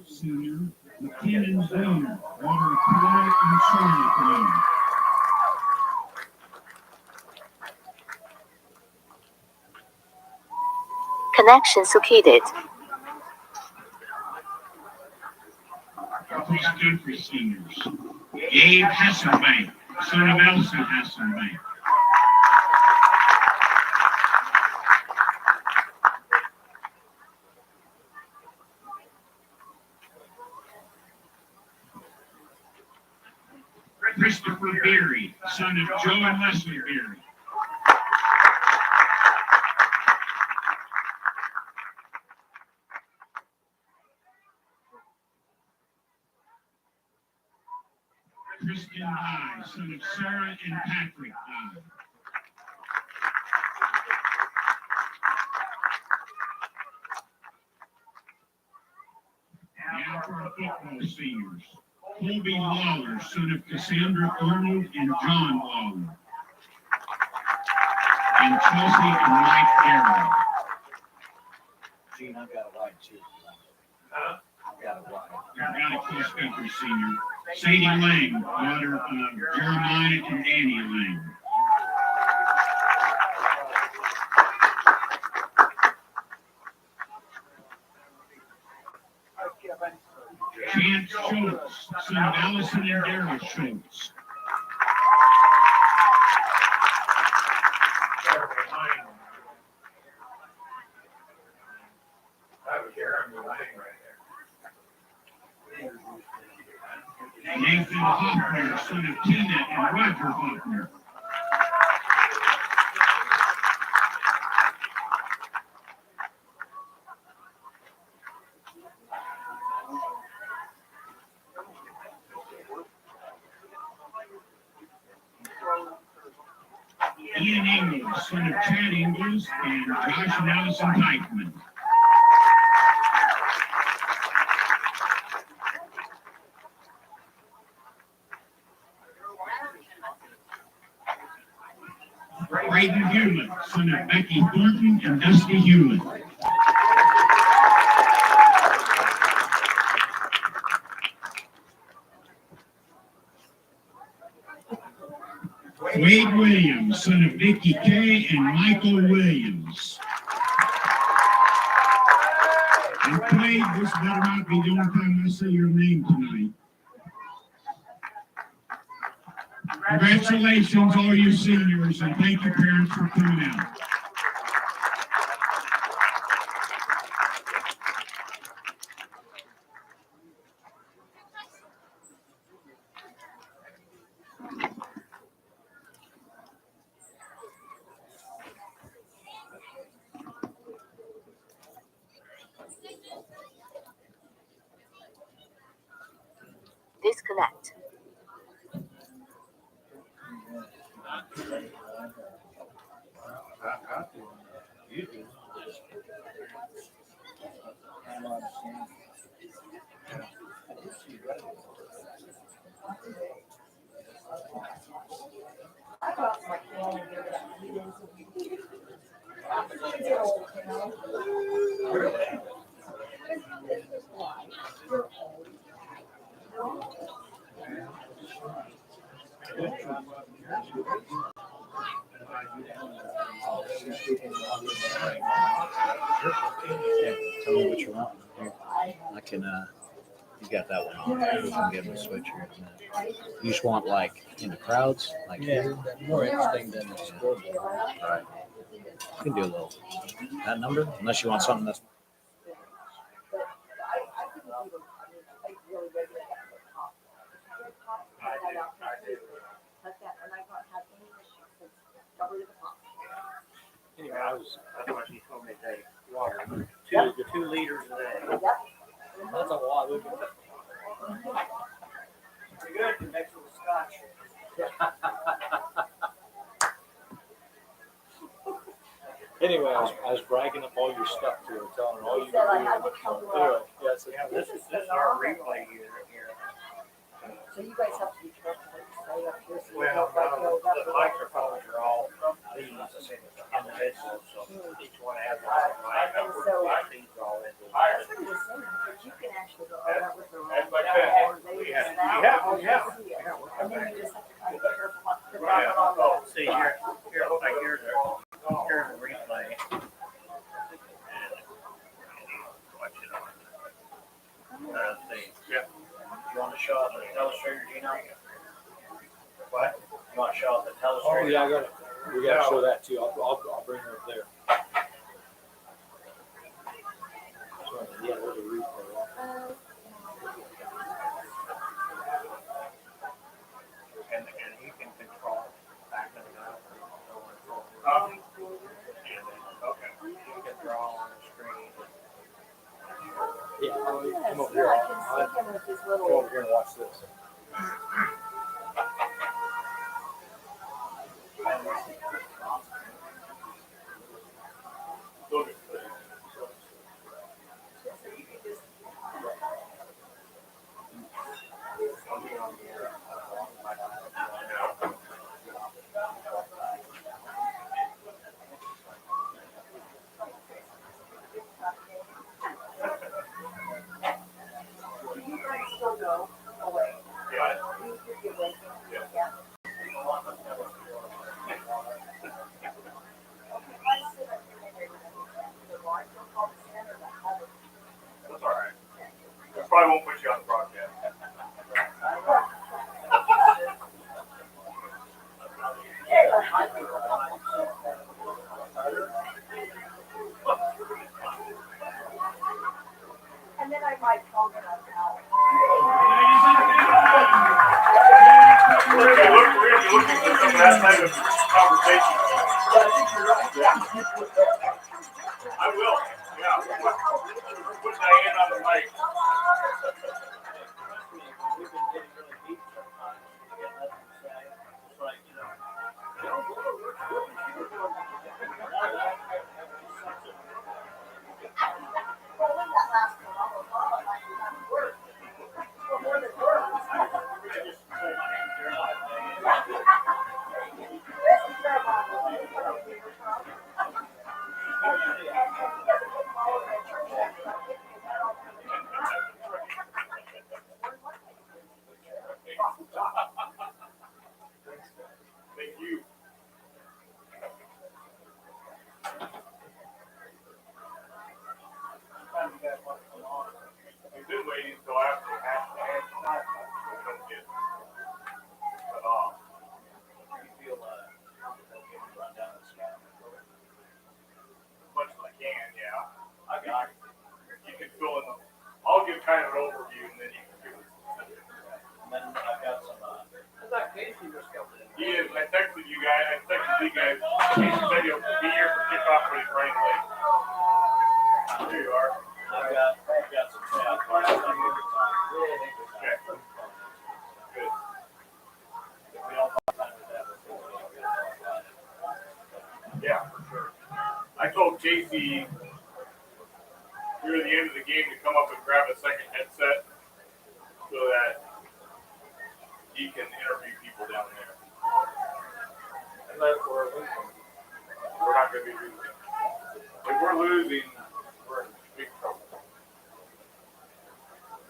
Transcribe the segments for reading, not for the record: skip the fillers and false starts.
Senior, McKinnon Boone, Water Pie and Charlotte Lane. Connection succeeded. Cross Country Seniors, Gabe Hasselbank, son of Elsa Hasselbank. Christopher Beery, son of Joe and Leslie Beery. Kristen Dye, son of Sarah and Patrick Dye. Now for our football seniors. Colby Lawler, son of Cassandra Arnold and John Lawler. And Chelsea and Mike Darrow. Gene, I've got a white too. I've got a white. Got a cross country senior. Sadie Lang, daughter of Jeremiah and Danny Lang. Chance Schultz, son of Allison and Darrell Schultz. Nathan Hoffner, son of Tina and Roger Hoffner. Ian Ingles, son of Chad Ingles and Josh and Allison Teichman. Braden Hewlett, son of Becky Thornton and Dusty Hewlett. Wade Williams, son of Vicky Kay and Michael Williams. And Wade, this better not be the only time I say your name tonight. Congratulations, all you seniors, and thank you, parents, for coming out. Disconnect. Tell me what you want. Here, I can, you got that one on. We can give him a switch here. You just want like in the crowds? Like here? More interesting than the scoreboard. Right. You can do a little. That number? Unless you want something that's. Good, next with scotch. Anyway, I was bragging up all your stuff to her, telling her all you Said I do. had to come to Anyway, our, yeah, so This is our replay here. so you guys have to be careful what you say up here, so you Well, don't like go the microphones are all these individuals, so each one has their own mic. These all That's individual. what he was saying, but you can actually go over with the That's wrong. like that. They We just have- now, we have- all we you have. see it. And then you just have to kind of be careful not to put Yeah. that on Oh, the. see, here, like here's the replay. And watch it on. See. Yeah. You want to show up the telestrator, Gino? What? You want to show up the telestrator? Oh yeah, we gotta show that too. I'll bring her up there. So, yeah, there's a replay. And you can control back and up. Okay. You can draw on the screen. Yeah, Yes, come over yeah, here. I can see him with his Come little. over here and watch this. You guys still go away. Yeah. You get away. Yeah. Yeah. That's all right. Probably won't put you on the broadcast. And then I might call them out. We're going to look into some of that type of conversation. I will. Yeah. Put Diane on the mic. We've been getting really deep sometimes. We get nothing to say. It's like, you know, Well, when that last one, I might have work. Well, more than Thank you. We've been waiting until after the half the hand. We don't get cut off. you feel run down the sky. As much as I can, yeah. I got it. You can fill in. I'll give kind of an overview, and then you can give it. And then I've got some. I thought Casey was coming in. He is. I texted you guys. He said he'll be here for kickoff, but he's running late. Here you are. I've got some chat. Okay. Good. If we don't find time with that, Yeah, for sure. I told Casey near the end of the game to come up and grab a second headset so that he can interview people down there. and then we're losing. We're not going to be losing. If we're losing, we're in big trouble.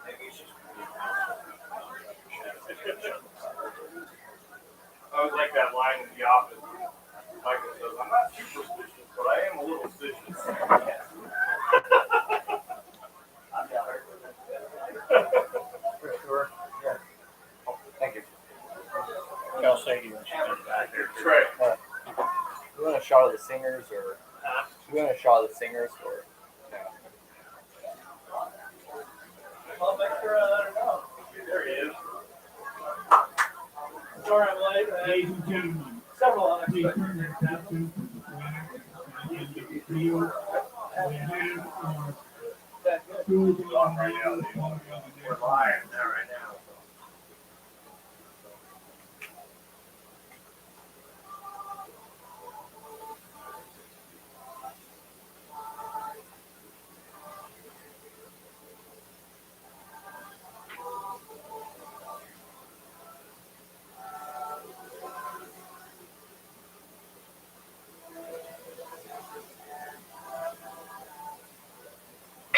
Maybe it's just. I was like that line in the office. Michael says, I'm not superstitious, but I am a little stitious. I'm down here. For sure. Yeah. Oh, thank you. I'll say to you when she comes back here. Trey. You want a shot of the singers, or you want a shot of the singers, or I'll make sure I let her know. There he is. Sorry I'm late, man. Ladies and gentlemen, Several please unexpected. turn your attention to the flag in the field. We have our That good. schools On right now. We're live now, right now.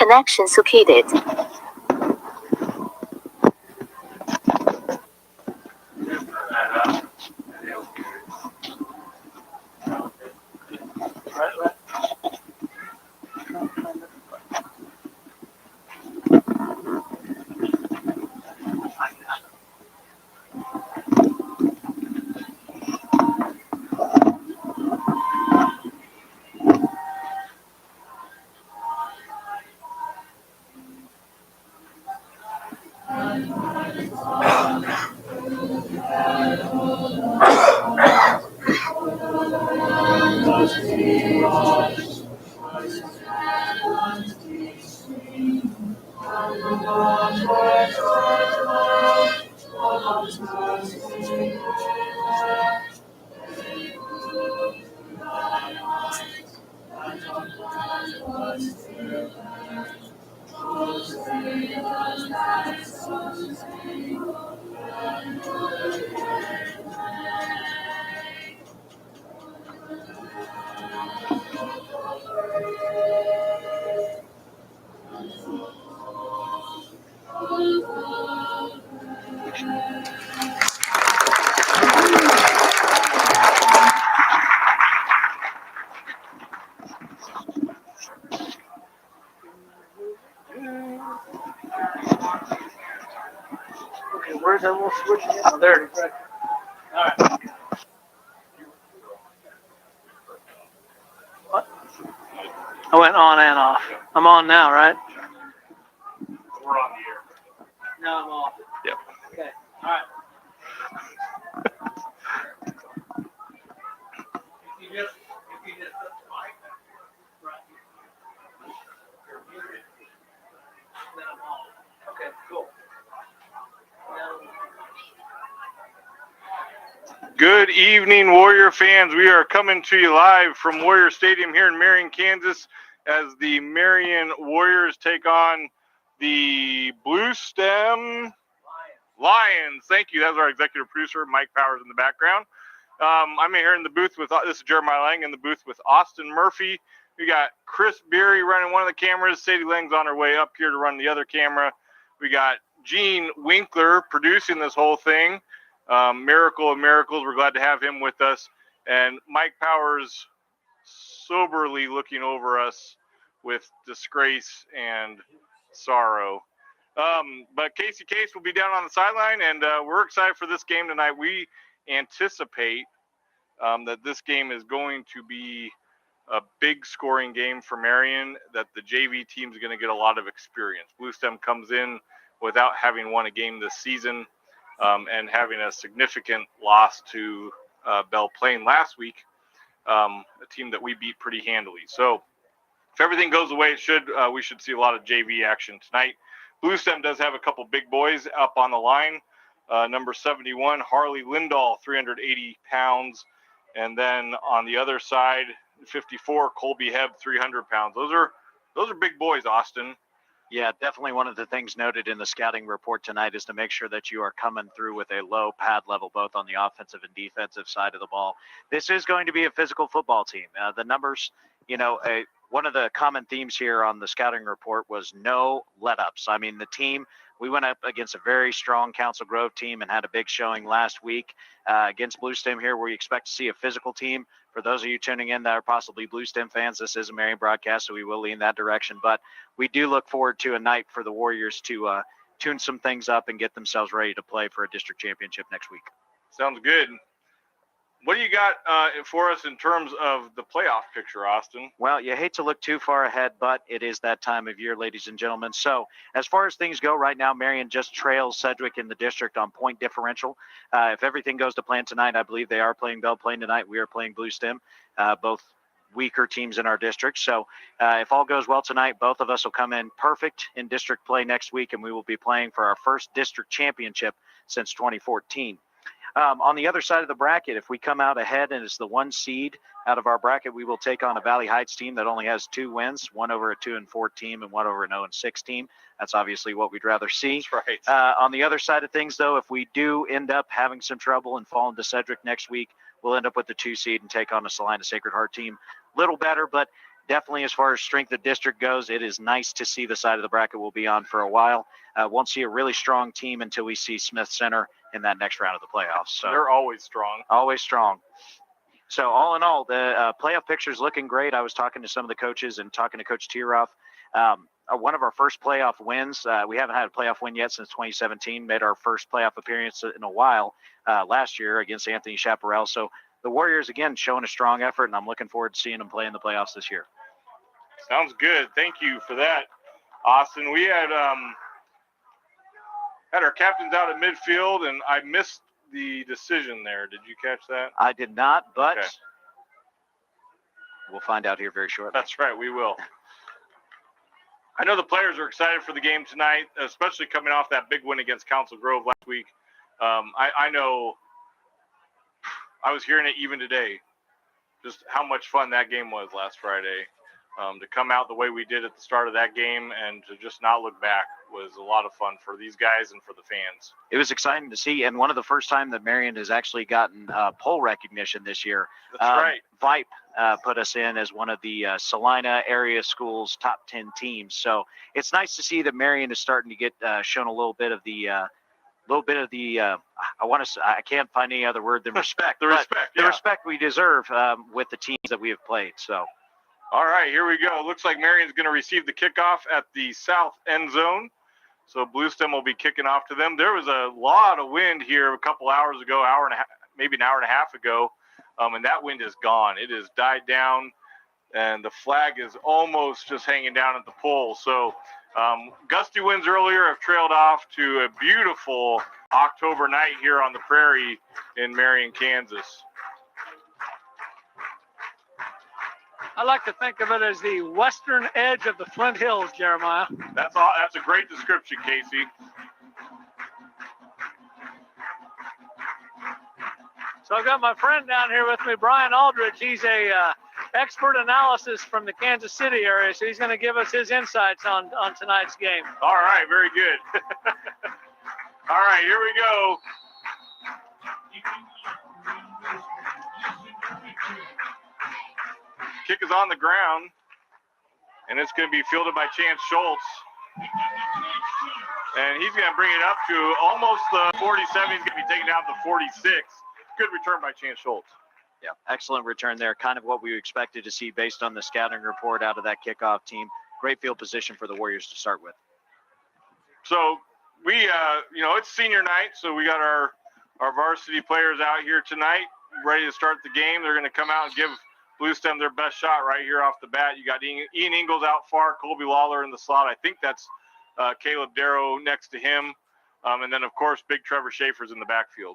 Connection succeeded. Okay, where's that little switch again? Oh, there it is. All right. What? I went on and off. I'm on now, right? We're on the air. Now I'm off. Yep. Okay. All right. If you just put the mic right here. You're muted. Then I'm off. Okay, cool. Good evening, Warrior fans. We are coming to you live from Warrior Stadium here in Marion, Kansas, as the Marion Warriors take on the Bluestem Lions. Thank you. That's our executive producer, Mike Powers, in the background. I'm here in the booth with, this is Jeremiah Lang, in the booth with Austin Murphy. We got Chris Beery running one of the cameras. Sadie Lang's on her way up here to run the other camera. We got Gene Winkler producing this whole thing. Miracle of miracles. We're glad to have him with us. And Mike Powers soberly looking over us with disgrace and sorrow. But Casey Case will be down on the sideline, and we're excited for this game tonight. We anticipate that this game is going to be a big scoring game for Marion, that the JV team is going to get a lot of experience. Bluestem comes in without having won a game this season, and having a significant loss to Belle Plaine last week, a team that we beat pretty handily. So if everything goes the way it should, we should see a lot of JV action tonight. Bluestem does have a couple big boys up on the line. Number 71, Harley Lindahl, 380 pounds. And then on the other side, 54, Colby Hebb, 300 pounds. Those are big boys, Austin. Yeah, definitely one of the things noted in the scouting report tonight is to make sure that you are coming through with a low pad level, both on the offensive and defensive side of the ball. This is going to be a physical football team. The numbers, one of the common themes here on the scouting report was no let-ups. I mean, the team, we went up against a very strong Council Grove team and had a big showing last week against Bluestem here. We expect to see a physical team. For those of you tuning in that are possibly Bluestem fans, this is a Marion broadcast, so we will lean that direction. But we do look forward to a night for the Warriors to tune some things up and get themselves ready to play for a district championship next week. Sounds good. What do you got for us in terms of the playoff picture, Austin? Well, you hate to look too far ahead, but it is that time of year, ladies and gentlemen. So as far as things go right now, Marion just trails Sedgwick in the district on point differential. If everything goes to plan tonight, I believe they are playing Belle Plaine tonight. We are playing Bluestem, both weaker teams in our district. So if all goes well tonight, both of us will come in perfect in district play next week, and we will be playing for our first district championship since 2014. On the other side of the bracket, if we come out ahead and it's the 1 seed out of our bracket, we will take on a Valley Heights team that only has 2 wins, one over a 2-4 team and one over an 0-6 team. That's obviously what we'd rather see. That's right. On the other side of things, though, if we do end up having some trouble and fall into Sedgwick next week, we'll end up with the 2 seed and take on a Salina Sacred Heart team. Little better, but definitely as far as strength of district goes, it is nice to see the side of the bracket we'll be on for a while. Won't see a really strong team until we see Smith Center in that next round of the playoffs. So They're always strong. always strong. So all in all, the playoff picture is looking great. I was talking to some of the coaches and talking to Coach Tieroff. One of our first playoff wins, we haven't had a playoff win yet since 2017, made our first playoff appearance in a while last year against Anthony Chaparral. So the Warriors, again, showing a strong effort, and I'm looking forward to seeing them play in the playoffs this year. Sounds good. Thank you for that, Austin. We had our captains out at midfield, and I missed the decision there. Did you catch that? I did not, but Okay. we'll find out here very shortly. That's right, we will. I know the players are excited for the game tonight, especially coming off that big win against Council Grove last week. I know I was hearing it even today, just how much fun that game was last Friday. To come out the way we did at the start of that game and to just not look back was a lot of fun for these guys and for the fans. It was exciting to see, and one of the first time that Marion has actually gotten poll recognition this year. That's right. VIPE put us in as one of the Salina area schools' top 10 teams. So it's nice to see that Marion is starting to get shown a little bit of the I can't find any other word than respect. The respect, the yeah. respect we deserve with the teams that we have played. So. All right, here we go. Looks like Marion's going to receive the kickoff at the south end zone. So Bluestem will be kicking off to them. There was a lot of wind here a couple hours ago, maybe an hour and a half ago, and that wind is gone. It has died down, and the flag is almost just hanging down at the pole. So gusty winds earlier have trailed off to a beautiful October night here on the prairie in Marion, Kansas. I like to think of it as the western edge of the Flint Hills, Jeremiah. That's a great description, Casey. So I've got my friend down here with me, Brian Aldridge. He's a expert analysis from the Kansas City area, so he's going to give us his insights on tonight's game. All right, very good. All right, here we go. Kick is on the ground, and it's going to be fielded by Chance Schultz. And he's going to bring it up to almost the 47. He's going to be taken out to 46. Good return by Chance Schultz. Yeah, excellent return there. Kind of what we expected to see based on the scouting report out of that kickoff team. Great field position for the Warriors to start with. So we, it's senior night, so we got our varsity players out here tonight, ready to start the game. They're going to come out and give Bluestem their best shot right here off the bat. You got Ian Ingalls out far, Colby Lawler in the slot. I think that's Caleb Darrow next to him. And then, of course, big Trevor Schaefer's in the backfield.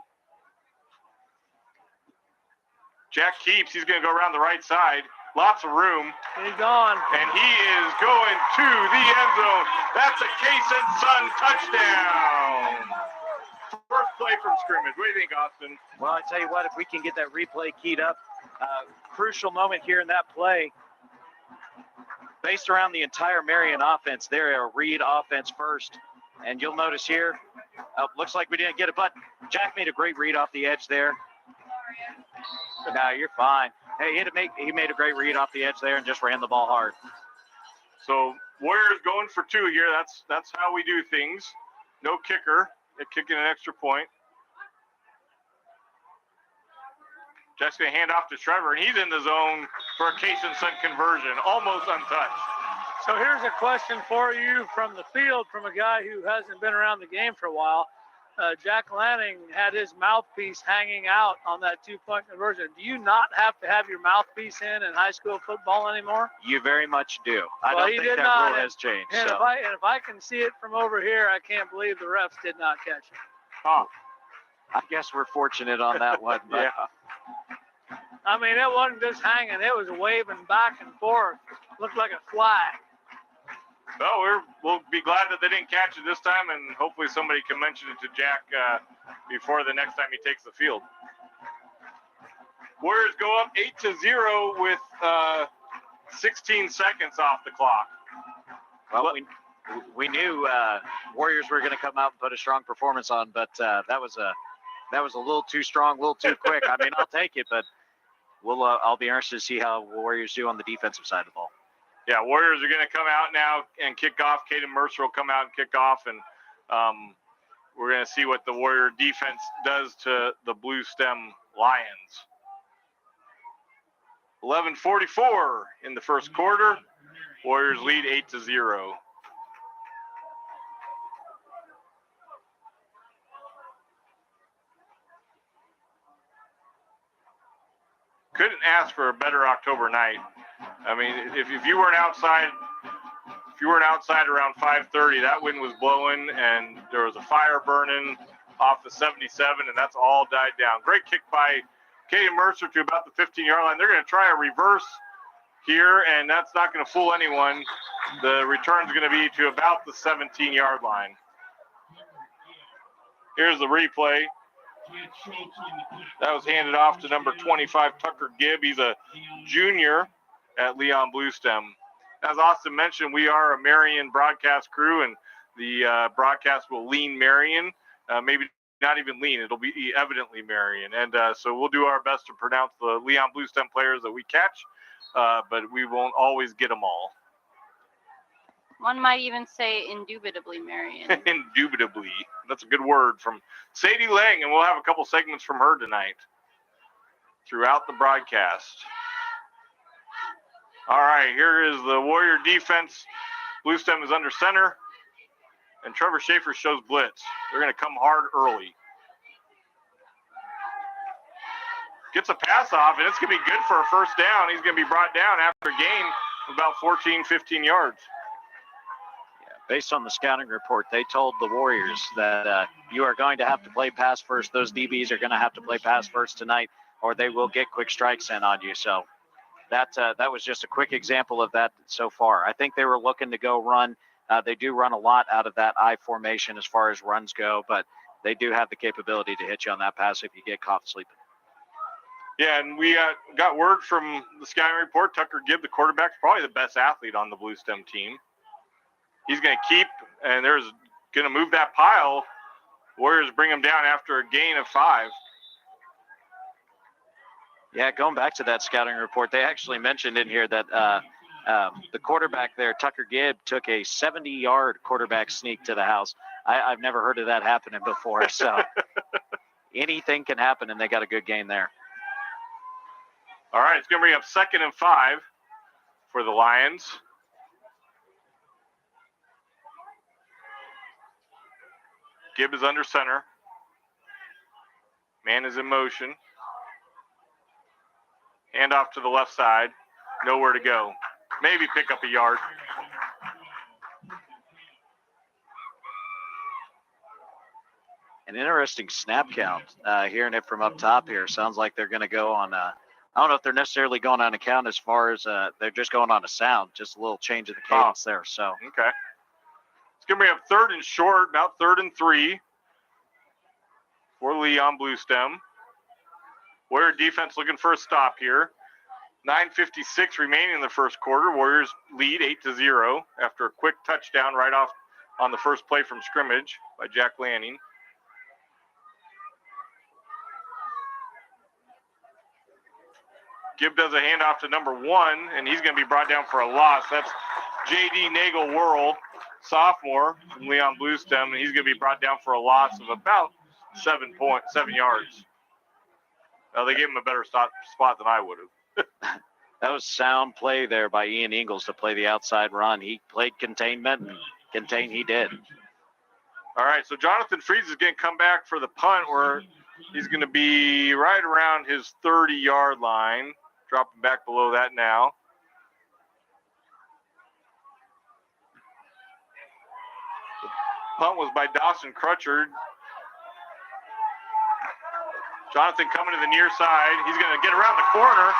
Jack Keeps, he's going to go around the right side. Lots of room. He's gone. And he is going to the end zone. That's a Case and Son touchdown. First play from scrimmage. What do you think, Austin? Well, I tell you what, if we can get that replay keyed up, crucial moment here in that play. Based around the entire Marion offense, they're a read offense first. And you'll notice here, looks like we didn't get it, but Jack made a great read off the edge there. No, you're fine. Hey, he made a great read off the edge there and just ran the ball hard. So Warriors going for two here. That's how we do things. No kicker. They're kicking an extra point. Jack's going to hand off to Trevor, and he's in the zone for a Case and Son conversion, almost untouched. So here's a question for you from the field from a guy who hasn't been around the game for a while. Jack Lanning had his mouthpiece hanging out on that two-point conversion. Do you not have to have your mouthpiece in high school football anymore? You very much do. I Well, don't he think did that not. rule has changed. And So. if I can see it from over here, I can't believe the refs did not catch it. Huh. I guess we're fortunate on that one. But, Yeah. I mean, it wasn't just hanging. It was waving back and forth. Looked like a flag. Well, we'll be glad that they didn't catch it this time, and hopefully somebody can mention it to Jack before the next time he takes the field. Warriors go up 8-0 with 16 seconds off the clock. well, we knew Warriors were going to come out and put a strong performance on, but that was a little too strong, a little too quick. I mean, I'll take it, but I'll be interested to see how Warriors do on the defensive side of the ball. Yeah, Warriors are going to come out now and kick off. Caden Mercer will come out and kick off, and we're going to see what the Warrior defense does to the Bluestem Lions. 11:44 in the first quarter. Warriors lead 8-0. Couldn't ask for a better October night. I mean, if you weren't outside, around 5:30, that wind was blowing and there was a fire burning off the 77, and that's all died down. Great kick by Caden Mercer to about the 15-yard line. They're going to try a reverse here, and that's not going to fool anyone. The return's going to be to about the 17-yard line. Here's the replay. That was handed off to number 25, Tucker Gibb. He's a junior at Leon-Bluestem. As Austin mentioned, we are a Marion broadcast crew, and the broadcast will lean Marion. Maybe not even lean. It'll be evidently Marion. And so we'll do our best to pronounce the Leon-Bluestem players that we catch, but we won't always get them all. One might even say indubitably Marion. Indubitably. That's a good word from Sadie Lang, and we'll have a couple segments from her tonight throughout the broadcast. All right, here is the Warrior defense. Bluestem is under center, and Trevor Schaefer shows blitz. They're going to come hard early. Gets a pass off, and it's going to be good for a first down. He's going to be brought down after a gain of about 14, 15 yards. Based on the scouting report, they told the Warriors that you are going to have to play pass first. Those DBs are going to have to play pass first tonight, or they will get quick strikes in on you. So that was just a quick example of that so far. I think they were looking to go run. They do run a lot out of that I formation as far as runs go, but they do have the capability to hit you on that pass if you get caught sleeping. Yeah, and we got word from the scouting report, Tucker Gibb, the quarterback, probably the best athlete on the Bluestem team. He's going to keep, and there's going to move that pile. Warriors bring him down after a gain of 5. Yeah, going back to that scouting report, they actually mentioned in here that the quarterback there, Tucker Gibb, took a 70-yard quarterback sneak to the house. I've never heard of that happening before, so anything can happen, and they got a good gain there. All right, it's going to bring up 2nd and 5 for the Lions. Gibb is under center. Man is in motion. Hand off to the left side. Nowhere to go. Maybe pick up a yard. An interesting snap count. Hearing it from up top here. Sounds like they're going to go on I don't know if they're necessarily going on a count as far as they're just going on a sound. Just a little change of the cadence there. So okay. It's going to bring up 3rd and short, about 3rd and 3 for Leon-Bluestem. Warrior defense looking for a stop here. 9:56 remaining in the first quarter. Warriors lead 8-0 after a quick touchdown right off on the first play from scrimmage by Jack Lanning. Gibb does a handoff to number 1, and he's going to be brought down for a loss. That's J.D. Nagel-Worrell, sophomore from Leon-Bluestem, and he's going to be brought down for a loss of about 7 yards. They gave him a better spot than I would have. that was sound play there by Ian Ingles to play the outside run. He played containment, and contain he did. All right, so Jonathan Freeze is going to come back for the punt where he's going to be right around his 30-yard line, dropping back below that now. Punt was by Dawson Crutchard. Jonathan coming to the near side. He's going to get around the corner,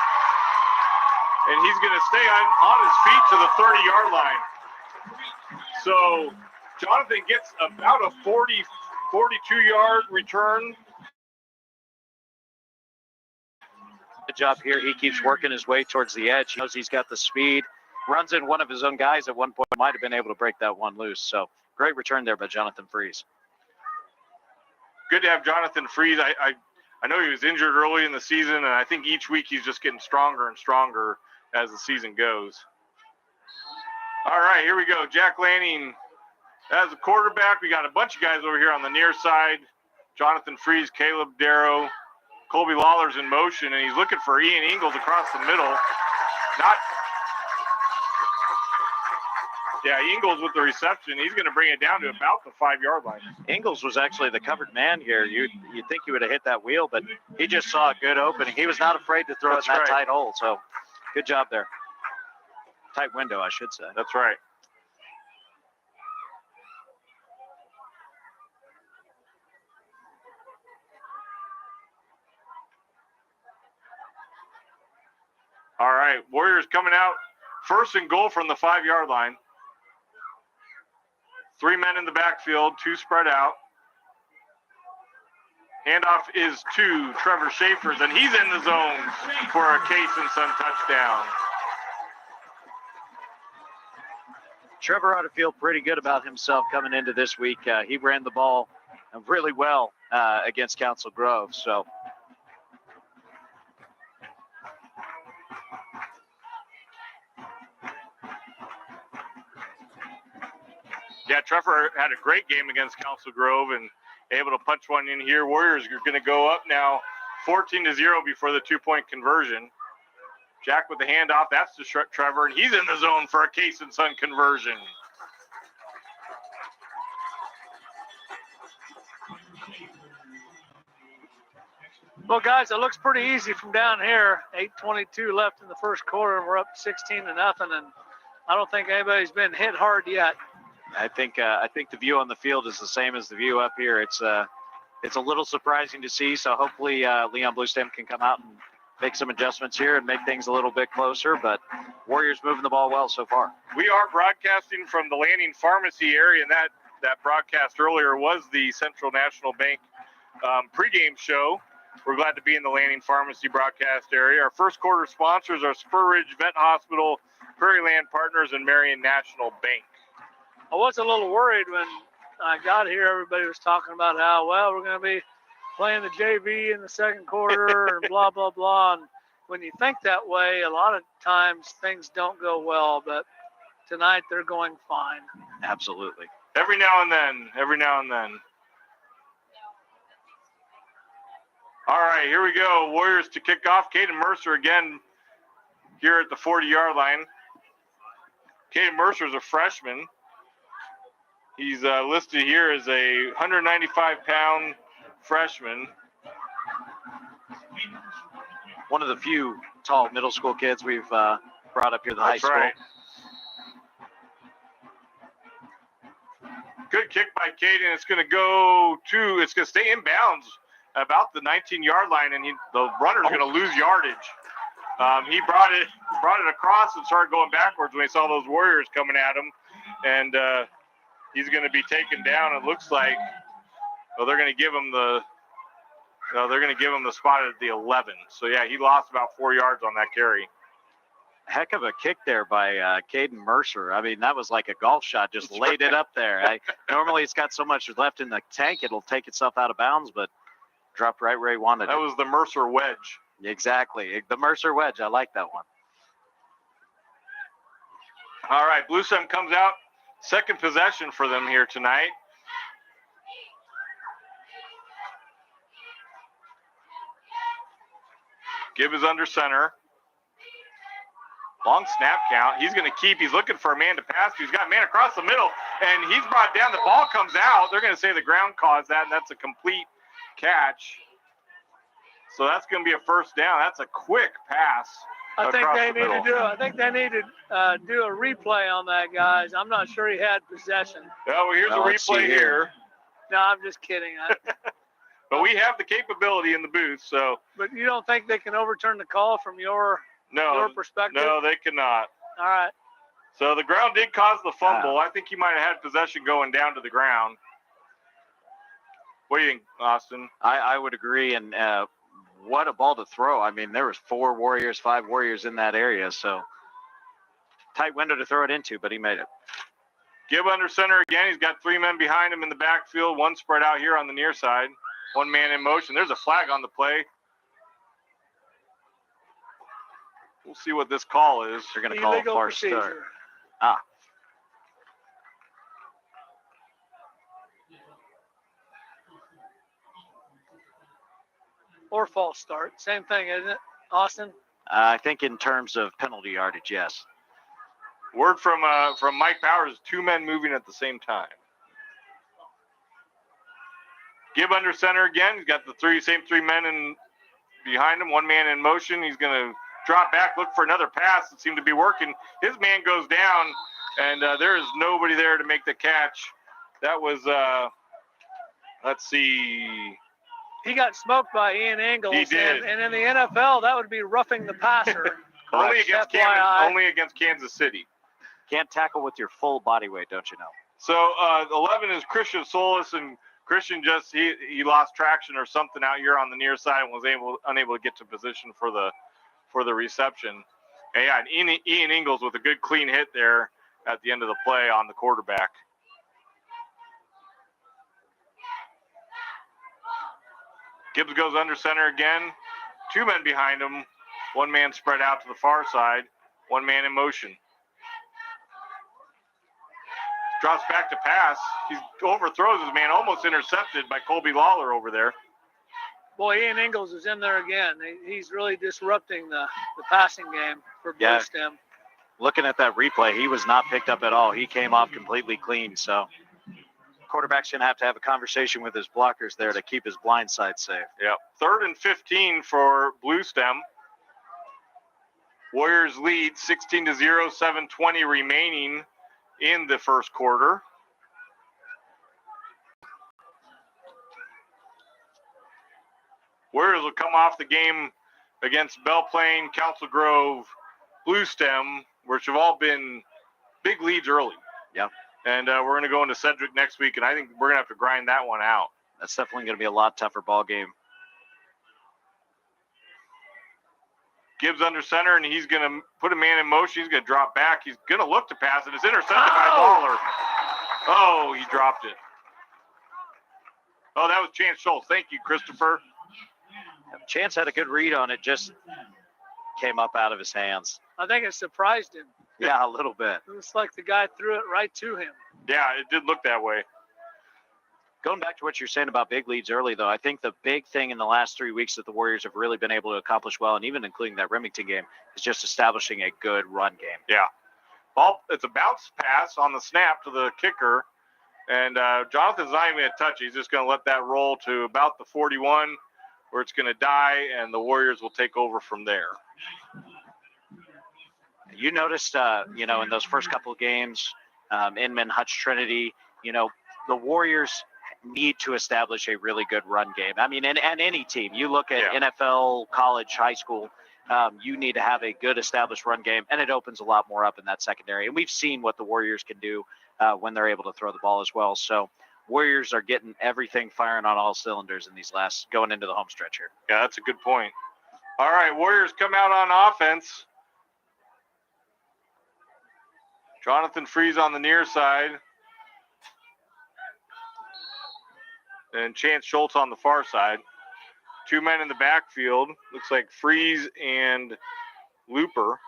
and he's going to stay on his feet to the 30-yard line. So Jonathan gets about a 42-yard return. Good job here. He keeps working his way towards the edge. He knows he's got the speed. Runs in one of his own guys at one point. Might have been able to break that one loose. So great return there by Jonathan Freeze. Good to have Jonathan Freeze. I know he was injured early in the season, and I think each week he's just getting stronger and stronger as the season goes. All right, here we go. Jack Lanning as a quarterback. We got a bunch of guys over here on the near side. Jonathan Fries, Caleb Darrow, Colby Lawler's in motion, and he's looking for Ian Ingles across the middle. Ingles with the reception. He's going to bring it down to about the 5-yard line. Ingles was actually the covered man here. You'd think he would have hit that wheel, but he just saw a good opening. He was not afraid to throw it in that tight hole, so good job there. Tight window, I should say. That's right. All right, Warriors coming out. 1st and goal from the 5-yard line. 3 men in the backfield, 2 spread out. Handoff is to Trevor Schaefer, and he's in the zone for a Case and Son touchdown. Trevor ought to feel pretty good about himself coming into this week. He ran the ball really well against Council Grove, so. Yeah, Trevor had a great game against Council Grove and able to punch one in here. Warriors are going to go up now 14-0 before the 2-point conversion. Jack with the handoff. That's to Trevor, and he's in the zone for a Case and Son conversion. Well, guys, it looks pretty easy from down here. 8:22 left in the first quarter, and we're up 16-0, and I don't think anybody's been hit hard yet. I think the view on the field is the same as the view up here. It's a little surprising to see, so hopefully Leon-Bluestem can come out and make some adjustments here and make things a little bit closer, but Warriors moving the ball well so far. We are broadcasting from the Lanning Pharmacy area, and that broadcast earlier was the Central National Bank pregame show. We're glad to be in the Lanning Pharmacy broadcast area. Our first quarter sponsors are Spur Ridge Vet Hospital, Prairie Land Partners, and Marion National Bank. I was a little worried when I got here. Everybody was talking about how, well, we're going to be playing the JV in the second quarter and blah, blah, blah. And when you think that way, a lot of times things don't go well, but tonight they're going fine. Absolutely. Every now and then. All right, here we go. Warriors to kick off. Caden Mercer again here at the 40-yard line. Caden Mercer is a freshman. He's listed here as a 195-pound freshman. One of the few tall middle school kids we've brought up here to the high school. Right. Good kick by Caden. It's going to stay in bounds about the 19-yard line, and the runner's going to lose yardage. He brought it across and started going backwards when he saw those Warriors coming at him, and he's going to be taken down. It looks like they're going to give him the spot at the 11. So yeah, he lost about 4 yards on that carry. Heck of a kick there by Caden Mercer. I mean, that was like a golf shot, just laid it up there. Normally it's got so much left in the tank, it'll take itself out of bounds, but dropped right where he wanted it. That was the Mercer wedge. Exactly. The Mercer wedge. I like that one. All right, Bluestem comes out. Second possession for them here tonight. Gibb is under center. Long snap count. He's going to keep. He's looking for a man to pass to. He's got a man across the middle, and he's brought down. The ball comes out. They're going to say the ground caused that, and that's a complete catch. So that's going to be a first down. That's a quick pass. I think they need to do a replay on that, guys. I'm not sure he had possession. Well, here's a replay here. No, I'm just kidding. But we have the capability in the booth, so. But you don't think they can overturn the call from your perspective? No, they cannot. All right. So the ground did cause the fumble. I think he might have had possession going down to the ground. What do you think, Austin? I would agree, and what a ball to throw. I mean, there was 5 Warriors in that area, so tight window to throw it into, but he made it. Gibb under center again. He's got 3 men behind him in the backfield, 1 spread out here on the near side, 1 man in motion. There's a flag on the play. We'll see what this call is. They're going to call a false start. or false start. Same thing, isn't it, Austin? I think in terms of penalty yardage, yes. Word from Mike Powers, 2 men moving at the same time. Gibb under center again. He's got the same three men in behind him, 1 man in motion. He's going to drop back, look for another pass that seemed to be working. His man goes down, and there is nobody there to make the catch. That was, let's see. He got smoked by Ian Ingles. He did. And in the NFL, that would be roughing the passer. only against Kansas City. Can't tackle with your full body weight, don't you know? So 11 is Christian Solis, and Christian he lost traction or something out here on the near side and was unable to get to position for the reception. And yeah, and Ian Ingles with a good clean hit there at the end of the play on the quarterback. Gibbs goes under center again. 2 men behind him. 1 man spread out to the far side. 1 man in motion. Drops back to pass. He overthrows his man, almost intercepted by Colby Lawler over there. Boy, Ian Ingles is in there again. He's really disrupting the passing game for Bluestem. Looking at that replay, he was not picked up at all. He came off completely clean. So quarterback's going to have a conversation with his blockers there to keep his blind side safe. Yep. 3rd and 15 for Bluestem. Warriors lead 16-0, 7:20 remaining in the first quarter. Warriors will come off the game against Belle Plaine, Council Grove, Bluestem, which have all been big leads early. Yeah. And we're going to go into Cedric next week, and I think we're going to have to grind that one out. That's definitely going to be a lot tougher ball game. Gibbs under center, and he's going to put a man in motion. He's going to drop back. He's going to look to pass, and it's intercepted by Lawler. Oh, he dropped it. Oh, that was Chance Schultz. Thank you, Christopher. Chance had a good read on it, just came up out of his hands. I think it surprised him. Yeah, a little bit. It looks like the guy threw it right to him. Yeah, it did look that way. Going back to what you're saying about big leads early, though, I think the big thing in the last 3 weeks that the Warriors have really been able to accomplish well, and even including that Remington game, is just establishing a good run game. Yeah. It's a bounce pass on the snap to the kicker, and Jonathan's not even going to touch it. He's just going to let that roll to about the 41, where it's going to die, and the Warriors will take over from there. You noticed, in those first couple of games, Inman, Hutch, Trinity, the Warriors need to establish a really good run game. I mean, and any team, you look at NFL, college, high school, you need to have a good established run game, and it opens a lot more up in that secondary. And we've seen what the Warriors can do when they're able to throw the ball as well. So Warriors are getting everything firing on all cylinders in these going into the home stretch here. Yeah, that's a good point. All right, Warriors come out on offense. Jonathan Freeze on the near side. And Chance Schultz on the far side. 2 men in the backfield. Looks like Freeze and Looper.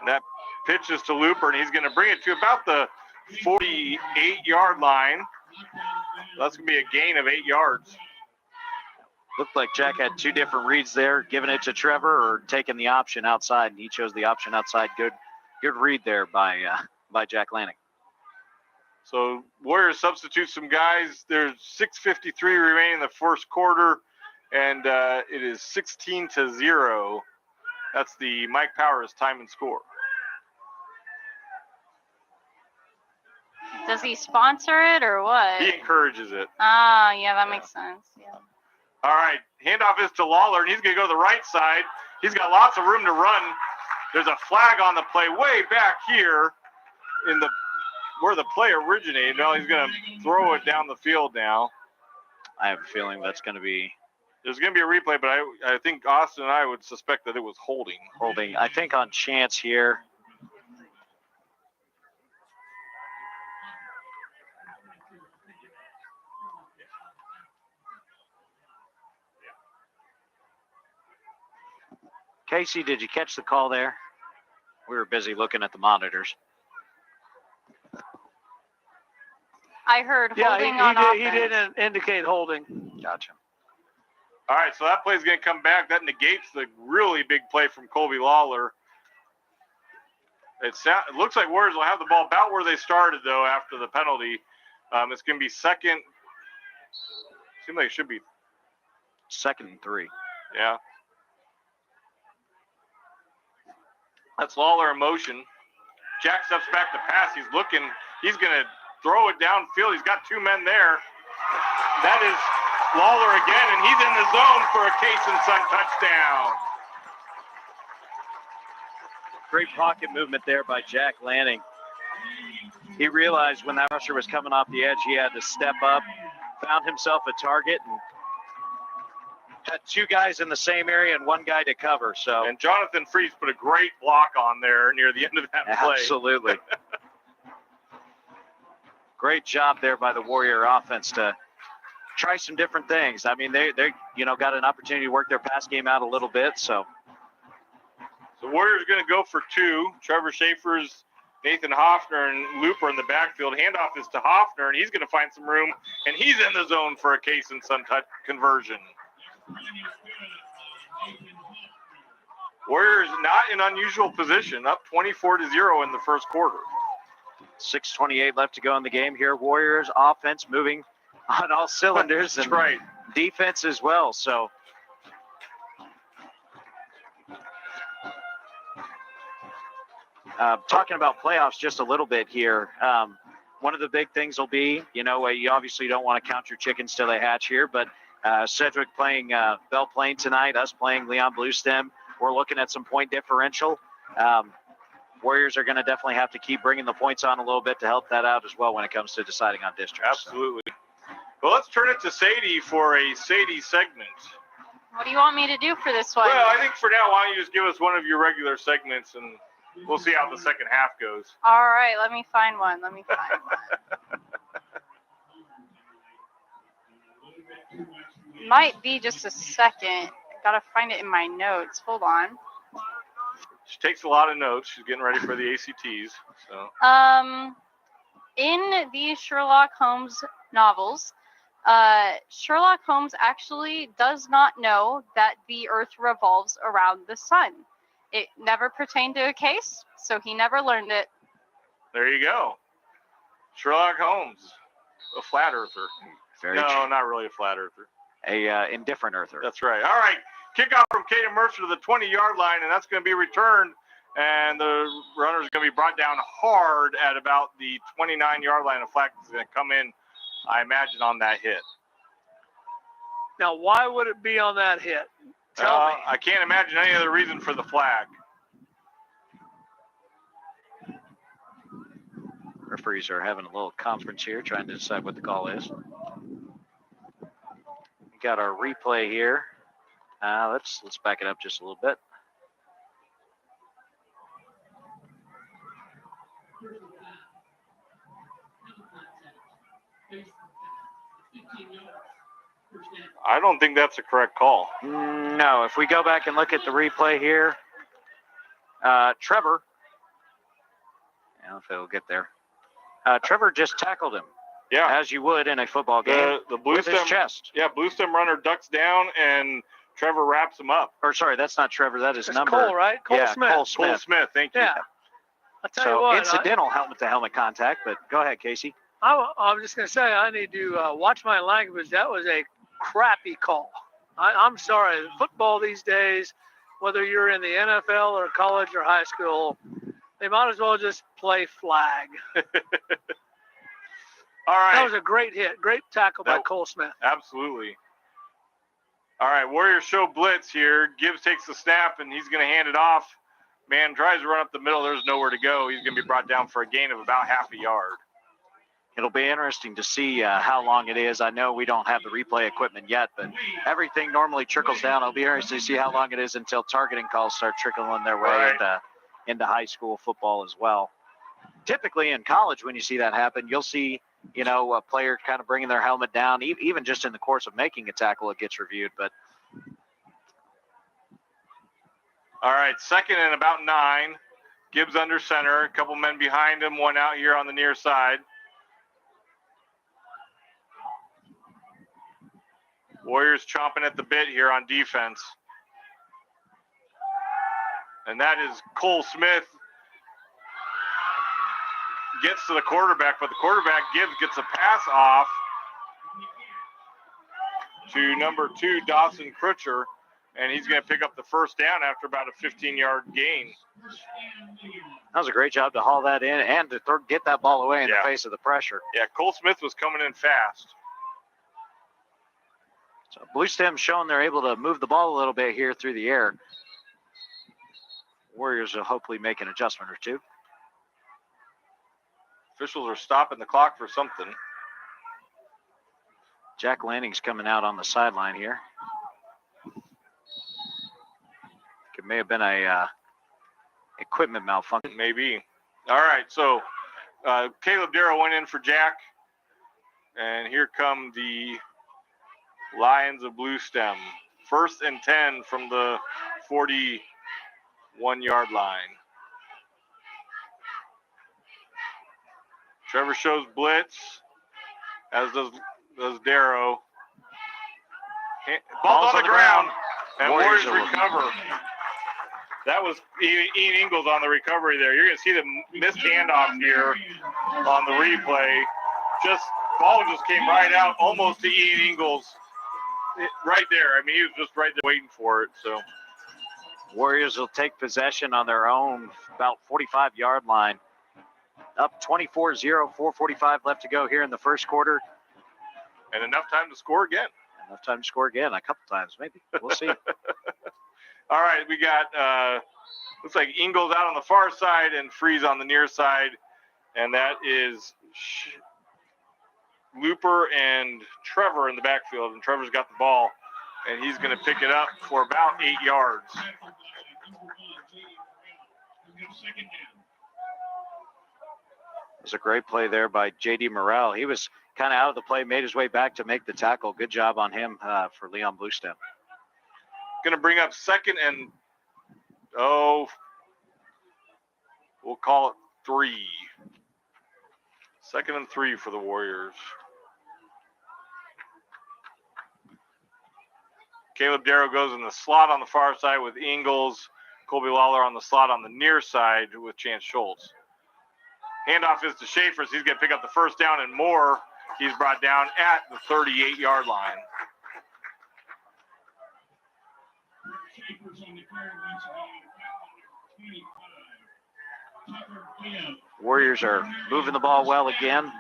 And that pitch is to Looper, and he's going to bring it to about the 48-yard line. That's going to be a gain of 8 yards. Looked like Jack had 2 different reads there, giving it to Trevor or taking the option outside, and he chose the option outside. Good read there by Jack Lanning. So Warriors substitute some guys. There's 6:53 remaining in the first quarter, and it is 16-0. That's the Mike Powers time and score. Does he sponsor it or what? He encourages it. Ah, yeah, that makes sense. Yeah. All right, handoff is to Lawler, and he's going to go to the right side. He's got lots of room to run. There's a flag on the play way back here in where the play originated. Now he's going to throw it down the field now. I have a feeling that's going to be... There's going to be a replay, but I think Austin and I would suspect that it was holding. Holding. I think on Chance here. Casey, did you catch the call there? We were busy looking at the monitors. I heard Yeah, holding he on did. He offense. didn't indicate holding. Gotcha. All right, so that play's going to come back. That negates the really big play from Colby Lawler. It looks like Warriors will have the ball about where they started, though, after the penalty. It's going to be second. Seems like it should be. 2nd and 3. Yeah. That's Lawler in motion. Jack steps back to pass. He's looking. He's going to throw it downfield. He's got 2 men there. That is Lawler again, and he's in the zone for a Case-and-Son touchdown. Great pocket movement there by Jack Lanning. He realized when that rusher was coming off the edge, he had to step up, found himself a target, and had 2 guys in the same area and 1 guy to cover. So, And Jonathan Freese put a great block on there near the end of that play. absolutely. Great job there by the Warrior offense to try some different things. I mean, they got an opportunity to work their pass game out a little bit. So The Warriors are going to go for 2. Trevor Schaefer's, Nathan Hoffner, and Looper in the backfield. Handoff is to Hoffner, and he's going to find some room, and he's in the zone for a Case-and-Son conversion. Warriors not in unusual position, up 24-0 in the first quarter. 6:28 left to go in the game here. Warriors offense moving on all cylinders. That's and right. defense as well. So talking about playoffs just a little bit here. One of the big things will be, you obviously don't want to count your chickens till they hatch here, but Sedgwick playing Belle Plaine tonight, us playing Leon-Bluestem. We're looking at some point differential. Warriors are going to definitely have to keep bringing the points on a little bit to help that out as well when it comes to deciding on districts. Absolutely. Well, let's turn it to Sadie for a Sadie segment. What do you want me to do for this one? Well, I think for now, why don't you just give us one of your regular segments, and we'll see how the second half goes. All right, let me find one. Might be just a second. Gotta find it in my notes. Hold on. She takes a lot of notes. She's getting ready for the ACTs. So. In the Sherlock Holmes novels, Sherlock Holmes actually does not know that the Earth revolves around the sun. It never pertained to a case, so he never learned it. There you go. Sherlock Holmes, a flat earther. No, not really a flat earther. A indifferent earther. That's right. All right. Kickoff from Caden Mercer to the 20-yard line, and that's going to be returned. And the runner is going to be brought down hard at about the 29-yard line. A flag is going to come in, I imagine, on that hit. Now, why would it be on that hit? Tell me. I can't imagine any other reason for the flag. Referees are having a little conference here, trying to decide what the call is. We got our replay here. Let's back it up just a little bit. I don't think that's a correct call. No, if we go back and look at the replay here, Trevor, I don't know if it'll get there. Trevor just tackled him. Yeah. As you would in a football game. The with his chest. Yeah, Bluestem runner ducks down and Trevor wraps him up. Or sorry, that's not Trevor. That is That's number. Cole, right? Cole Smith. Cole Smith. Cole Smith, thank you. Yeah. I'll tell you So what. incidental helmet-to-helmet contact, but go ahead, Casey. I'm just going to say I need to watch my language. That was a crappy call. I'm sorry. Football these days, whether you're in the NFL or college or high school, they might as well just play flag. All right. That was a great hit. Great tackle by Cole Smith. Absolutely. All right, Warriors show blitz here. Gibbs takes the snap, and he's going to hand it off. Man tries to run up the middle. There's nowhere to go. He's going to be brought down for a gain of about half a yard. It'll be interesting to see how long it is. I know we don't have the replay equipment yet, but everything normally trickles down. It'll be interesting to see how long it is until targeting calls start trickling their way into high school football as well. Typically in college, when you see that happen, you'll see, a player kind of bringing their helmet down. Even just in the course of making a tackle, it gets reviewed. But all right, second and about 9. Gibbs under center. A couple men behind him, one out here on the near side. Warriors chomping at the bit here on defense. And that is Cole Smith. Gets to the quarterback, but the quarterback gets a pass off to number 2, Dawson Crutcher, and he's going to pick up the first down after about a 15-yard gain. That was a great job to haul that in and to get that ball away in the face of the pressure. Yeah, Cole Smith was coming in fast. So Bluestem showing they're able to move the ball a little bit here through the air. Warriors will hopefully make an adjustment or two. Officials are stopping the clock for something. Jack Lanning's coming out on the sideline here. It may have been a equipment malfunction. Maybe. All right, so Caleb Darrow went in for Jack. And here come the Lions of Bluestem. 1st and 10 from the 41-yard line. Trevor shows blitz, as does Darrow. Ball's on the ground, and Warriors recover. That was Ian Ingles on the recovery there. You're going to see the missed handoff here on the replay. Ball just came right out almost to Ian Ingles. Right there. I mean, he was just right there waiting for it. So Warriors will take possession on their own, about 45-yard line. Up 24-0, 4:45 left to go here in the first quarter. And enough time to score again. Enough time to score again, a couple times maybe. We'll see. All right, we got, looks like Ingles out on the far side and Freeze on the near side. And that is Looper and Trevor in the backfield. And Trevor's got the ball, and he's going to pick it up for about 8 yards. It was a great play there by J.D. Morrell. He was kind of out of the play, made his way back to make the tackle. Good job on him for Leon-Bluestem. Going to bring up 2nd and, we'll call it 3. 2nd and 3 for the Warriors. Caleb Darrow goes in the slot on the far side with Ingles. Colby Lawler on the slot on the near side with Chance Schultz. Handoff is to Schaefer's. He's going to pick up the first down and more. He's brought down at the 38-yard line. Warriors are moving the ball well again.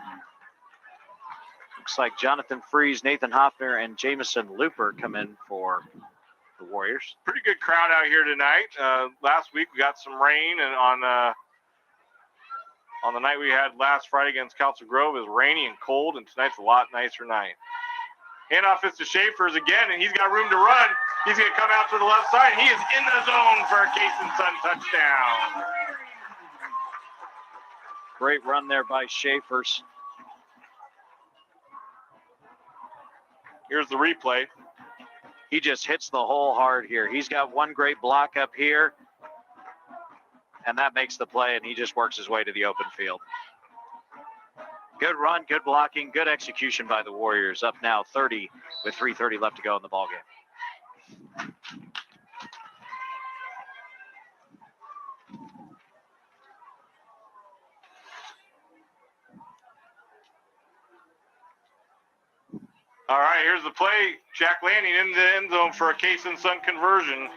Looks like Jonathan Freeze, Nathan Hoffner, and Jamison Looper come in for the Warriors. Pretty good crowd out here tonight. Last week we got some rain, and on the night we had last Friday against Council Grove, it was rainy and cold, and tonight's a lot nicer night. Handoff is to Schaefer's again, and he's got room to run. He's going to come out to the left side. He is in the zone for a Case and Son touchdown. Great run there by Schaefer's. Here's the replay. He just hits the hole hard here. He's got one great block up here, and that makes the play, and he just works his way to the open field. Good run, good blocking, good execution by the Warriors. Up now 30 with 3:30 left to go in the ballgame. All right, here's the play. Jack Lanning in the end zone for a Case and Son conversion.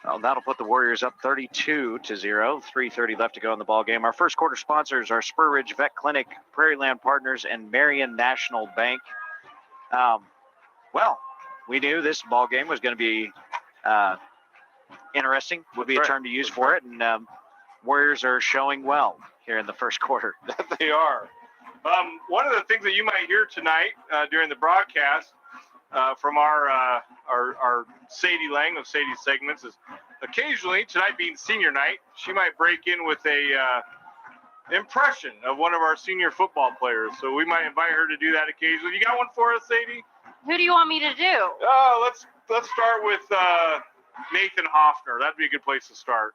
Well, that'll put the Warriors up 32-0. 3:30 left to go in the ball game. Our first quarter sponsors are Spur Ridge Vet Clinic, Prairie Land Partners, and Marion National Bank. Well, we knew this ball game was going to be interesting. Would be a term to use for it, and Warriors are showing well here in the first quarter. They are. One of the things that you might hear tonight during the broadcast from our Sadie Lang of Sadie's segments is occasionally, tonight being senior night, she might break in with a impression of one of our senior football players. So we might invite her to do that occasionally. You got one for us, Sadie? Who do you want me to do? Let's start with Nathan Hoffner. That'd be a good place to start.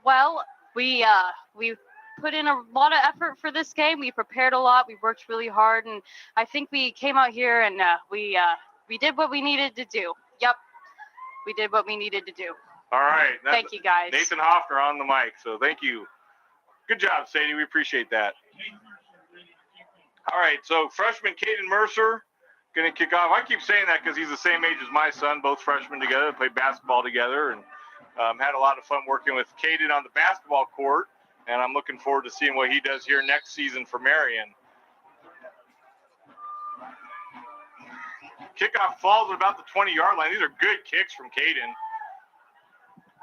Well, we put in a lot of effort for this game. We prepared a lot. We worked really hard, and I think we came out here and we did what we needed to do. Yep, we did what we needed to do. All right. Thank you, guys. Nathan Hoffner on the mic, so thank you. Good job, Sadie. We appreciate that. All right, so freshman Caden Mercer going to kick off. I keep saying that because he's the same age as my son, both freshmen together, played basketball together, and had a lot of fun working with Caden on the basketball court, and I'm looking forward to seeing what he does here next season for Marion. Kickoff falls at about the 20-yard line. These are good kicks from Caden.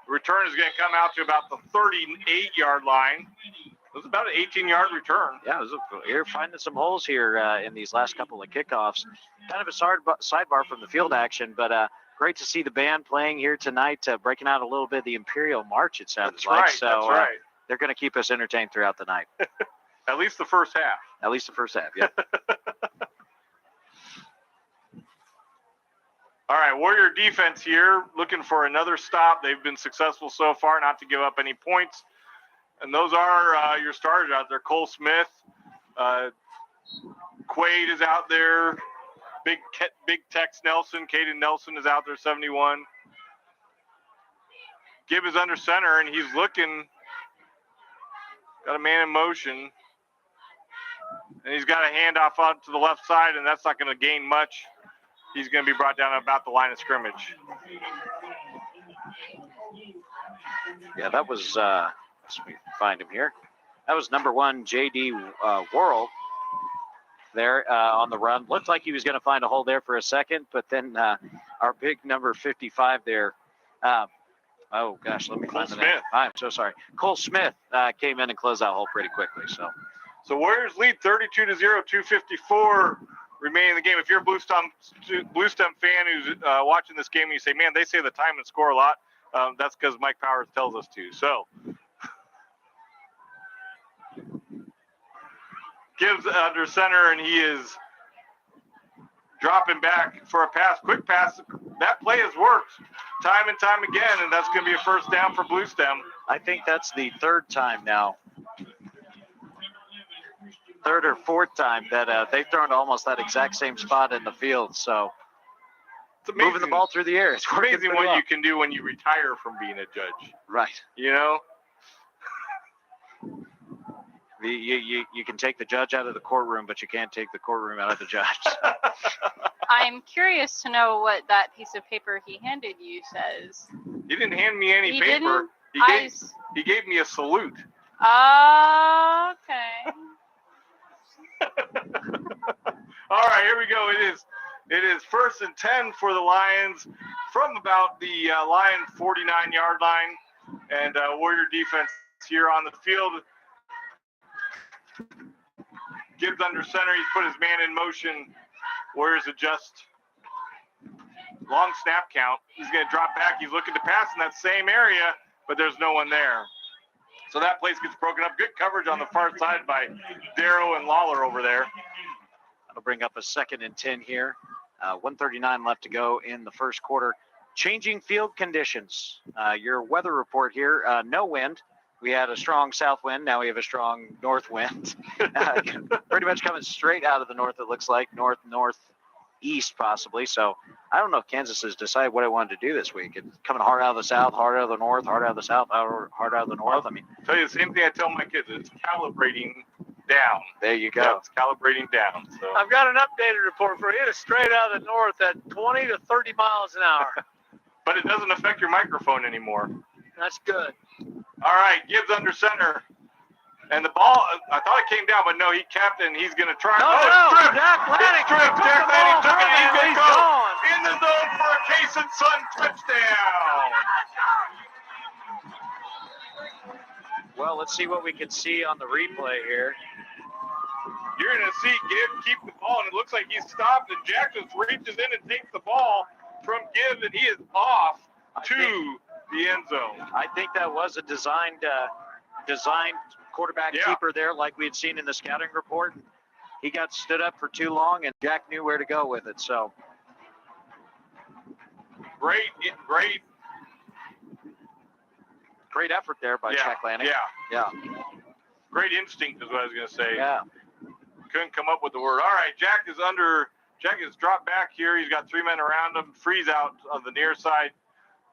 Return is going to come out to about the 38-yard line. It was about an 18-yard return. Yeah, you're finding some holes here in these last couple of kickoffs. Kind of a sidebar from the field action, but great to see the band playing here tonight, breaking out a little bit of the Imperial March, it sounds That's like. right, So that's right. They're going to keep us entertained throughout the night. At least the first half. At least the first half, yeah. All right, Warrior defense here, looking for another stop. They've been successful so far, not to give up any points. And those are your starters out there. Cole Smith, Quaid is out there. Big Tex Nelson, Caden Nelson is out there, 71. Gibb is under center, and he's looking. Got a man in motion. And he's got a handoff out to the left side, and that's not going to gain much. He's going to be brought down about the line of scrimmage. Yeah, that was, let's find him here. That was number 1, J.D. Worrell there on the run. Looked like he was going to find a hole there for a second, but then our big number 55 there. Oh, gosh, let me find the name. I'm so sorry. Cole Smith came in and closed that hole pretty quickly. So Warriors lead 32-0, 2:54 remaining in the game. If you're a Bluestem fan who's watching this game and you say, man, they say the time and score a lot, that's because Mike Powers tells us to. So Gibbs under center, and he is dropping back for a pass, quick pass. That play has worked time and time again, and that's going to be a first down for Bluestem. I think that's the third time now. Third or fourth time that they've thrown to almost that exact same spot in the field. So it's amazing. Moving the ball through the air. It's amazing what you can do when you retire from being a judge. Right. You know? You can take the judge out of the courtroom, but you can't take the courtroom out of the judge. I'm curious to know what that piece of paper he handed you says. He didn't hand me any paper. Didn't? He gave me a salute. Okay. All right, here we go. It is 1st and 10 for the Lions from about the Lion 49-yard line, and Warrior defense here on the field. Gibbs under center. He's put his man in motion. Warriors adjust. Long snap count. He's going to drop back. He's looking to pass in that same area, but there's no one there. So that place gets broken up. Good coverage on the far side by Darrow and Lawler over there. That'll bring up a 2nd and 10 here. 1:39 left to go in the first quarter. Changing field conditions. Your weather report here, no wind. We had a strong south wind. Now we have a strong north wind. Pretty much coming straight out of the north, it looks like. Northeast possibly. So I don't know if Kansas has decided what it wanted to do this week. It's coming hard out of the south, hard out of the north, hard out of the south, hard out of the north. I mean, I'll tell you the same thing I tell my kids. It's calibrating down. There you go. Yeah, it's calibrating down. So I've got an updated report for you. It is straight out of the north at 20 to 30 miles an hour. But it doesn't affect your microphone anymore. That's good. All right, Gibbs under center. And the ball, I thought it came down, but no, he kept it, and he's going to try. No, it's stripped. Jack Lanning It's stripped. Jack Lanning took it. He's going to go gone. in the zone for a Case and Son touchdown. Well, let's see what we can see on the replay here. You're going to see Gibbs keep the ball, and it looks like he's stopped, and Jack just reaches in and takes the ball from Gibbs, and he is off to the end zone. I think that was a designed quarterback keeper there, like we had seen in the scouting report. He got stood up for too long, and Jack knew where to go with it. So great Great effort there by Jack Lanning. Yeah. Great instinct is what I was going to say. Yeah. Couldn't come up with the word. All right, Jack is dropped back here. He's got 3 men around him. Freeze out on the near side,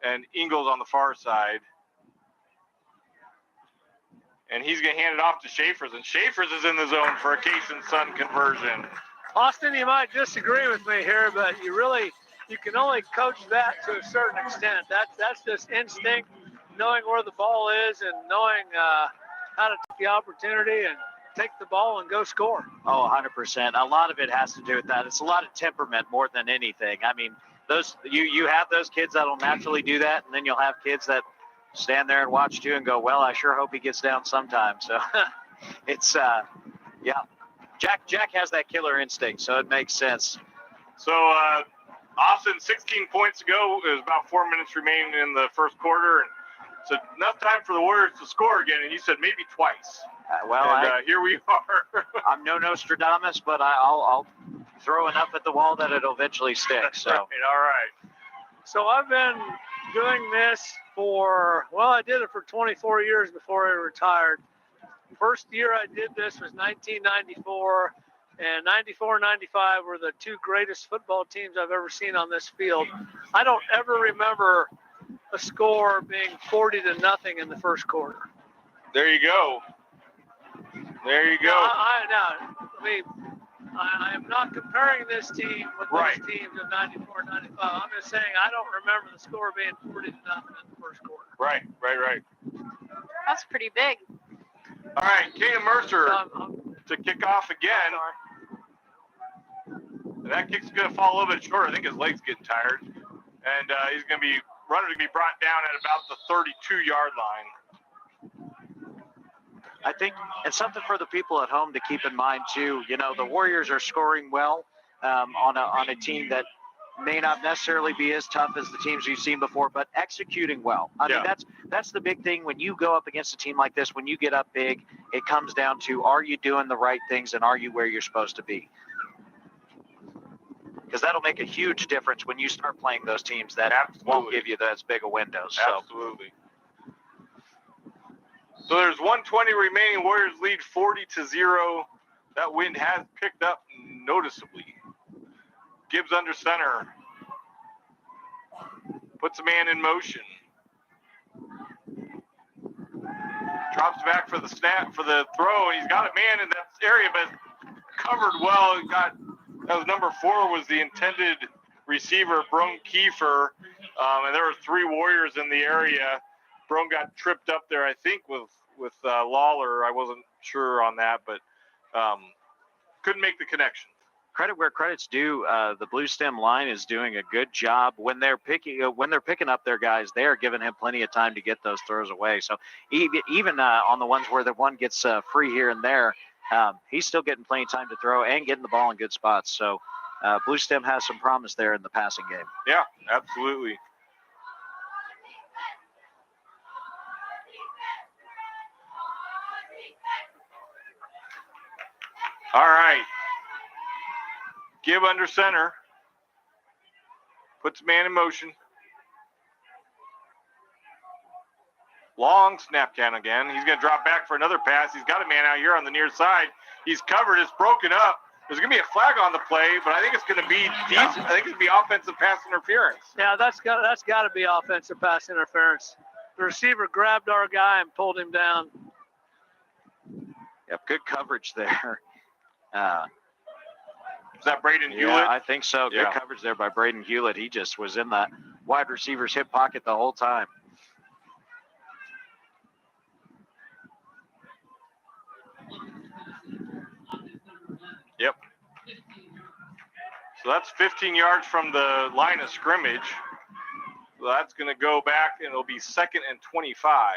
and Ingles on the far side. And he's going to hand it off to Schaefer's, and Schaefer's is in the zone for a Cation-Sun conversion. Austin, you might disagree with me here, but you can only coach that to a certain extent. That's just instinct, knowing where the ball is and knowing how to take the opportunity and take the ball and go score. Oh, 100%. A lot of it has to do with that. It's a lot of temperament more than anything. I mean, you have those kids that'll naturally do that, and then you'll have kids that stand there and watch too and go, well, I sure hope he gets down sometime. So it's, yeah. Jack has that killer instinct, so it makes sense. So Austin, 16 points to go. There's about 4 minutes remaining in the first quarter. And so enough time for the Warriors to score again, and you said maybe twice. Here we are. I'm no Nostradamus, but I'll throw enough at the wall that it'll eventually stick. So. All right. So I've been doing this I did it for 24 years before I retired. First year I did this was 1994, and 94 and 95 were the two greatest football teams I've ever seen on this field. I don't ever remember a score being 40-0 in the first quarter. There you go. I am not comparing this team with those teams of 94 and 95. I'm just saying I don't remember the score being 40-0 in the first quarter. Right. That's pretty big. All right, Caden Mercer to kick off again. And that kick's going to fall a little bit short. I think his leg's getting tired. And he's going to be brought down at about the 32-yard line. I think it's something for the people at home to keep in mind too. You know, the Warriors are scoring well on a team that may not necessarily be as tough as the teams you've seen before, but executing well. I mean, that's the big thing when you go up against a team like this. When you get up big, it comes down to, are you doing the right things and are you where you're supposed to be? Because that'll make a huge difference when you start playing those teams that won't give you as big a window. So. Absolutely. So there's 1:20 remaining. Warriors lead 40-0. That wind has picked up noticeably. Gibbs under center. Puts a man in motion. Drops back for the snap, for the throw, and he's got a man in that area, but covered well. That was number 4, was the intended receiver, Brone Kiefer. And there were 3 Warriors in the area. Brone got tripped up there, I think, with Lawler. I wasn't sure on that, but couldn't make the connection. Credit where credit's due. The Bluestem line is doing a good job when they're picking up their guys. They are giving him plenty of time to get those throws away. So even on the ones where the one gets free here and there, he's still getting plenty of time to throw and getting the ball in good spots. So Bluestem has some promise there in the passing game. Yeah, absolutely. All right. Give under center. Puts man in motion. Long snap count again. He's going to drop back for another pass. He's got a man out here on the near side. He's covered. It's broken up. There's going to be a flag on the play, but I think it's going to be decent. I think it's going to be offensive pass interference. Yeah, that's got to be offensive pass interference. The receiver grabbed our guy and pulled him down. Yep, good coverage there. Is that Braden Hewlett? Yeah, I think so. Good coverage there by Braden Hewlett. He just was in the wide receiver's hip pocket the whole time. Yep. So that's 15 yards from the line of scrimmage. So that's going to go back, and it'll be 2nd and 25.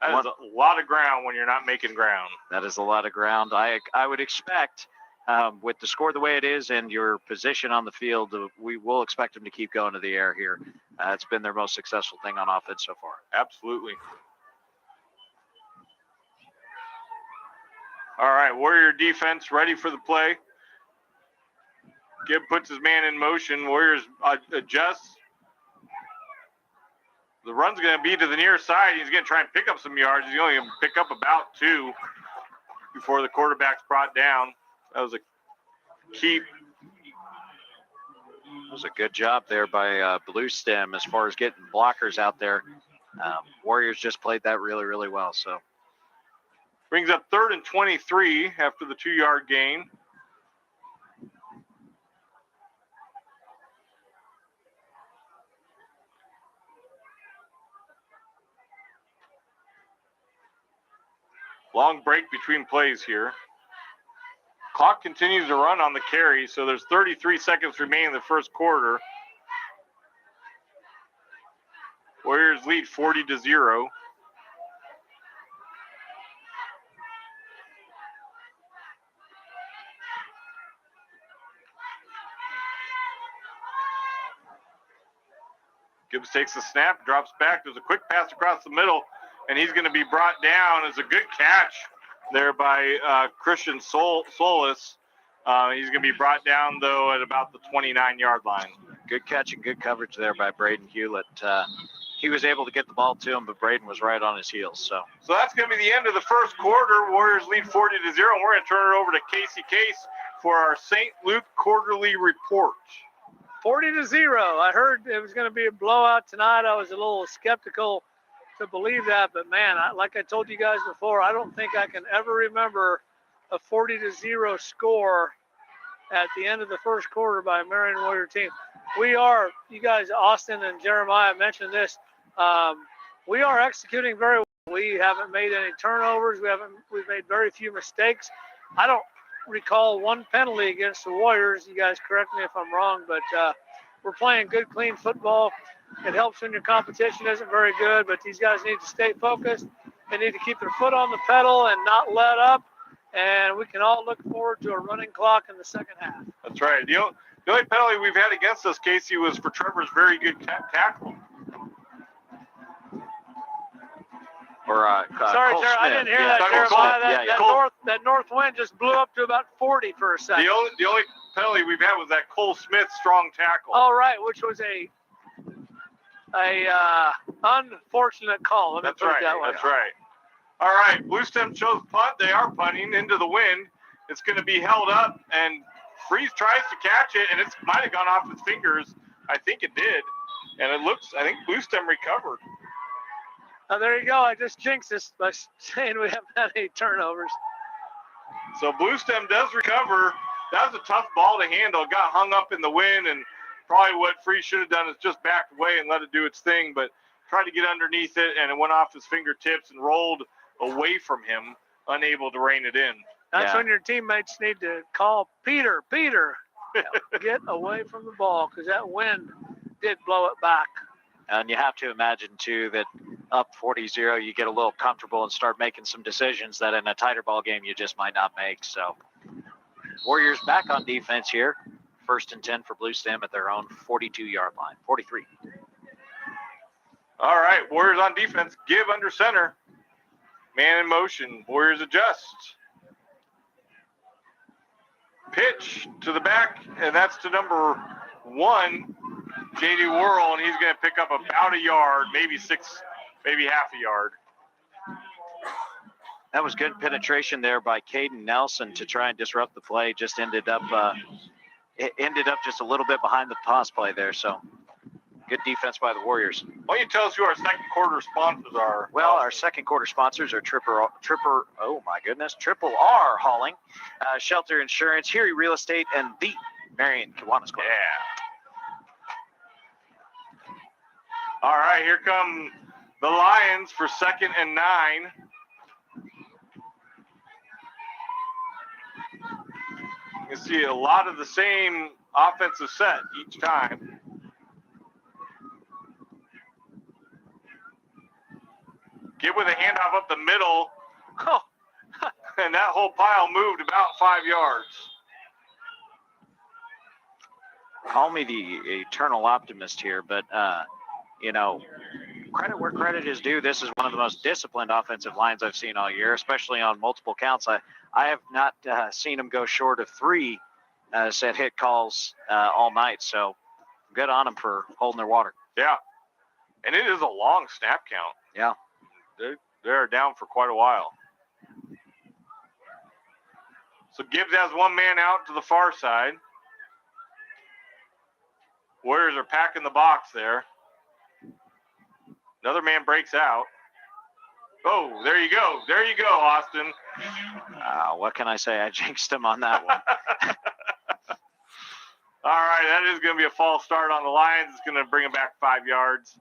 That is a lot of ground when you're not making ground. That is a lot of ground. I would expect, with the score the way it is and your position on the field, we will expect them to keep going to the air here. It's been their most successful thing on offense so far. Absolutely. All right, Warrior defense ready for the play. Gibb puts his man in motion. Warriors adjusts. The run's going to be to the near side. He's going to try and pick up some yards. He's only going to pick up about 2 before the quarterback's brought down. That was a keep. That was a good job there by Bluestem as far as getting blockers out there. Warriors just played that really, really well. So brings up 3rd and 23 after the 2-yard gain. Long break between plays here. Clock continues to run on the carry, so there's 33 seconds remaining in the first quarter. Warriors lead 40-0. Gibbs takes the snap, drops back. There's a quick pass across the middle, and he's going to be brought down. It's a good catch there by Christian Solis. He's going to be brought down, though, at about the 29-yard line. Good catch and good coverage there by Braden Hewlett. He was able to get the ball to him, but Braden was right on his heels. So that's going to be the end of the first quarter. Warriors lead 40-0, and we're going to turn it over to Casey Case for our St. Luke quarterly report. 40-0. I heard it was going to be a blowout tonight. I was a little skeptical to believe that, but man, like I told you guys before, I don't think I can ever remember a 40-0 score at the end of the first quarter by a Marion Warrior team. We are, you guys, Austin and Jeremiah mentioned this, we are executing very well. We haven't made any turnovers. We've made very few mistakes. I don't recall one penalty against the Warriors. You guys correct me if I'm wrong, but we're playing good, clean football. It helps when your competition isn't very good, but these guys need to stay focused. They need to keep their foot on the pedal and not let up, and we can all look forward to a running clock in the second half. That's right. The only penalty we've had against us, Casey, was for Trevor's very good tackle. Or sorry, Cole Jerry, I Smith. didn't hear that, Jeremiah. That north wind just blew up to about 40 for a second. The only penalty we've had was that Cole Smith strong tackle. All right, which was a unfortunate call. Let me put it that way. That's right. All right, Bluestem chose punt. They are punting into the wind. It's going to be held up, and Freeze tries to catch it, and it might have gone off his fingers. I think it did, and I think Bluestem recovered. Oh, there you go. I just jinxed this by saying we haven't had any turnovers. So Bluestem does recover. That was a tough ball to handle. It got hung up in the wind, and probably what Freeze should have done is just backed away and let it do its thing, but tried to get underneath it, and it went off his fingertips and rolled away from him, unable to rein it in. That's when your teammates need to call Peter, get away from the ball, because that wind did blow it back. And you have to imagine, too, that up 40-0, you get a little comfortable and start making some decisions that in a tighter ball game you just might not make. So Warriors back on defense here. 1st and 10 for Bluestem at their own 42-yard line. 43. All right, Warriors on defense. Give under center. Man in motion. Warriors adjust. Pitch to the back, and that's to number 1, J.D. Worrell, and he's going to pick up about a yard, maybe half a yard. That was good penetration there by Caden Nelson to try and disrupt the play. Just ended up just a little bit behind the toss play there. So good defense by the Warriors. Why don't you tell us who our second quarter sponsors are? Well, our second quarter sponsors are Triple R Hauling, Shelter Insurance, Huey Real Estate, and the Marion Kiwanis Club. Yeah. All right, here come the Lions for 2nd and 9. You can see a lot of the same offensive set each time. Get with a handoff up the middle. And that whole pile moved about 5 yards. Call me the eternal optimist here, but, credit where credit is due. This is one of the most disciplined offensive lines I've seen all year, especially on multiple counts. I have not seen them go short of 3 said hit calls all night. So good on them for holding their water. Yeah. And it is a long snap count. Yeah. They're down for quite a while. So Gibbs has one man out to the far side. Warriors are packing the box there. Another man breaks out. Oh, there you go. There you go, Austin. What can I say? I jinxed him on that one. All right, that is going to be a false start on the Lions. It's going to bring them back 5 yards.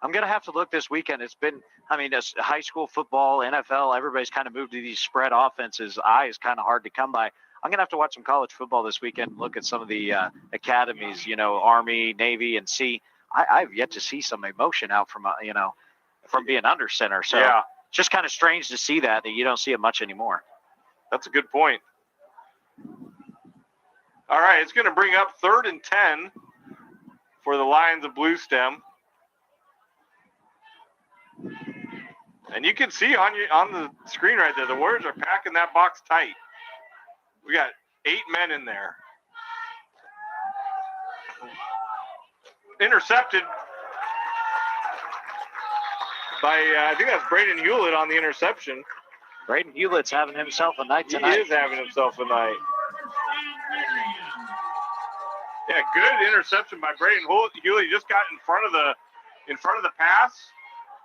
I'm going to have to look this weekend. It's been, it's high school football, NFL, everybody's kind of moved to these spread offenses. I is kind of hard to come by. I'm going to have to watch some college football this weekend and look at some of the academies, Army, Navy, and see. I've yet to see some emotion out from, from being under center. So yeah. It's just kind of strange to see that you don't see it much anymore. That's a good point. All right, it's going to bring up 3rd and 10 for the Lions of Bluestem. And you can see on the screen right there, the Warriors are packing that box tight. We got 8 men in there. Intercepted by, I think that's Braden Hewlett on the interception. Braden Hewlett's having himself a night tonight. He is having himself a night. Yeah, good interception by Braden Hewlett. He just got in front of the pass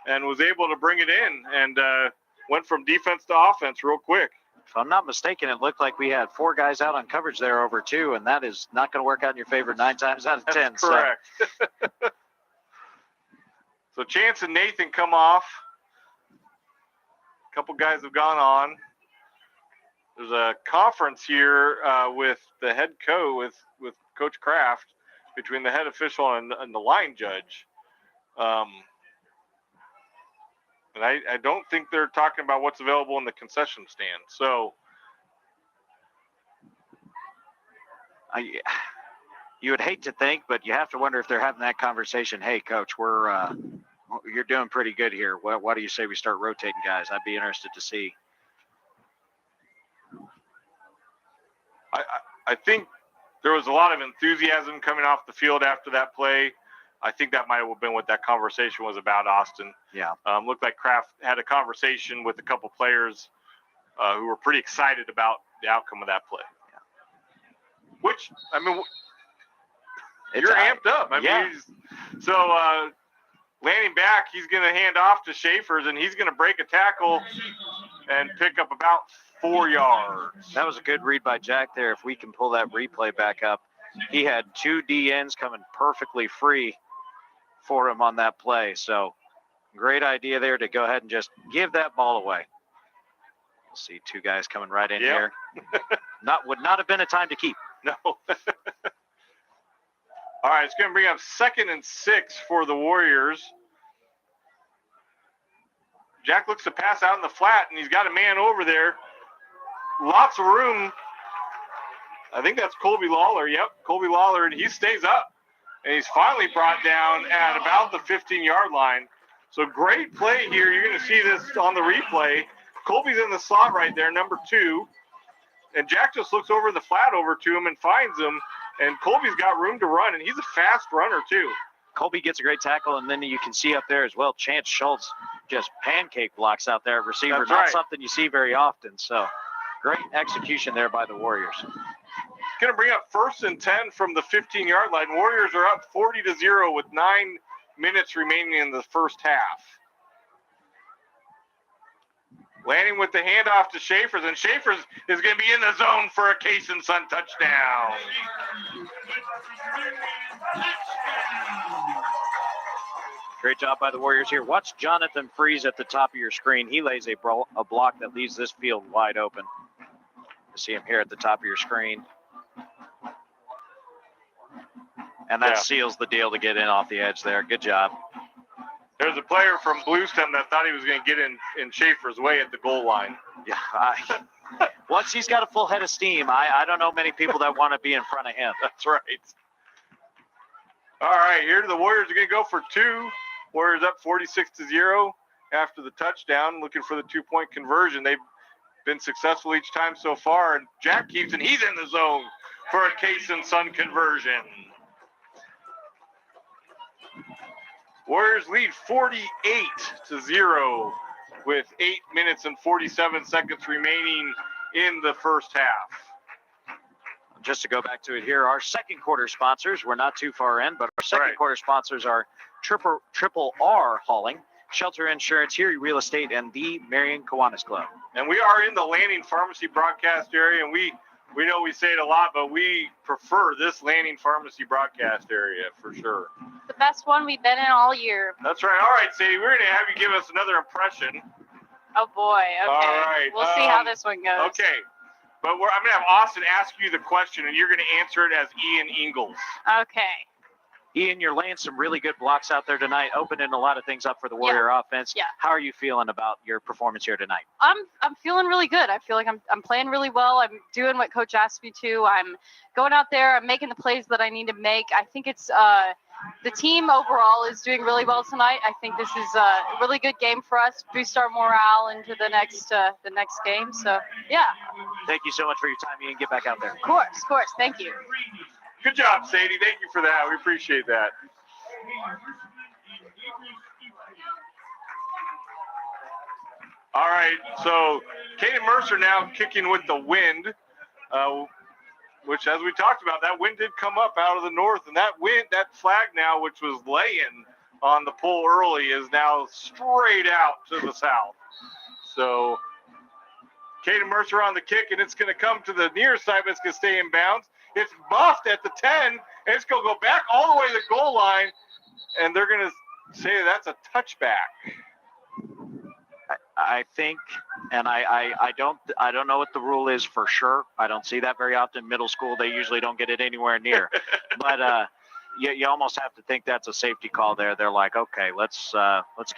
and was able to bring it in and went from defense to offense real quick. If I'm not mistaken, it looked like we had 4 guys out on coverage there over 2, and that is not going to work out in your favor 9 times out of 10. That's correct. So Chance and Nathan come off. A couple guys have gone on. There's a conference here with the head coach, with Coach Kraft, between the head official and the line judge. And I don't think they're talking about what's available in the concession stand. So you would hate to think, but you have to wonder if they're having that conversation. Hey, Coach, you're doing pretty good here. Why do you say we start rotating guys? I'd be interested to see. I think there was a lot of enthusiasm coming off the field after that play. I think that might have been what that conversation was about, Austin. Yeah. Looked like Kraft had a conversation with a couple players who were pretty excited about the outcome of that play. Yeah. Which, you're amped up. So landing back, he's going to hand off to Schaefer's, and he's going to break a tackle and pick up about 4 yards. That was a good read by Jack there. If we can pull that replay back up, he had 2 DNs coming perfectly free for him on that play. So great idea there to go ahead and just give that ball away. We'll see 2 guys coming right in here. Would not have been a time to keep. No. All right, it's going to bring up 2nd and 6 for the Warriors. Jack looks to pass out in the flat, and he's got a man over there. Lots of room. I think that's Colby Lawler. Yep, Colby Lawler, and he stays up. And he's finally brought down at about the 15-yard line. So great play here. You're going to see this on the replay. Colby's in the slot right there, number 2. And Jack just looks over the flat over to him and finds him. And Colby's got room to run, and he's a fast runner too. Colby gets a great tackle, and then you can see up there as well, Chance Schultz just pancake blocks out there at receiver. That's Not right. something you see very often. So great execution there by the Warriors. Going to bring up 1st and 10 from the 15-yard line. Warriors are up 40-0 with 9 minutes remaining in the first half. Landing with the handoff to Schaefer's, and Schaefer's is going to be in the zone for a Case and Son touchdown. Great job by the Warriors here. Watch Jonathan Freeze at the top of your screen. He lays a block that leaves this field wide open. You see him here at the top of your screen. And that seals the deal to get in off the edge there. Good job. There's a player from Bluestem that thought he was going to get in Schaefer's way at the goal line. Yeah. Once he's got a full head of steam, I don't know many people that want to be in front of him. That's right. All right, here the Warriors are going to go for 2. Warriors up 46-0 after the touchdown, looking for the 2-point conversion. They've been successful each time so far, and Jack keeps, and he's in the zone for a Case and Son conversion. Warriors lead 48-0 with 8 minutes and 47 seconds remaining in the first half. Just to go back to it here, our second quarter sponsors, we're not too far in, but our second quarter sponsors are Triple R Hauling, Shelter Insurance, Erie Real Estate, and the Marion Kiwanis Club. And we are in the Landing Pharmacy broadcast area, and we know we say it a lot, but we prefer this Landing Pharmacy broadcast area for sure. The best one we've been in all year. That's right. All right, Sadie, we're going to have you give us another impression. Oh boy. Okay. All right. We'll see how this one goes. Okay. But I'm going to have Austin ask you the question, and you're going to answer it as Ian Ingalls. Okay. Ian, you're laying some really good blocks out there tonight, opening a lot of things up for the Warrior offense. Yeah. How are you feeling about your performance here tonight? I'm feeling really good. I feel like I'm playing really well. I'm doing what Coach asked me to. I'm going out there. I'm making the plays that I need to make. I think it's the team overall is doing really well tonight. I think this is a really good game for us. Boost our morale into the next game. So yeah. Thank you so much for your time, Ian. Get back out there. Of course. Thank you. Good job, Sadie. Thank you for that. We appreciate that. All right, so Kaden Mercer now kicking with the wind, which, as we talked about, that wind did come up out of the north, and that flag now, which was laying on the pull early, is now straight out to the south. So Kaden Mercer on the kick, and it's going to come to the near side, but it's going to stay in bounds. It's buffed at the 10, and it's going to go back all the way to the goal line, and they're going to say that's a touchback. I think, and I don't know what the rule is for sure. I don't see that very often. Middle school, they usually don't get it anywhere near. But you almost have to think that's a safety call there. They're like, okay, let's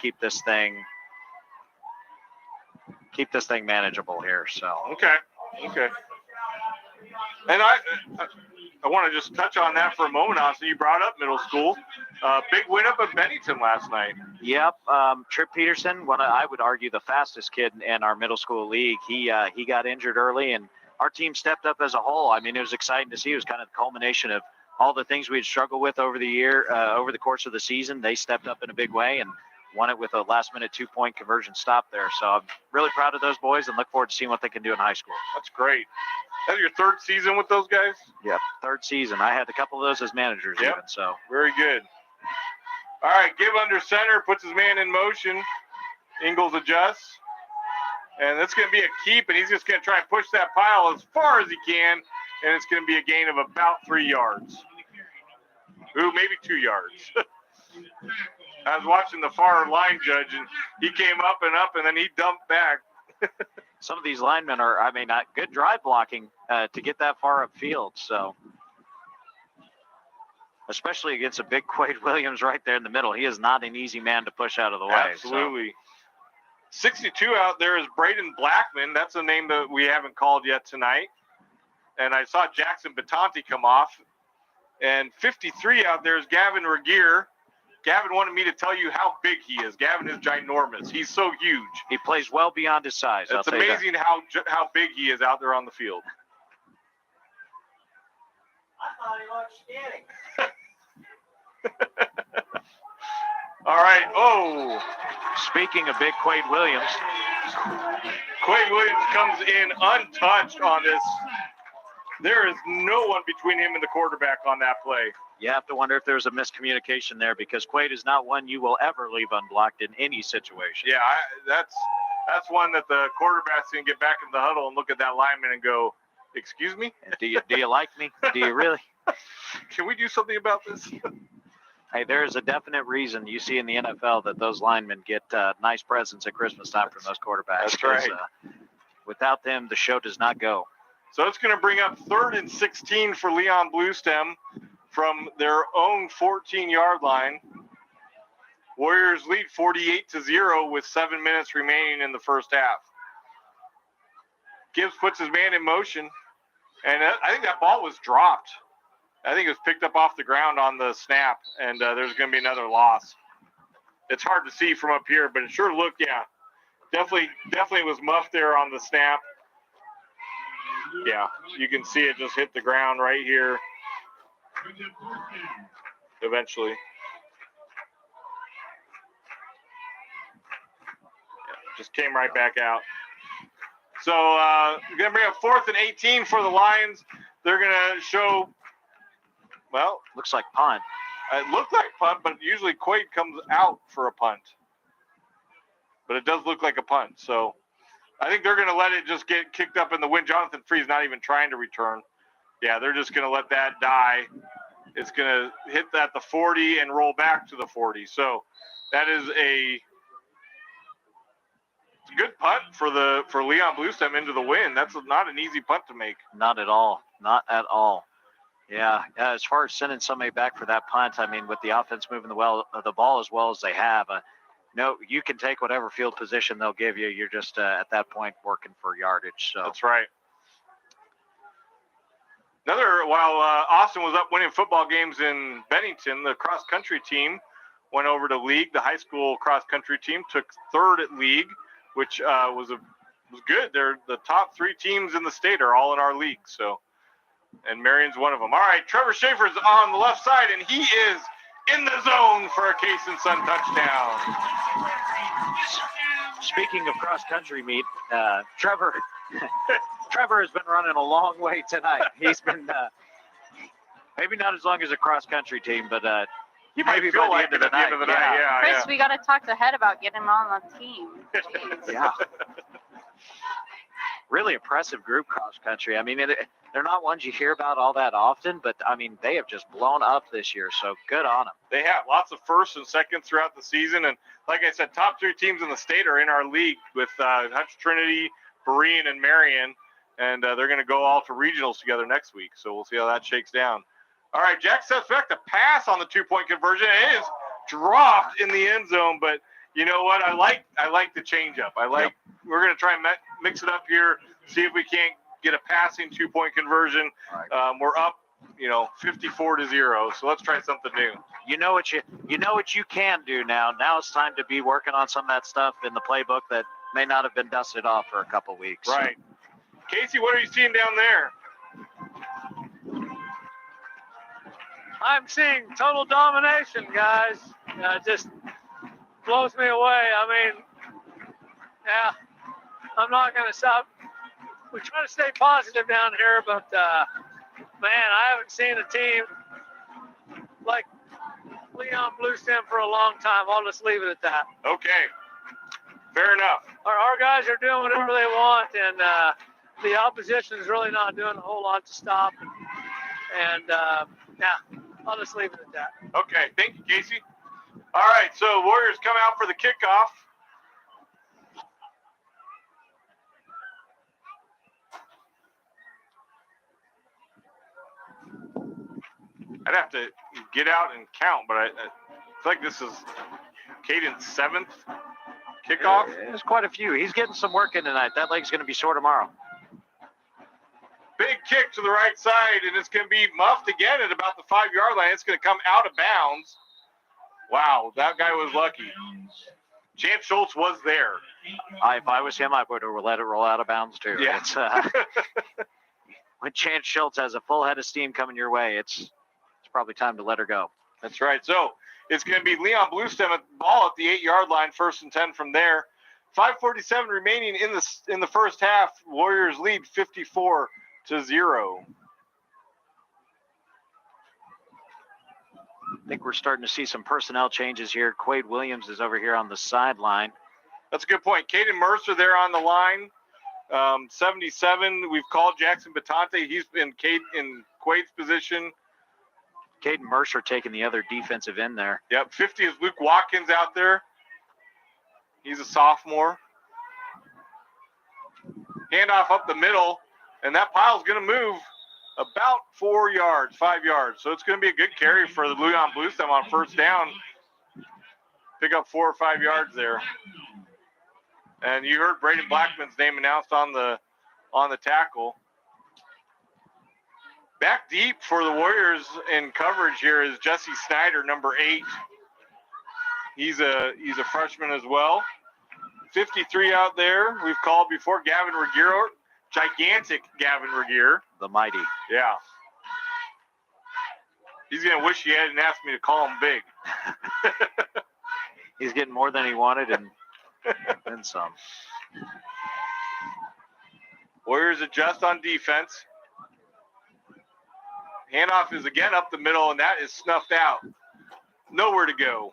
keep this thing manageable here. So okay. And I want to just touch on that for a moment, Austin. You brought up middle school. Big win up at Bennington last night. Yep. Trip Peterson, I would argue the fastest kid in our middle school league. He got injured early, and our team stepped up as a whole. I mean, it was exciting to see. It was kind of the culmination of all the things we'd struggled with over the course of the season. They stepped up in a big way and won it with a last-minute 2-point conversion stop there. So I'm really proud of those boys and look forward to seeing what they can do in high school. That's great. That's your third season with those guys? Yep, third season. I had a couple of those as managers even, so. Very good. All right, give under center, puts his man in motion. Ingalls adjusts. And that's going to be a keep, and he's just going to try and push that pile as far as he can, and it's going to be a gain of about 3 yards. Ooh, maybe 2 yards. I was watching the far line judge, and he came up, and then he dumped back. Some of these linemen not good drive blocking to get that far upfield. So, especially against a big Quade Williams right there in the middle. He is not an easy man to push out of the way. Absolutely. So. 62 out there is Braden Blackman. That's a name that we haven't called yet tonight. And I saw Jackson Batanti come off. And 53 out there is Gavin Regier. Gavin wanted me to tell you how big he is. Gavin is ginormous. He's so huge. He plays well beyond his size. It's amazing how big he is out there on the field. I thought he was skinny. All right. Oh. Speaking of big Quade Williams. Quade Williams comes in untouched on this. There is no one between him and the quarterback on that play. You have to wonder if there's a miscommunication there because Quade is not one you will ever leave unblocked in any situation. Yeah, that's one that the quarterback's going to get back in the huddle and look at that lineman and go, excuse me? Do you like me? Do you really? Can we do something about this? Hey, there is a definite reason you see in the NFL that those linemen get nice presents at Christmas time from those quarterbacks. That's right. Without them, the show does not go. So it's going to bring up 3rd and 16 for Leon-Bluestem from their own 14-yard line. Warriors lead 48-0 with 7 minutes remaining in the first half. Gibbs puts his man in motion, and I think that ball was dropped. I think it was picked up off the ground on the snap, and there's going to be another loss. It's hard to see from up here, but it sure looked, definitely was muffed there on the snap. Yeah, you can see it just hit the ground right here eventually. Yeah, just came right back out. So we're going to bring up 4th and 18 for the Lions. They're going to show, well, Looks like punt. it looked like punt, but usually Quaid comes out for a punt. But it does look like a punt. So I think they're going to let it just get kicked up in the wind. Jonathan Free's not even trying to return. Yeah, they're just going to let that die. It's going to hit at the 40 and roll back to the 40. So that is a good punt for Leon-Bluestem into the wind. That's not an easy punt to make. Not at all. Not at all. Yeah, as far as sending somebody back for that punt, I mean, with the offense moving the ball as well as they have, no, you can take whatever field position they'll give you. You're just at that point working for yardage. So that's right. While Austin was up winning football games in Bennington, the cross country team went over to league. The high school cross country team took 3rd at league, which was good. They're the top 3 teams in the state are all in our league. So. And Marion's one of them. All right, Trevor Schaefer's on the left side, and he is in the zone for a Case and Son touchdown. Speaking of cross-country meet, Trevor has been running a long way tonight. He's been maybe not as long as a cross-country team, but he might maybe feel by like the end of the night. Yeah. Chris, we got to talk to Head about getting him on the team. Yeah. Really impressive group cross-country. I mean, they're not ones you hear about all that often, but, I mean, they have just blown up this year, so good on them. They have lots of 1st and 2nd throughout the season, and like I said, top 3 teams in the state are in our league with Hutch Trinity, Berean, and Marion, and they're going to go all to regionals together next week, so we'll see how that shakes down. All right, Jack steps back to pass on the 2-point conversion. It is dropped in the end zone, but you know what? I like the changeup. We're going to try and mix it up here, see if we can't get a passing 2-point conversion. Right. We're up, 54-0. So let's try something new. You know what you can do now. Now it's time to be working on some of that stuff in the playbook that may not have been dusted off for a couple weeks. Right. Casey, what are you seeing down there? I'm seeing total domination, guys. Just blows me away. I mean, yeah, I'm not going to stop. We try to stay positive down here, but, man, I haven't seen a team like Leon-Bluestem for a long time. I'll just leave it at that. Okay. Fair enough. Our guys are doing whatever they want, and the opposition is really not doing a whole lot to stop. And, yeah, I'll just leave it at that. Okay. Thank you, Casey. All right, so Warriors come out for the kickoff. I'd have to get out and count, but I feel like this is Caden's 7th kickoff. There's quite a few. He's getting some work in tonight. That leg's going to be sore tomorrow. Big kick to the right side, and it's going to be muffed again at about the 5-yard line. It's going to come out of bounds. Wow, that guy was lucky. Chance Schultz was there. If I was him, I would have let it roll out of bounds too. Yeah. It's, when Chance Schultz has a full head of steam coming your way, it's probably time to let her go. That's right. So it's going to be Leon-Bluestem at the ball at the 8-yard line, 1st and 10 from there. 5:47 remaining in the first half. Warriors lead 54-0. I think we're starting to see some personnel changes here. Quade Williams is over here on the sideline. That's a good point. Caden Mercer there on the line. 77, we've called Jackson Batante. He's in Quade's position. Caden Mercer taking the other defensive end there. Yep, 50 is Luke Watkins out there. He's a sophomore. Handoff up the middle, and that pile's going to move about 5 yards. So it's going to be a good carry for the Leon-Bluestem on 1st down. Pick up 4 or 5 yards there. And you heard Braden Blackman's name announced on the tackle. Back deep for the Warriors in coverage here is Jesse Snyder, number 8. He's a freshman as well. 53 out there. We've called before Gavin Reguero. gigantic Gavin Regier. The mighty. Yeah. He's going to wish he hadn't asked me to call him big. He's getting more than he wanted and then some. Warriors adjust on defense. Handoff is again up the middle, and that is snuffed out. Nowhere to go.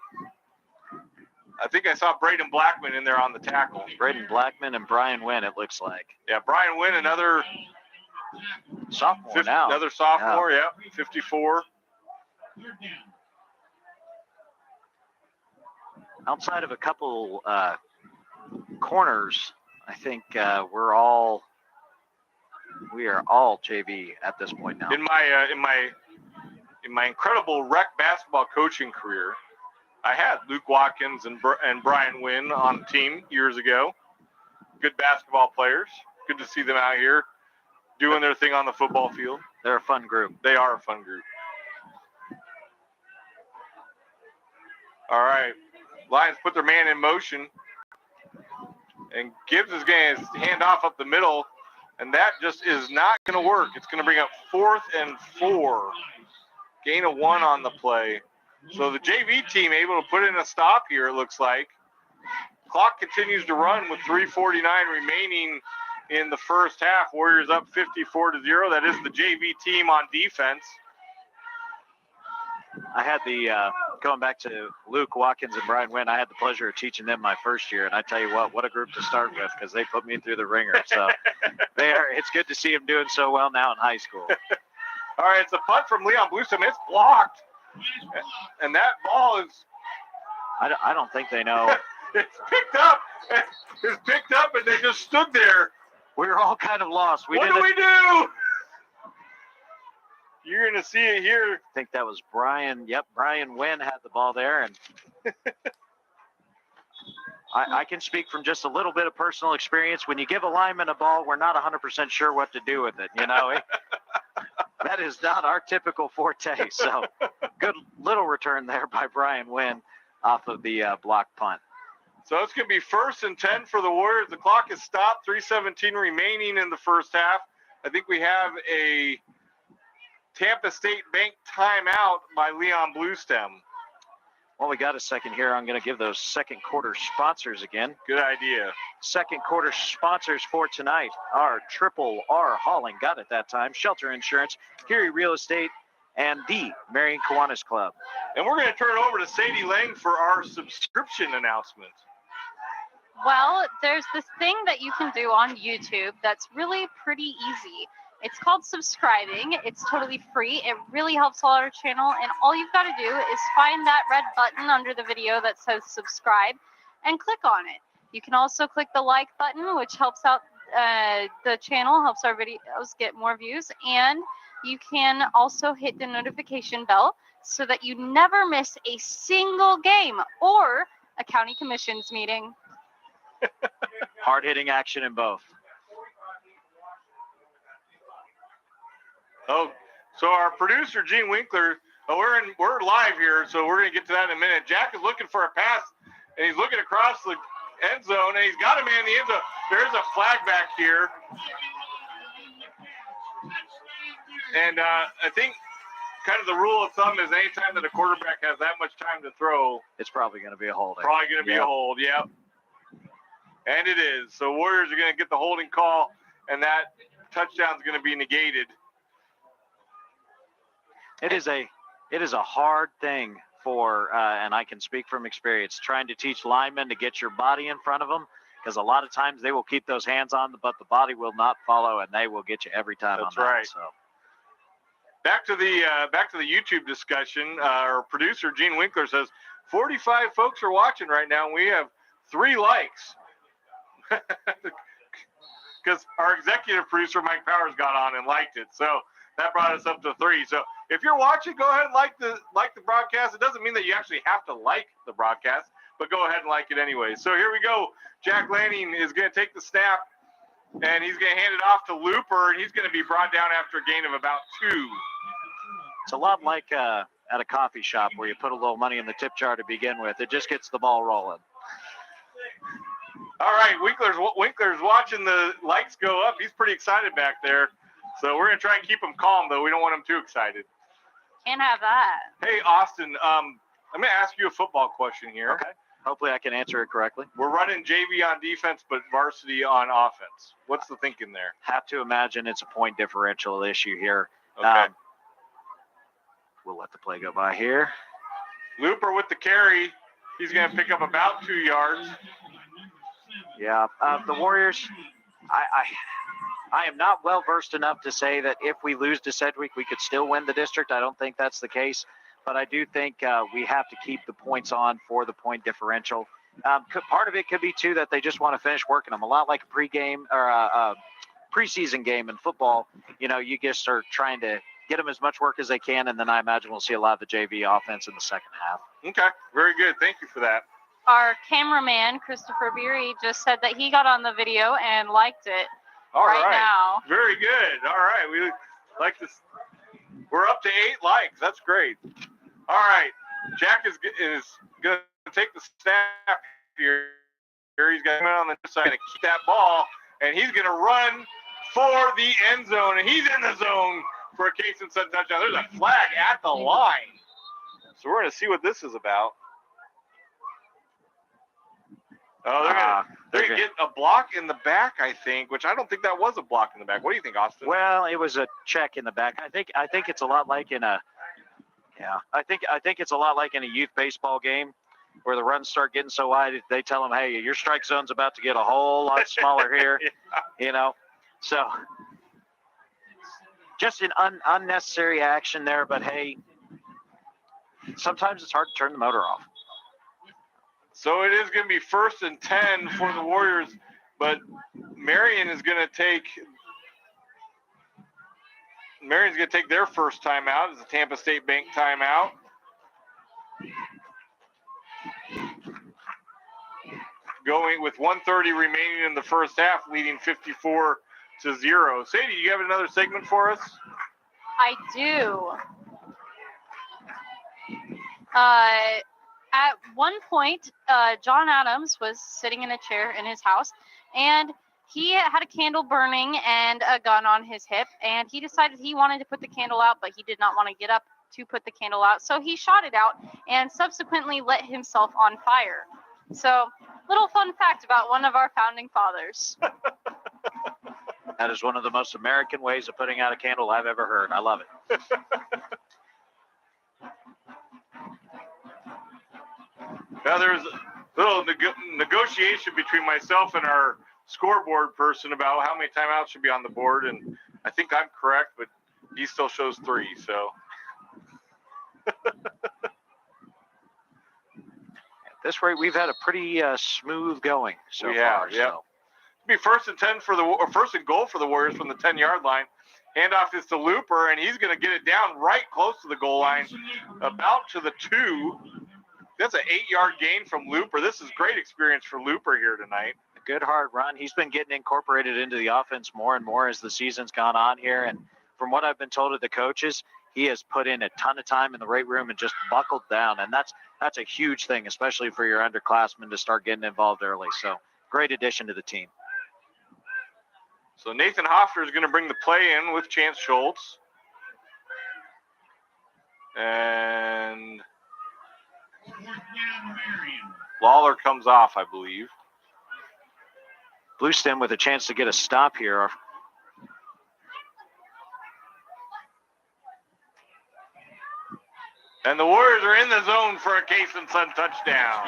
I think I saw Braden Blackman in there on the tackle. Braden Blackman and Brian Wynn, it looks like. Yeah, Brian Wynn, another sophomore now. Another sophomore, yeah, 54. Outside of a couple corners, I think we are all JV at this point now. In my incredible rec basketball coaching career, I had Luke Watkins and Brian Wynn on the team years ago. Good basketball players. Good to see them out here doing their thing on the football field. They're a fun group. They are a fun group. All right. Lions put their man in motion. And Gibbs is going to hand off up the middle. And that just is not going to work. It's going to bring up 4th and 4. Gain of 1 on the play. So the JV team able to put in a stop here, it looks like. Clock continues to run with 3:49 remaining in the first half. Warriors up 54-0. That is the JV team on defense. I had going back to Luke Watkins and Brian Wynn, I had the pleasure of teaching them my first year. And I tell you what a group to start with because they put me through the ringer. So it's good to see them doing so well now in high school. All right, it's a punt from Leon-Bluestem. It's blocked. And that ball is... I don't think they know. It's picked up. It's picked up, and they just stood there. We were all kind of lost. What do we do? You're going to see it here. I think that was Brian. Yep, Brian Wynn had the ball there. And I can speak from just a little bit of personal experience. When you give a lineman a ball, we're not 100% sure what to do with it. You know, that is not our typical forte. So good little return there by Brian Wynn off of the block punt. So it's going to be 1st and 10 for the Warriors. The clock is stopped. 3:17 remaining in the first half. I think we have a Tampa State Bank timeout by Leon-Bluestem. Well, we got a second here. I'm going to give those second quarter sponsors again. Good idea. Second quarter sponsors for tonight are Triple R Hauling, got it that time, Shelter Insurance, Geary Real Estate, and the Marion Kiwanis Club. And we're going to turn it over to Sadie Lang for our subscription announcement. Well, there's this thing that you can do on YouTube that's really pretty easy. It's called subscribing. It's totally free. It really helps out our channel. And all you've got to do is find that red button under the video that says subscribe and click on it. You can also click the like button, which helps out the channel, helps our videos get more views. And you can also hit the notification bell so that you never miss a single game or a county commissions meeting. Hard-hitting action in both. Oh, so our producer, Gene Winkler, we're live here, so we're going to get to that in a minute. Jack is looking for a pass, and he's looking across the end zone, and he's got a man in the end zone. There's a flag back here. And I think kind of the rule of thumb is anytime that a quarterback has that much time to throw, it's probably going to be a holding. Probably going to be a hold, yep. And it is. So Warriors are going to get the holding call, and that touchdown is going to be negated. It is a hard thing for, and I can speak from experience, trying to teach linemen to get your body in front of them, because a lot of times they will keep those hands on, but the body will not follow, and they will get you every time. That's on that, right. So. Back to the YouTube discussion. Our producer Gene Winkler says 45 folks are watching right now, and we have 3 likes. Because our executive producer Mike Powers got on and liked it, so that brought us up to 3. So if you're watching, go ahead and like the broadcast. It doesn't mean that you actually have to like the broadcast, but go ahead and like it anyway. So here we go. Jack Lanning is going to take the snap, and he's going to hand it off to Looper, and he's going to be brought down after a gain of about 2. It's a lot like at a coffee shop where you put a little money in the tip jar to begin with. It just gets the ball rolling. All right, Winkler's watching the lights go up. He's pretty excited back there. So we're going to try and keep him calm, though. We don't want him too excited. Can't have that. Hey, Austin, I'm going to ask you a football question here. Okay. Hopefully I can answer it correctly. We're running JV on defense, but varsity on offense. What's the thinking there? Have to imagine it's a point differential issue here. Okay. We'll let the play go by here. Looper with the carry. He's going to pick up about 2 yards. Yeah, the Warriors, I am not well versed enough to say that if we lose to Sedgwick, we could still win the district. I don't think that's the case, but I do think we have to keep the points on for the point differential. Part of it could be, too, that they just want to finish working them. A lot like a pregame or a preseason game in football, you know, you just are trying to get them as much work as they can, and then I imagine we'll see a lot of the JV offense in the second half. Okay, very good. Thank you for that. Our cameraman, Christopher Beery, just said that he got on the video and liked it All right. now. Very good. All right. We like this. We're up to 8 likes. That's great. All right. Jack is going to take the snap here. He's got him on the side to keep that ball, and he's going to run for the end zone, and he's in the zone for a case and Sun touchdown. There's a flag at the line. So we're going to see what this is about. Oh, they're gonna get a block in the back, I think, which I don't think that was a block in the back. What do you think, Austin? Well, it was a check in the back. I think it's a lot like in a I think it's a lot like in a youth baseball game where the runs start getting so wide they tell them, hey, your strike zone's about to get a whole lot smaller here. Yeah. You know, so just an unnecessary action there. But hey, sometimes it's hard to turn the motor off. So it is going to be 1st and 10 for the Warriors, but Marion's going to take their first timeout. It's a Tampa State Bank timeout. Going with 1:30 remaining in the first half, leading 54-0. Sadie, you have another segment for us? I do. At one point, John Adams was sitting in a chair in his house, and he had a candle burning and a gun on his hip, and he decided he wanted to put the candle out, but he did not want to get up to put the candle out, so he shot it out and subsequently lit himself on fire. So, little fun fact about one of our founding fathers. That is one of the most American ways of putting out a candle I've ever heard. I love it. Now there's a little negotiation between myself and our scoreboard person about how many timeouts should be on the board, and I think I'm correct, but he still shows 3, so. At this rate, we've had a pretty smooth going so far. Yeah. So. It'll be 1st and 10 1st and goal for the Warriors from the 10-yard line. Handoff is to Looper, and he's going to get it down right close to the goal line, about to the 2. That's an 8-yard gain from Looper. This is great experience for Looper here tonight. A good hard run. He's been getting incorporated into the offense more and more as the season's gone on here. And from what I've been told of the coaches, he has put in a ton of time in the weight room and just buckled down. And that's a huge thing, especially for your underclassmen to start getting involved early. So great addition to the team. So Nathan Hoffner is going to bring the play in with Chance Schultz. And Lawler comes off, I believe. Bluestem with a chance to get a stop here. And the Warriors are in the zone for a Case and Sun touchdown.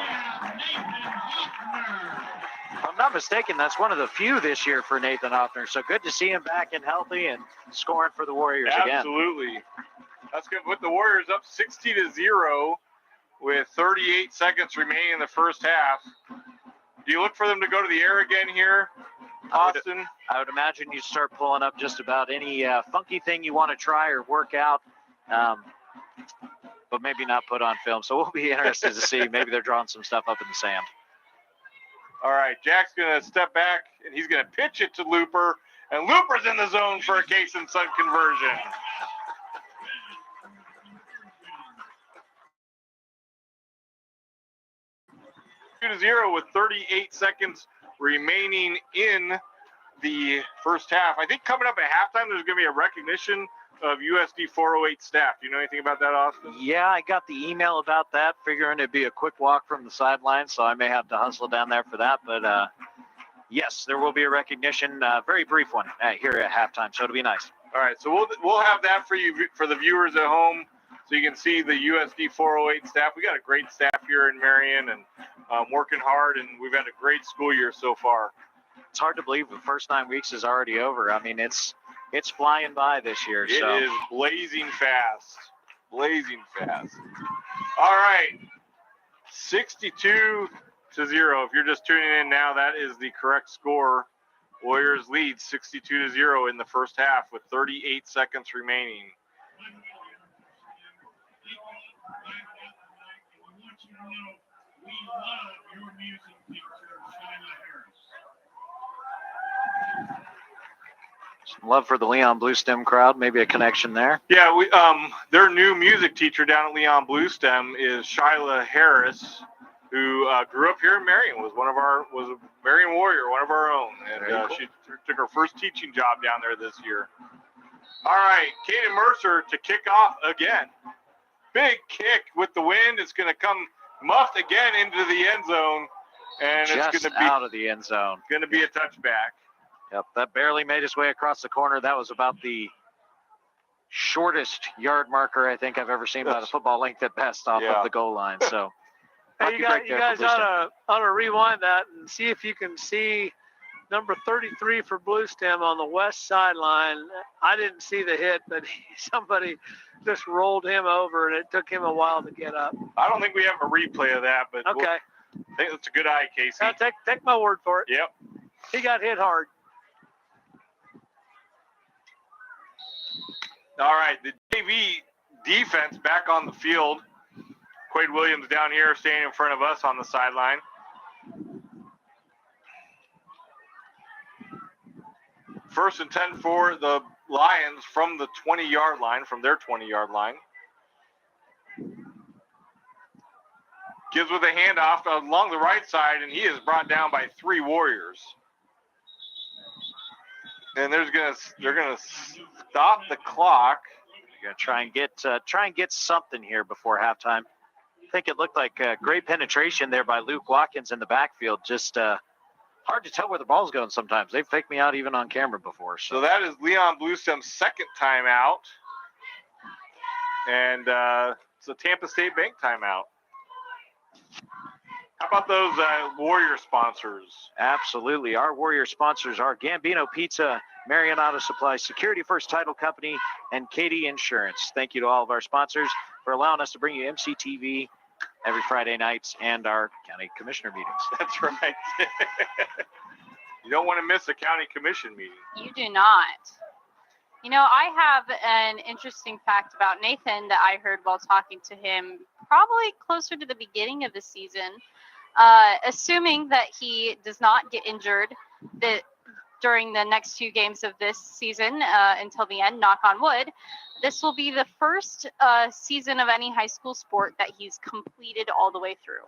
If I'm not mistaken, that's one of the few this year for Nathan Hoffner. So good to see him back and healthy and scoring for the Warriors again. Absolutely. That's going to put the Warriors up 60-0 with 38 seconds remaining in the first half. Do you look for them to go to the air again here, Austin? I would imagine you start pulling up just about any funky thing you want to try or work out, but maybe not put on film. So we'll be interested to see. Maybe they're drawing some stuff up in the sand. All right, Jack's going to step back, and he's going to pitch it to Looper, and Looper's in the zone for a Case and Sun conversion. 2-0 with 38 seconds remaining in the first half. I think coming up at halftime, there's going to be a recognition of USD 408 staff. Do you know anything about that, Austin? Yeah, I got the email about that, figuring it'd be a quick walk from the sideline, so I may have to hustle down there for that. But yes, there will be a recognition, very brief one here at halftime, so it'll be nice. All right, so we'll have that for you, for the viewers at home, so you can see the USD 408 staff. We got a great staff here in Marion, and working hard, and we've had a great school year so far. It's hard to believe the first 9 weeks is already over. I mean, it's flying by this year. It so. is blazing fast. Blazing fast. All right. 62-0. If you're just tuning in now, that is the correct score. Warriors lead 62-0 in the first half with 38 seconds remaining. We love your music teacher, Shyla Harris. Some love for the Leon-Bluestem crowd, maybe a connection there. Yeah, we their new music teacher down at Leon-Bluestem is Shyla Harris, who grew up here in Marion, was a Marion Warrior, one of our own, and she took her first teaching job down there this year. All right, Kaden Mercer to kick off again. Big kick with the wind. It's going to come muffed again into the end zone, and Just it's going to be out of the end zone. Going to be a touchback. Yep, that barely made its way across the corner. That was about the shortest yard marker I think I've ever seen by the football length at best off of the goal line. So, hey, you guys ought to rewind that and see if you can see number 33 for Bluestem on the west sideline. I didn't see the hit, but somebody just rolled him over, and it took him a while to get up. I don't think we have a replay of that, but okay. I think that's a good eye, Casey. Now take my word for it. Yep. He got hit hard. All right, the JV defense back on the field. Quade Williams down here standing in front of us on the sideline. First and 10 for the Lions from the 20-yard line, from their 20-yard line. Gives with a handoff along the right side, and he is brought down by 3 Warriors. And they're gonna stop the clock. They're gonna try and get something here before halftime. I think it looked like great penetration there by Luke Watkins in the backfield. Just hard to tell where the ball's going sometimes. They've faked me out even on camera before. So that is Leon-Bluestem's second timeout. And it's a Tampa State Bank timeout. How about those Warrior sponsors? Absolutely. Our Warrior sponsors are Gambino Pizza, Marion Auto Supply, Security First Title Company, and Katie Insurance. Thank you to all of our sponsors for allowing us to bring you MCTV every Friday nights and our county commissioner meetings. That's right. You don't want to miss a county commission meeting. You do not. You know, I have an interesting fact about Nathan that I heard while talking to him probably closer to the beginning of the season. Assuming that he does not get injured during the next 2 games of this season until the end, knock on wood, this will be the first season of any high school sport that he's completed all the way through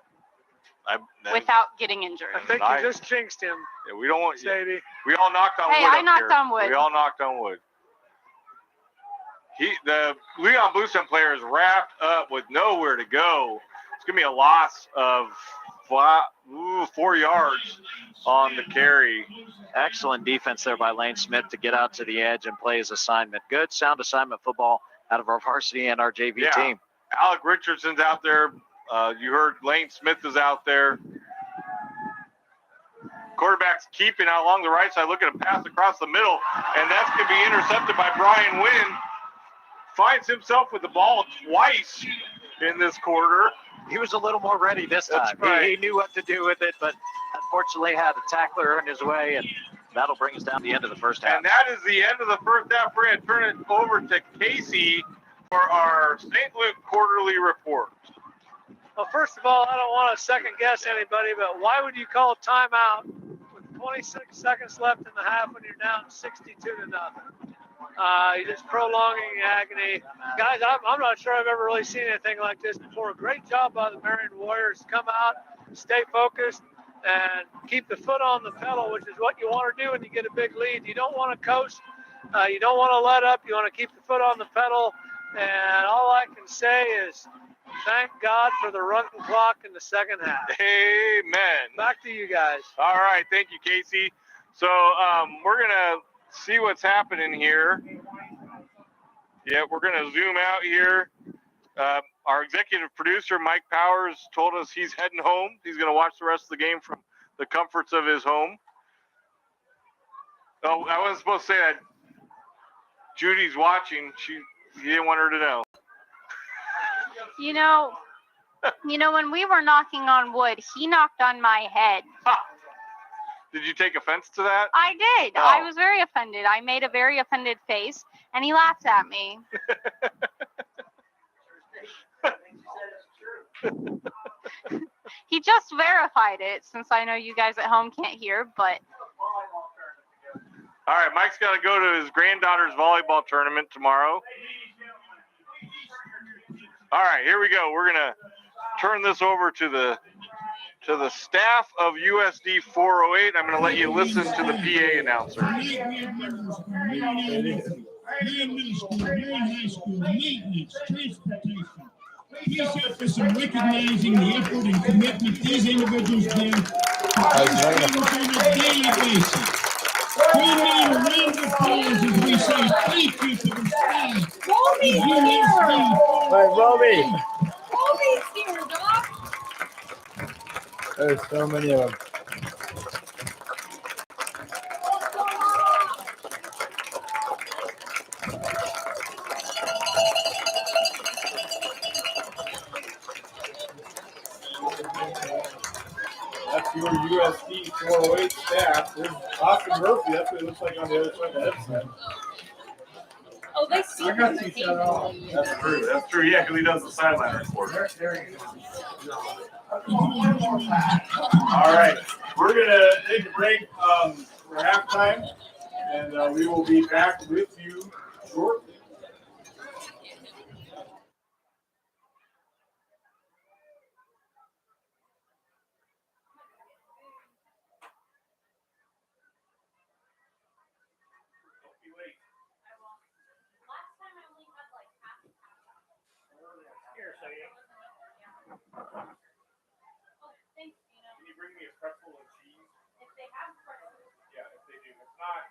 without getting injured. I think you just jinxed him. Yeah, we don't want Sadie. We all knocked on wood. Hey, I knocked on wood. We all knocked on wood. The Leon-Bluestem player is wrapped up with nowhere to go. It's going to be a loss of 4 yards on the carry. Excellent defense there by Lane Smith to get out to the edge and play his assignment. Good, sound assignment football out of our varsity and our JV team. Alec Richardson's out there. You heard Lane Smith is out there. Quarterback's keeping out along the right side, looking to pass across the middle, and that's going to be intercepted by Brian Wynn. Finds himself with the ball twice in this quarter. He was a little more ready this time. Right. He knew what to do with it, but unfortunately had a tackler in his way, and that'll bring us down to the end of the first half. And that is the end of the first half. We're going to turn it over to Casey for our St. Luke quarterly report. Well, first of all, I don't want to second guess anybody, but why would you call timeout with 26 seconds left in the half when you're down 62-0? You're just prolonging agony. Guys, I'm not sure I've ever really seen anything like this before. Great job by the Marion Warriors. Come out, stay focused, and keep the foot on the pedal, which is what you want to do when you get a big lead. You don't want to coast. You don't want to let up. You want to keep the foot on the pedal. And all I can say is thank God for the run clock in the second half. Amen. Back to you guys. All right, thank you, Casey. So we're gonna see what's happening here. Yeah, we're gonna zoom out here. Our executive producer, Mike Powers, told us he's heading home. He's gonna watch the rest of the game from the comforts of his home. Oh, I wasn't supposed to say that. Judy's watching. He didn't want her to know. You know, when we were knocking on wood, he knocked on my head. Did you take offense to that? I did. Oh. I was very offended. I made a very offended face, and he laughed at me. He just verified it, since I know you guys at home can't hear, but... All right, Mike's got to go to his granddaughter's volleyball tournament tomorrow. All right, here we go. We're gonna turn this over to the staff of USD 408. I'm gonna let you listen to the PA announcer. Marion Middle School, Marion High School, maintenance, transportation. Please help us in recognizing the effort and commitment these individuals give to our students on a daily basis. Join me in a round of applause as we say thank you to the staff of USD. Hey, Roby. Kobe's here, Doc. There's so many of them. That's your USD 408 staff. There's Austin Murphy. That's what it looks like on the other side of the headset. Oh, they see I got these set off. That's true. That's true. Yeah, because he does the sideline report. All right. We're going to take a break for halftime, and we will be back with you shortly. Can you bring me a pretzel and cheese? If they have pretzels. Yeah, if they do. If not,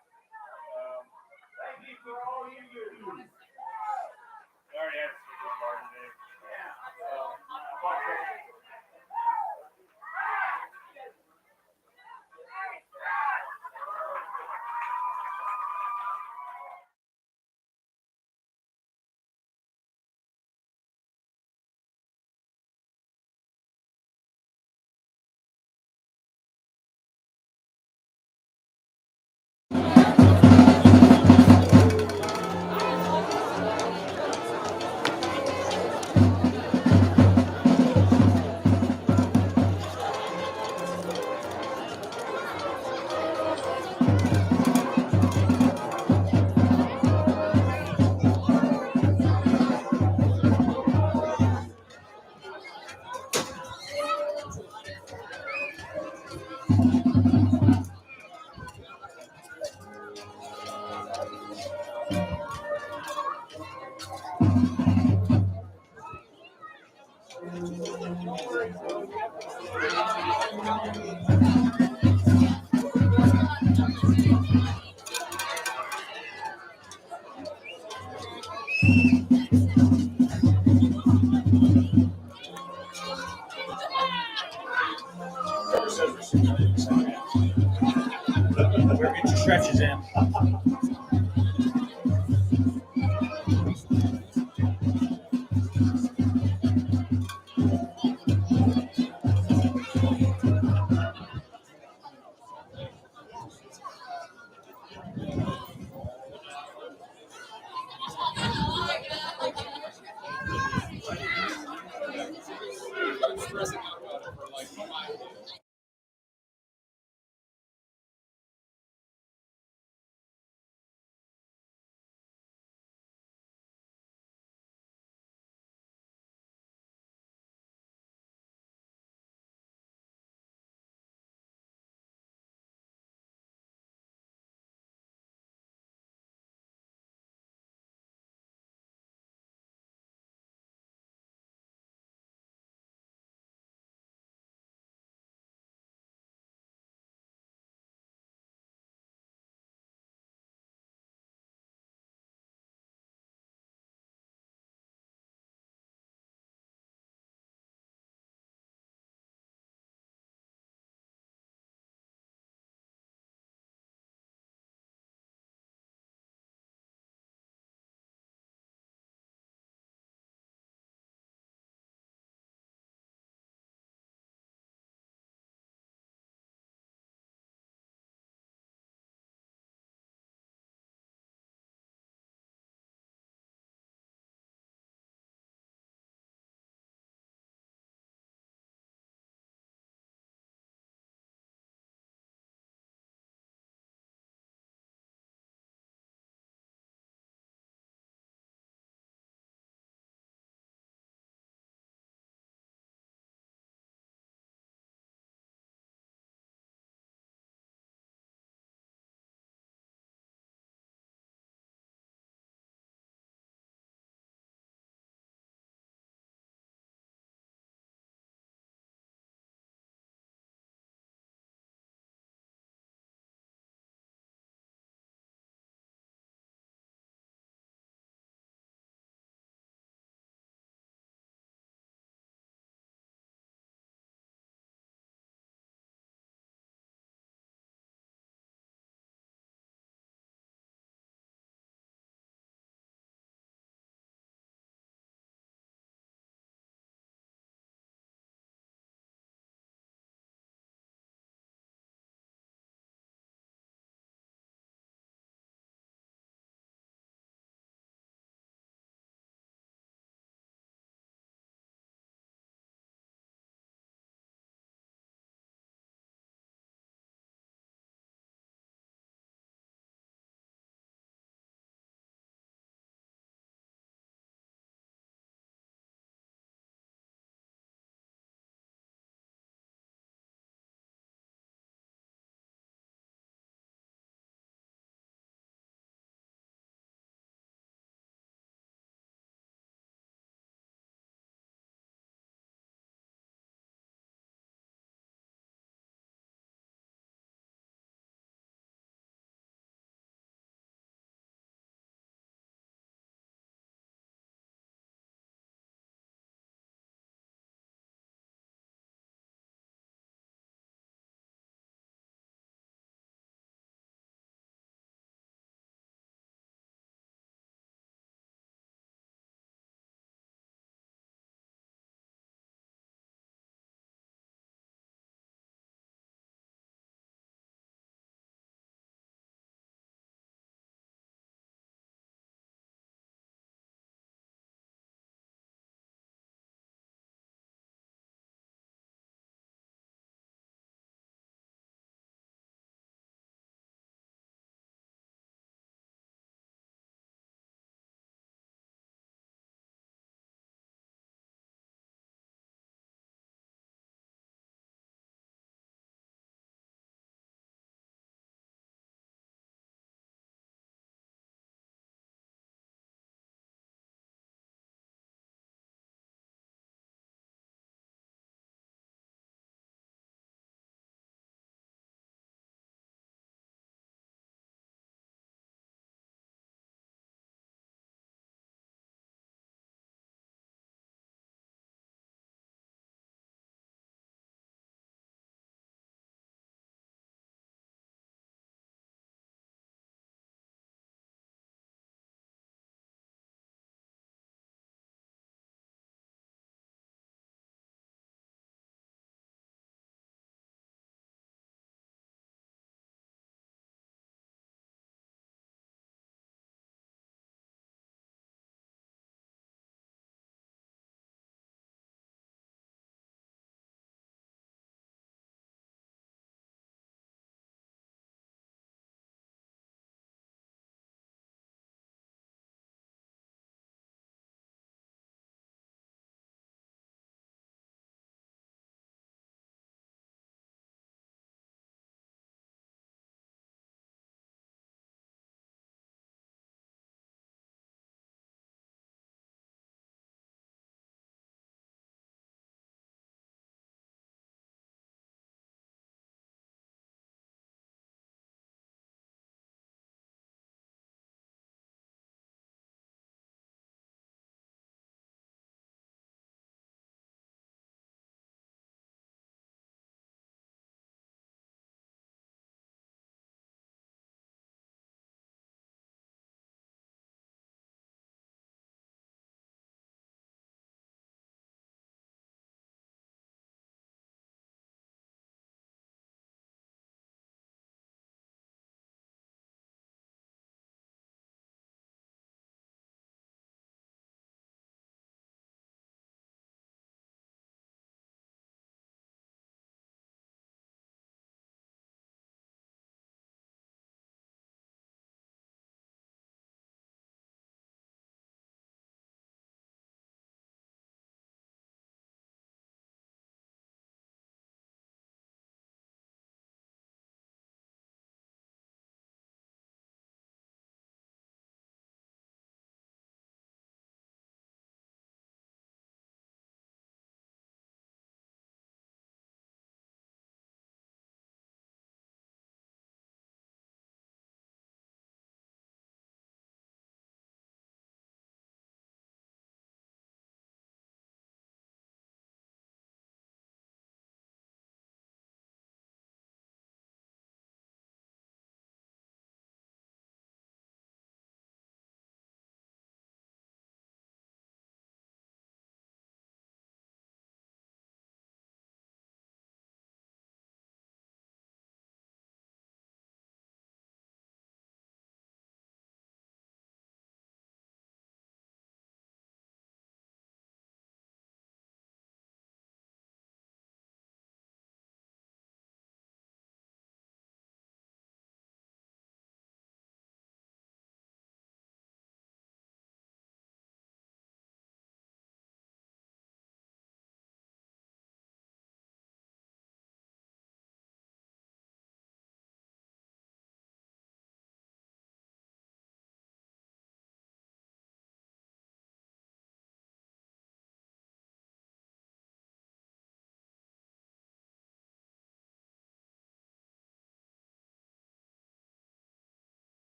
thank you for all you do. I already had a super bar today. Yeah.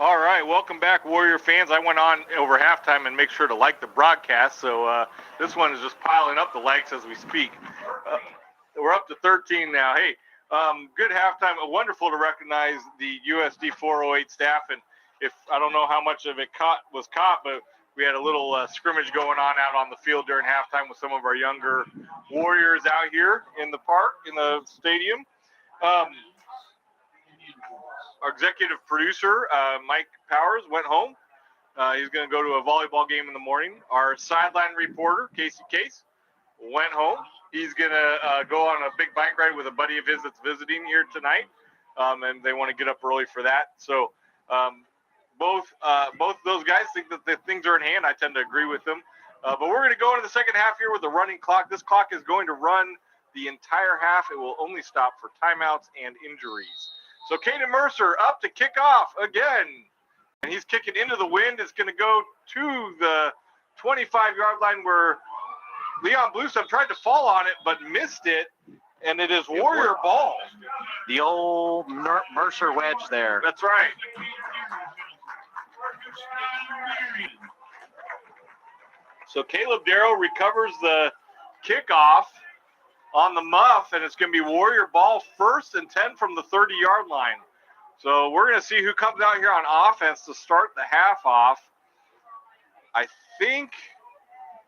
All right, welcome back, Warrior fans. I went on over halftime and make sure to like the broadcast, so this one is just piling up the likes as we speak. We're up to 13 now. Hey, good halftime. Wonderful to recognize the USD 408 staff, and if I don't know how much of it was caught, but we had a little scrimmage going on out on the field during halftime with some of our younger Warriors out here in the park, in the stadium. Our executive producer, Mike Powers, went home. He's going to go to a volleyball game in the morning. Our sideline reporter, Casey Case, went home. He's going to go on a big bike ride with a buddy of his that's visiting here tonight, and they want to get up early for that. So both of those guys think that the things are in hand. I tend to agree with them. But we're going to go into the second half here with a running clock. This clock is going to run the entire half. It will only stop for timeouts and injuries. So Caden Mercer up to kick off again. And he's kicking into the wind. It's going to go to the 25-yard line where Leon-Bluestem tried to fall on it but missed it. And it is Warrior ball. The old Mercer wedge there. That's right. So Caleb Darrow recovers the kickoff on the muff, and it's going to be Warrior ball, 1st and 10 from the 30-yard line. So we're going to see who comes out here on offense to start the half off. I think,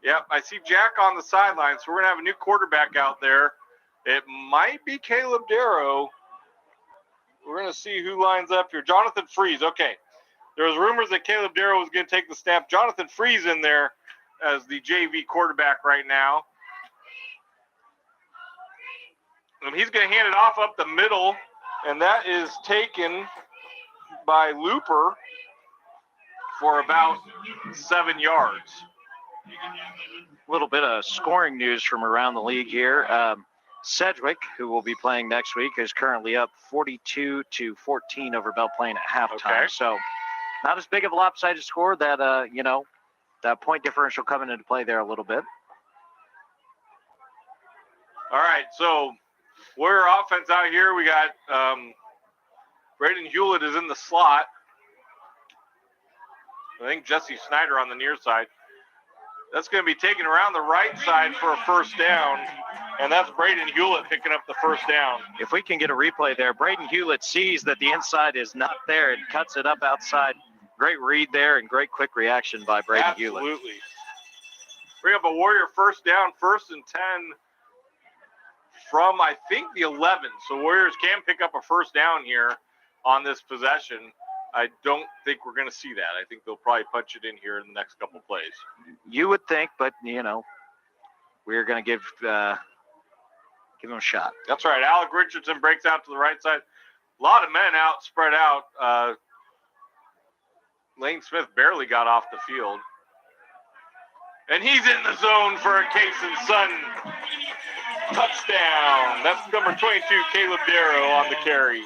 yep, I see Jack on the sideline, so we're going to have a new quarterback out there. It might be Caleb Darrow. We're going to see who lines up here. Jonathan Freeze, okay. There was rumors that Caleb Darrow was going to take the snap. Jonathan Freeze in there as the JV quarterback right now. And he's going to hand it off up the middle, and that is taken by Looper for about 7 yards. A little bit of scoring news from around the league here. Sedgwick, who will be playing next week, is currently up 42-14 over Belle Plaine at halftime. Okay. So not as big of a lopsided score. That, that point differential coming into play there a little bit. All right, so Warrior offense out here. We got Braden Hewlett is in the slot. I think Jesse Snyder on the near side. That's going to be taken around the right side for a first down, and that's Braden Hewlett picking up the first down. If we can get a replay there, Braden Hewlett sees that the inside is not there and cuts it up outside. Great read there and great quick reaction by Braden Hewlett. Absolutely. Bring up a Warrior first down, 1st and 10 from, I think, the 11. So Warriors can pick up a first down here on this possession. I don't think we're going to see that. I think they'll probably punch it in here in the next couple plays. You would think, but, we're going to give them a shot. That's right. Alec Richardson breaks out to the right side. A lot of men out, spread out. Lane Smith barely got off the field. And he's in the zone for a Case and Son touchdown. That's number 22, Caleb Darrow on the carry.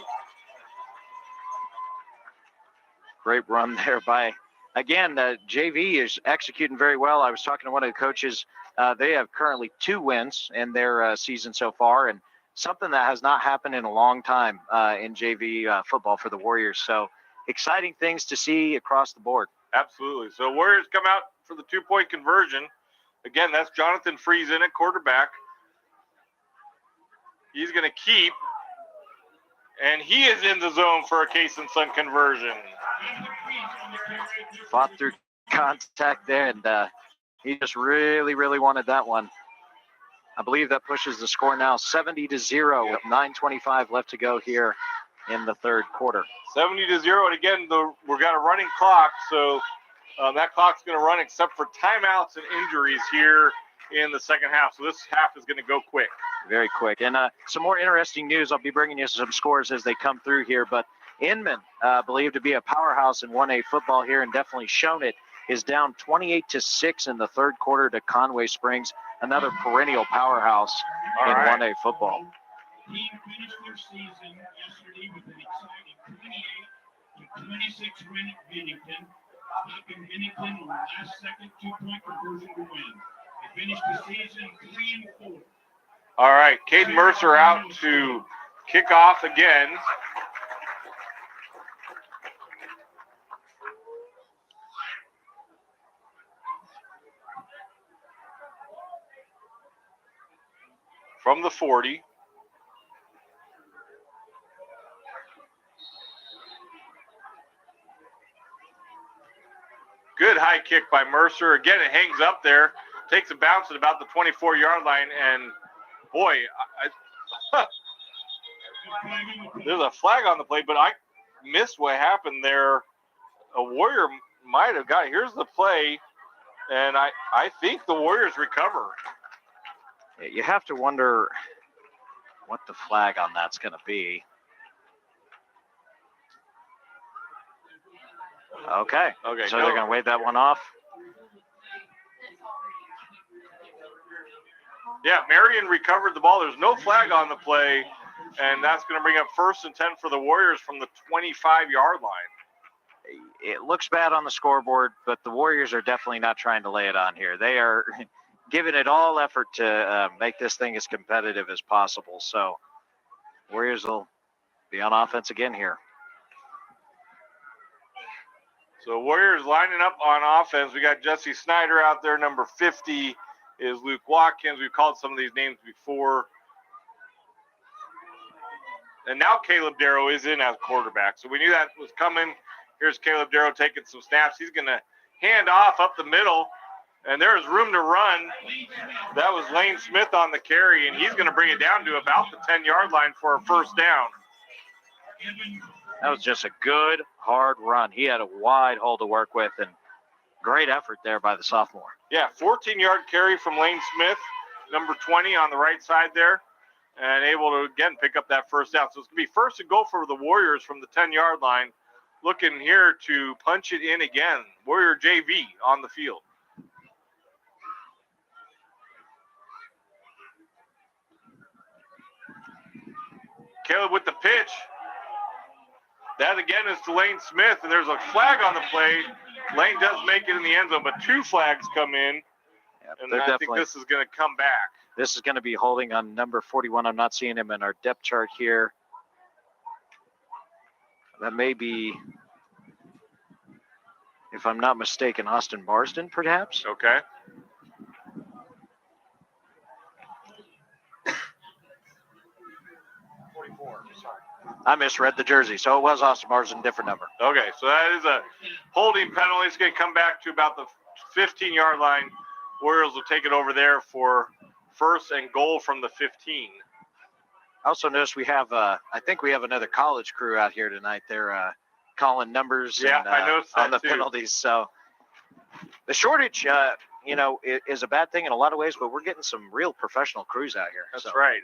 Great run there by, again, JV is executing very well. I was talking to one of the coaches. They have currently 2 wins in their season so far, and something that has not happened in a long time in JV football for the Warriors. So exciting things to see across the board. Absolutely. So Warriors come out for the 2-point conversion. Again, that's Jonathan Freeze in at quarterback. He's going to keep, and he is in the zone for a Case and Son conversion. Fought through contact there, and he just really, really wanted that one. I believe that pushes the score now 70-0 with 9:25 left to go here in the third quarter. 70-0, and again, we've got a running clock, so that clock's going to run except for timeouts and injuries here in the second half. So this half is going to go quick. Very quick. And some more interesting news. I'll be bringing you some scores as they come through here, but Inman, believed to be a powerhouse in 1A football here and definitely shown it, is down 28-6 in the third quarter to Conway Springs, another perennial powerhouse in 1A football. Team finished their season yesterday with an exciting 28-26 win at Bennington, stopping Bennington on the last-second 2-point conversion to win. They finished the season 3-4. All right, Caden Mercer out to kick off again. from the 40. Good high kick by Mercer. Again, it hangs up there, takes a bounce at about the 24-yard line, and boy, there's a flag on the play, but I missed what happened there. A Warrior might have got it. Here's the play, and I think the Warriors recover. You have to wonder what the flag on that's going to be. Okay. So they're going to wave that one off. Yeah, Marion recovered the ball. There's no flag on the play, and that's going to bring up 1st and 10 for the Warriors from the 25-yard line. It looks bad on the scoreboard, but the Warriors are definitely not trying to lay it on here. They are giving it all effort to make this thing as competitive as possible. So Warriors will be on offense again here. So Warriors lining up on offense. We got Jesse Snyder out there. Number 50 is Luke Watkins. We've called some of these names before. And now Caleb Darrow is in as quarterback. So we knew that was coming. Here's Caleb Darrow taking some snaps. He's going to hand off up the middle, and there is room to run. That was Lane Smith on the carry, and he's going to bring it down to about the 10-yard line for a 1st down. That was just a good, hard run. He had a wide hole to work with, and great effort there by the sophomore. Yeah, 14-yard carry from Lane Smith, number 20 on the right side there, and able to, again, pick up that 1st down. So it's going to be 1st and goal for the Warriors from the 10-yard line. Looking here to punch it in again. Warrior JV on the field. Caleb with the pitch. That again is to Lane Smith, and there's a flag on the play. Lane does make it in the end zone, but 2 flags come in, and I think this is going to come back. This is going to be holding on number 41. I'm not seeing him in our depth chart here. That may be, if I'm not mistaken, Austin Marsden, perhaps. Okay. I misread the jersey, so it was Austin Marsden, different number. Okay, so that is a holding penalty. It's going to come back to about the 15-yard line. Warriors will take it over there for 1st and goal from the 15. I also noticed we have, I think we have another college crew out here tonight. They're calling numbers I noticed that on the too. penalties. So the shortage, is a bad thing in a lot of ways, but we're getting some real professional crews out here. That's right.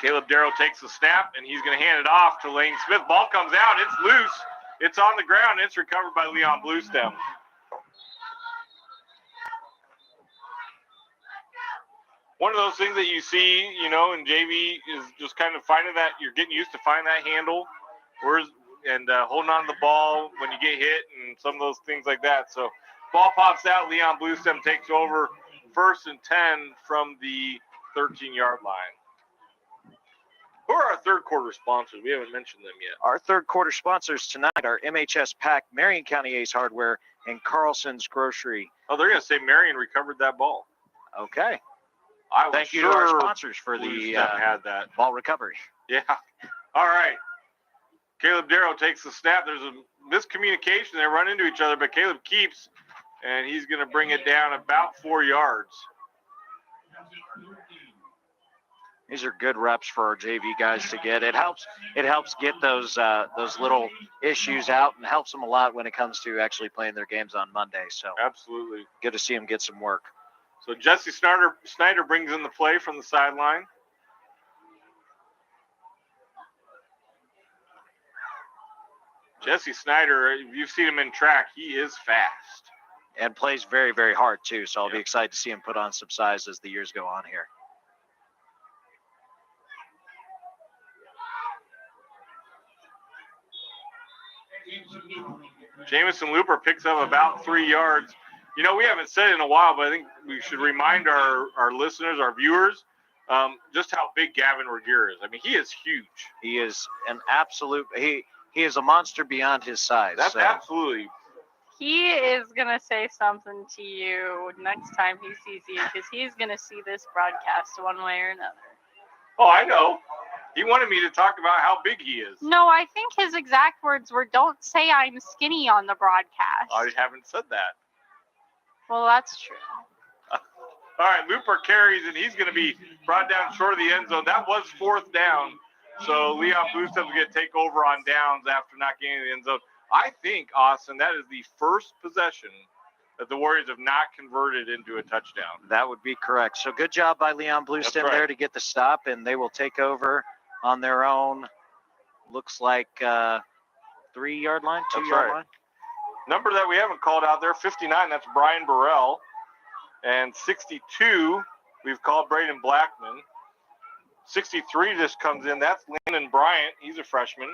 Caleb Darrow takes the snap, and he's going to hand it off to Lane Smith. Ball comes out. It's loose. It's on the ground. It's recovered by Leon-Bluestem. One of those things that you see, in JV is just kind of finding that you're getting used to finding that handle and holding on to the ball when you get hit and some of those things like that. So ball pops out. Leon-Bluestem takes over 1st and 10 from the 13-yard line. Who are our 3rd quarter sponsors? We haven't mentioned them yet. Our 3rd quarter sponsors tonight are MHS Pack, Marion County Ace Hardware, and Carlson's Grocery. Oh, they're going to say Marion recovered that ball. Okay. Thank you to our sponsors for the had that ball recovery. Yeah. All right. Caleb Darrow takes the snap. There's a miscommunication. They run into each other, but Caleb keeps, and he's going to bring it down about 4 yards. These are good reps for our JV guys to get. It helps get those little issues out and helps them a lot when it comes to actually playing their games on Monday. So absolutely good to see them get some work. So Jesse Snyder brings in the play from the sideline. Jesse Snyder, you've seen him in track. He is fast. And plays very, very hard, too. So I'll be excited to see him put on some size as the years go on here. Jamison Looper picks up about 3 yards. We haven't said it in a while, but I think we should remind our listeners, our viewers, just how big Gavin Regier is. I mean, he is huge. He is an absolute – he is a monster beyond his size. That's absolutely He is going to say something to you next time he sees you because he's going to see this broadcast one way or another. Oh, I know. He wanted me to talk about how big he is. No, I think his exact words were, "Don't say I'm skinny on the broadcast." I haven't said that. Well, that's true. All right, Looper carries, and he's going to be brought down short of the end zone. That was 4th down, so Leon-Bluestem is going to take over on downs after not getting the end zone. I think, Austin, that is the first possession that the Warriors have not converted into a touchdown. That would be correct. So good job by Leon-Bluestem there to get the stop, and they will take over on their own. Looks like 3-yard line, 2-yard line. Number that we haven't called out there, 59, that's Brian Burrell. And 62, we've called Braden Blackman. 63 just comes in, that's Landon Bryant. He's a freshman.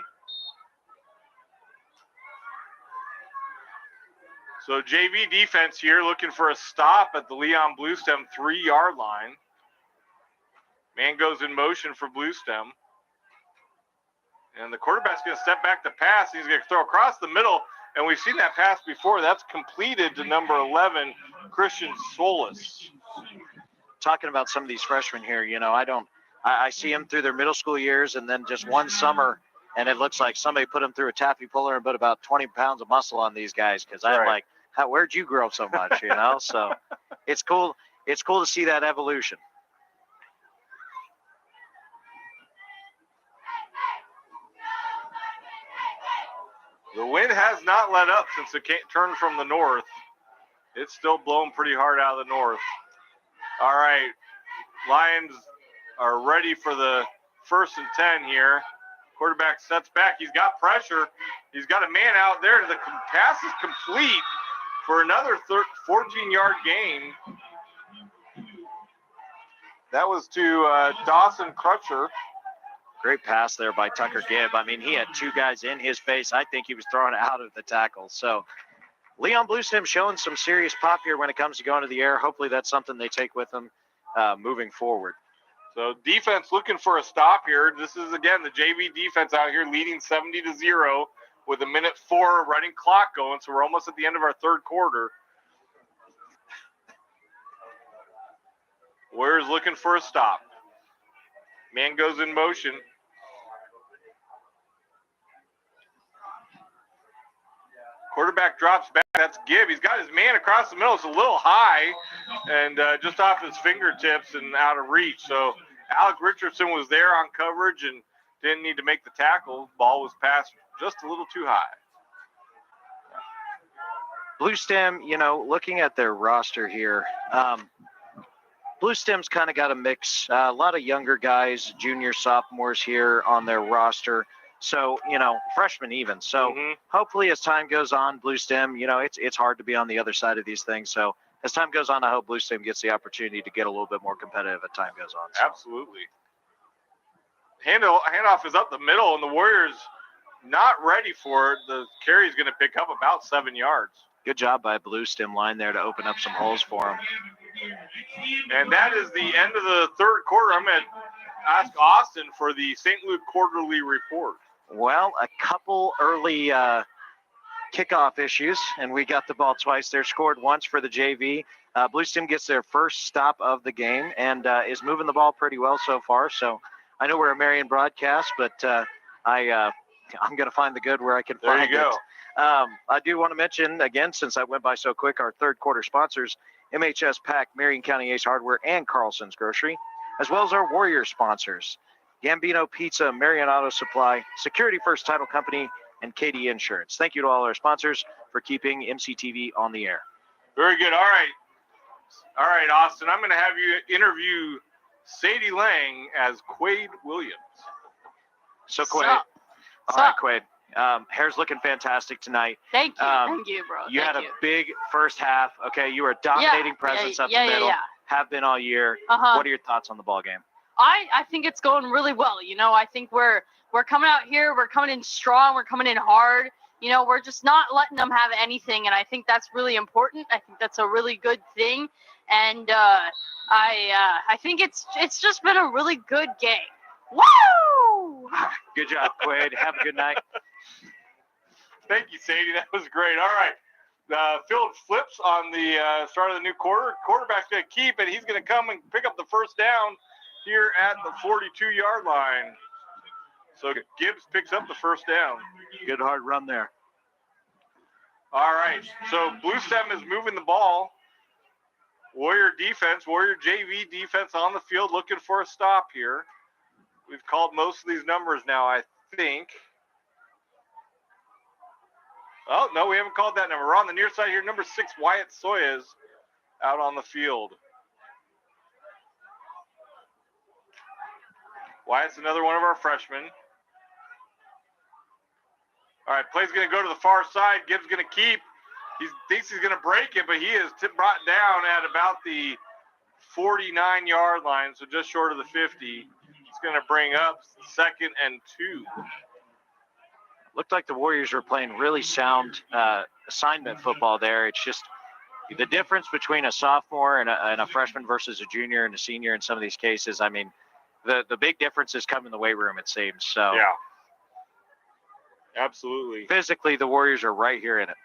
So JV defense here looking for a stop at the Leon-Bluestem 3-yard line. Man goes in motion for Bluestem. And the quarterback's going to step back to pass. He's going to throw across the middle. And we've seen that pass before. That's completed to number 11, Christian Solis. Talking about some of these freshmen here, I see them through their middle school years and then just one summer, and it looks like somebody put them through a taffy puller and put about 20 pounds of muscle on these guys because I'm like, where'd you grow so much, So it's cool. It's cool to see that evolution. The wind has not let up since it turned from the north. It's still blowing pretty hard out of the north. All right, Lions are ready for the 1st and 10 here. Quarterback sets back. He's got pressure. He's got a man out there. The pass is complete for another 14-yard gain. That was to Dawson Crutcher. Great pass there by Tucker Gibb. I mean, he had 2 guys in his face. I think he was thrown out of the tackle. So Leon-Bluestem showing some serious pop here when it comes to going to the air. Hopefully that's something they take with them moving forward. So defense looking for a stop here. This is, again, the JV defense out here leading 70-0 with 1:04 running clock going. So we're almost at the end of our 3rd quarter. Warriors looking for a stop. Man goes in motion. Quarterback drops back. That's Gibb. He's got his man across the middle. It's a little high and just off his fingertips and out of reach. So Alec Richardson was there on coverage and didn't need to make the tackle. Ball was passed just a little too high. Bluestem, looking at their roster here, Bluestem's kind of got a mix. A lot of younger guys, junior, sophomores here on their roster. So, freshmen even. So hopefully as time goes on, Bluestem, it's hard to be on the other side of these things. So as time goes on, I hope Bluestem gets the opportunity to get a little bit more competitive as time goes on. So. Absolutely. Handoff is up the middle, and the Warriors not ready for it. The carry is going to pick up about 7 yards. Good job by Bluestem line there to open up some holes for him. And that is the end of the 3rd quarter. I'm going to ask Austin for the St. Luke Quarterly Report. Well, a couple early kickoff issues, and we got the ball twice there. Scored once for the JV. Bluestem gets their first stop of the game and is moving the ball pretty well so far. So I know we're a Marion broadcast, but I'm going to find the good where I can find it. There you go. I do want to mention, again, since I went by so quick, our 3rd quarter sponsors, MHS Pack, Marion County Ace Hardware, and Carlson's Grocery, as well as our Warriors sponsors, Gambino Pizza, Marion Auto Supply, Security First Title Company, and KD Insurance. Thank you to all our sponsors for keeping MCTV on the air. Very good. All right, Austin, I'm going to have you interview Sadie Lang as Quade Williams. So, Quade. All right, Quade. Hair's looking fantastic tonight. Thank you. Thank you, bro. You had a big first half. Okay, you were a dominating presence up the middle. Have been all year. What are your thoughts on the ball game? I think it's going really well. I think we're coming out here. We're coming in strong. We're coming in hard. We're just not letting them have anything, and I think that's really important. I think that's a really good thing, and I think it's just been a really good game. Woo! Good job, Quade. Have a good night. Thank you, Sadie. That was great. All right. field flips on the start of the new quarter. Quarterback's going to keep it. He's going to come and pick up the first down here at the 42-yard line. So Gibbs picks up the first down. Good hard run there. All right, so Bluestem is moving the ball. Warrior JV defense on the field looking for a stop here. We've called most of these numbers now, I think. Oh, no, we haven't called that number. We're on the near side here. Number 6, Wyatt Soyas out on the field. Wyatt's another one of our freshmen. All right, play's going to go to the far side. Gibbs going to keep. He thinks he's going to break it, but he is brought down at about the 49-yard line, so just short of the 50. It's going to bring up 2nd and 2. Looked like the Warriors were playing really sound assignment football there. It's just the difference between a sophomore and a freshman versus a junior and a senior in some of these cases. I mean, the big differences come in the weight room, it seems. So yeah. Absolutely. Physically, the Warriors are right here in it.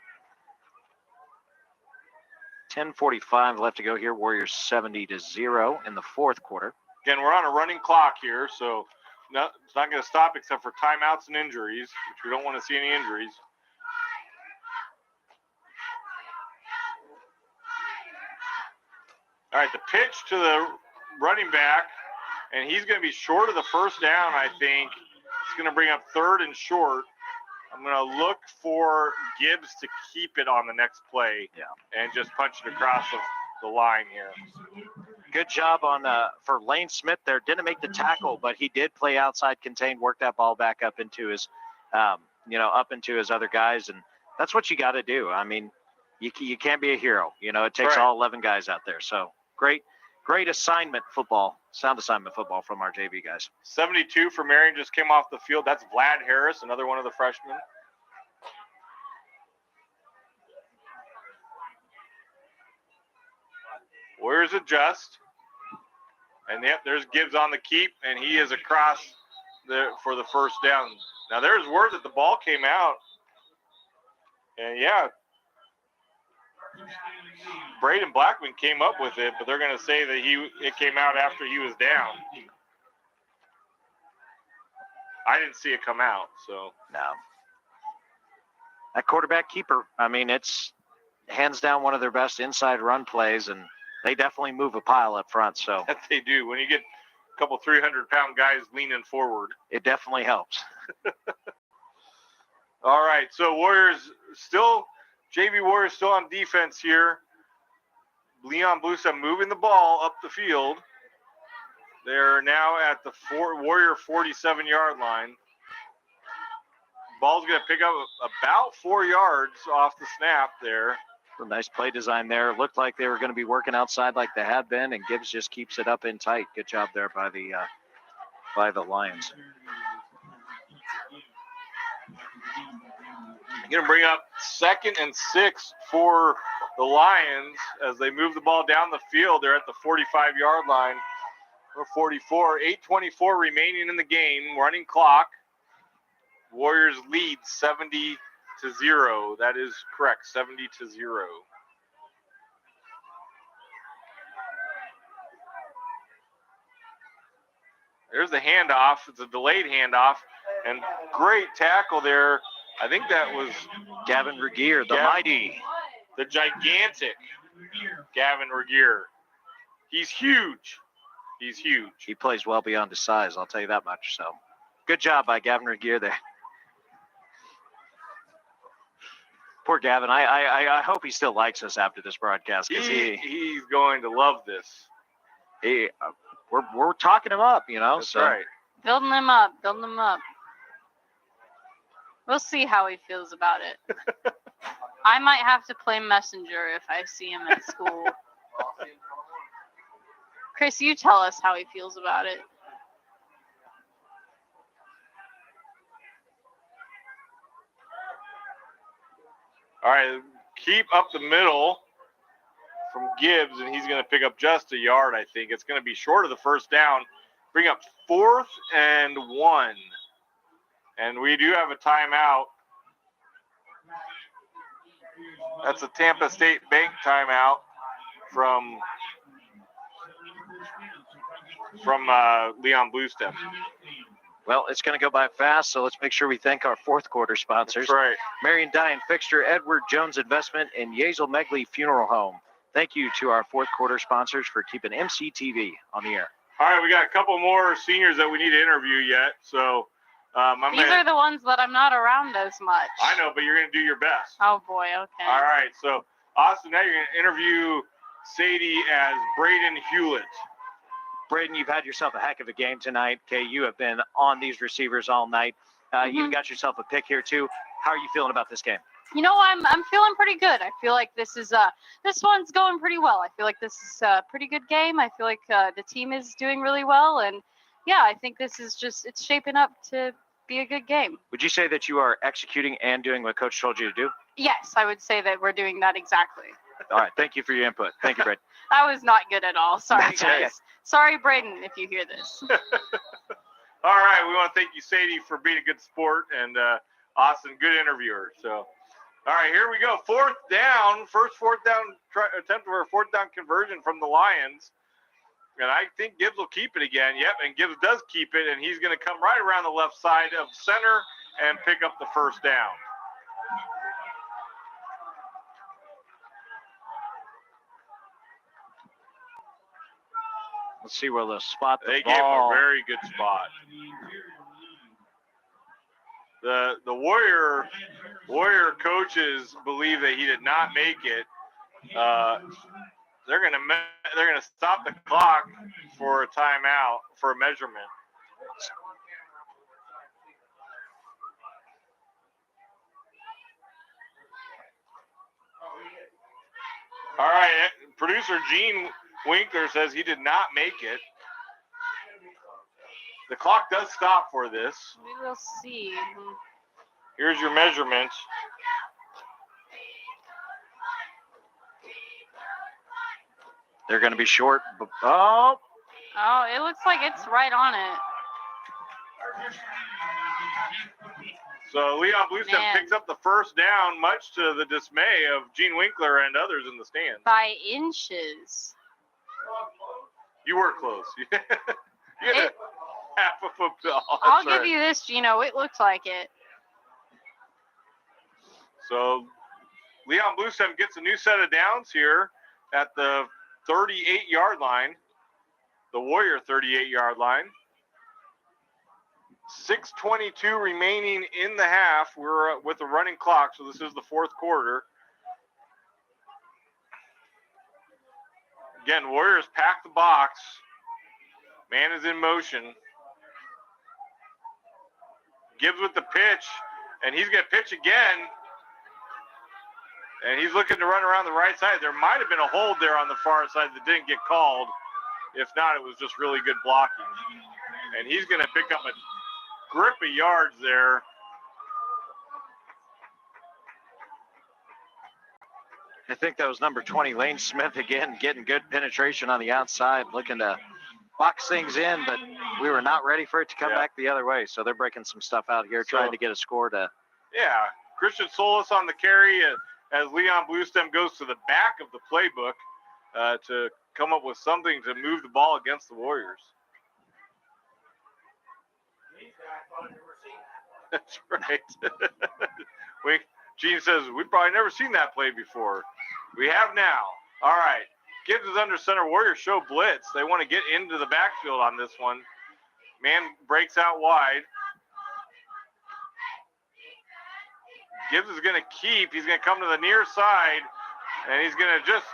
10:45 left to go here. Warriors 70-0 in the fourth quarter. Again, we're on a running clock here, so it's not going to stop except for timeouts and injuries, which we don't want to see any injuries. All right, the pitch to the running back, and he's going to be short of the first down, I think. It's going to bring up 3rd and short. I'm going to look for Gibbs to keep it on the next play and just punch it across the line here. Good job for Lane Smith there. Didn't make the tackle, but he did play outside contained, work that ball back up into his, up into his other guys. And that's what you got to do. I mean, you can't be a hero. It takes all 11 guys out there. So great assignment football, sound assignment football from our JV guys. 72 for Marion just came off the field. That's Vlad Harris, another one of the freshmen. Warriors adjust. And yep, there's Gibbs on the keep, and he is across for the first down. Now there's word that the ball came out. And yeah, Braden Blackman came up with it, but they're going to say that it came out after he was down. I didn't see it come out, so. No. That quarterback keeper, I mean, it's hands down one of their best inside run plays, and they definitely move a pile up front. So that they do. When you get a couple 300-pound guys leaning forward, it definitely helps. All right, so JV Warriors still on defense here. Leon-Bluestem moving the ball up the field. They're now at the Warrior 47-yard line. Ball's going to pick up about 4 yards off the snap there. A nice play design there. Looked like they were going to be working outside like they had been, and Gibbs just keeps it up in tight. Good job there by the Lions. Going to bring up 2nd and 6 for the Lions as they move the ball down the field. They're at the 45-yard line. Or 44. 8:24 remaining in the game. Running clock. Warriors lead 70-0. That is correct. 70-0. There's the handoff. It's a delayed handoff. And great tackle there. I think that was Gavin Regier, mighty. The gigantic Gavin Regier. He's huge. He's huge. He plays well beyond his size, I'll tell you that much. So good job by Gavin Regier there. Poor Gavin. I hope he still likes us after this broadcast, because he's going to love this. We're talking him up, That's so. right. Building him up. We'll see how he feels about it. I might have to play messenger if I see him at school. Chris, you tell us how he feels about it. All right, keep up the middle from Gibbs, and he's going to pick up just a yard, I think. It's going to be short of the first down. Bring up 4th and 1. And we do have a timeout. That's a Tampa State Bank timeout from Leon-Bluestem. Well, it's going to go by fast, so let's make sure we thank our fourth quarter sponsors. That's right. Marion Dye and Fixture, Edward Jones Investment, and Yazel Megley Funeral Home. Thank you to our fourth quarter sponsors for keeping MCTV on the air. All right, we got a couple more seniors that we need to interview yet. So These are the ones that I'm not around as much. I know, but you're going to do your best. Oh, boy, okay. All right, so Austin, now you're going to interview Sadie as Braden Hewlett. Braden, you've had yourself a heck of a game tonight. Okay, you have been on these receivers all night. You've got yourself a pick here too. How are you feeling about this game? You know, I'm feeling pretty good. I feel like this one's going pretty well. I feel like this is a pretty good game. I feel like the team is doing really well, and yeah, I think this is it's shaping up to be a good game. Would you say that you are executing and doing what Coach told you to do? Yes, I would say that we're doing that exactly. All right, thank you for your input. Thank you, Braden. That was not good at all. Sorry, That's guys. okay. Sorry, Braden, if you hear this. All right, we want to thank you, Sadie, for being a good sport, and Austin, good interviewer. So, all right, here we go. Fourth down, first fourth down attempt for a fourth down conversion from the Lions. And I think Gibbs will keep it again. Yep, and Gibbs does keep it, and he's going to come right around the left side of center and pick up the first down. Let's see where they'll spot the They ball. gave him a very good spot. The Warrior coaches believe that he did not make it. They're gonna stop the clock for a timeout for a measurement. All right, producer Gene Winkler says he did not make it. The clock does stop for this. We will see. Here's your measurement. They're going to be short. Oh. Oh, it looks like it's right on it. So Leon-Bluestem picks up the first down, much to the dismay of Gene Winkler and others in the stands. By inches. You were close. You had half a football. I'll give you this, Gino. It looks like it. So Leon-Bluestem gets a new set of downs here at the 38-yard line, the Warrior 38-yard line. 6:22 remaining in the half. We're with a running clock, so this is the fourth quarter. Again, Warriors pack the box. Man is in motion. Gibbs with the pitch, and he's going to pitch again. And he's looking to run around the right side. There might have been a hold there on the far side that didn't get called. If not, it was just really good blocking. And he's going to pick up a grip of yards there. I think that was number 20, Lane Smith, again, getting good penetration on the outside, looking to box things in, but we were not ready for it to come back the other way. So they're breaking some stuff out here, trying to get a score to. Yeah, Christian Solis on the carry as Leon-Bluestem goes to the back of the playbook to come up with something to move the ball against the Warriors. That's right. Gene says, we've probably never seen that play before. We have now. All right. Gibbs is under center. Warriors show blitz. They want to get into the backfield on this one. Man breaks out wide. Gibbs is going to keep. He's going to come to the near side, and he's going to just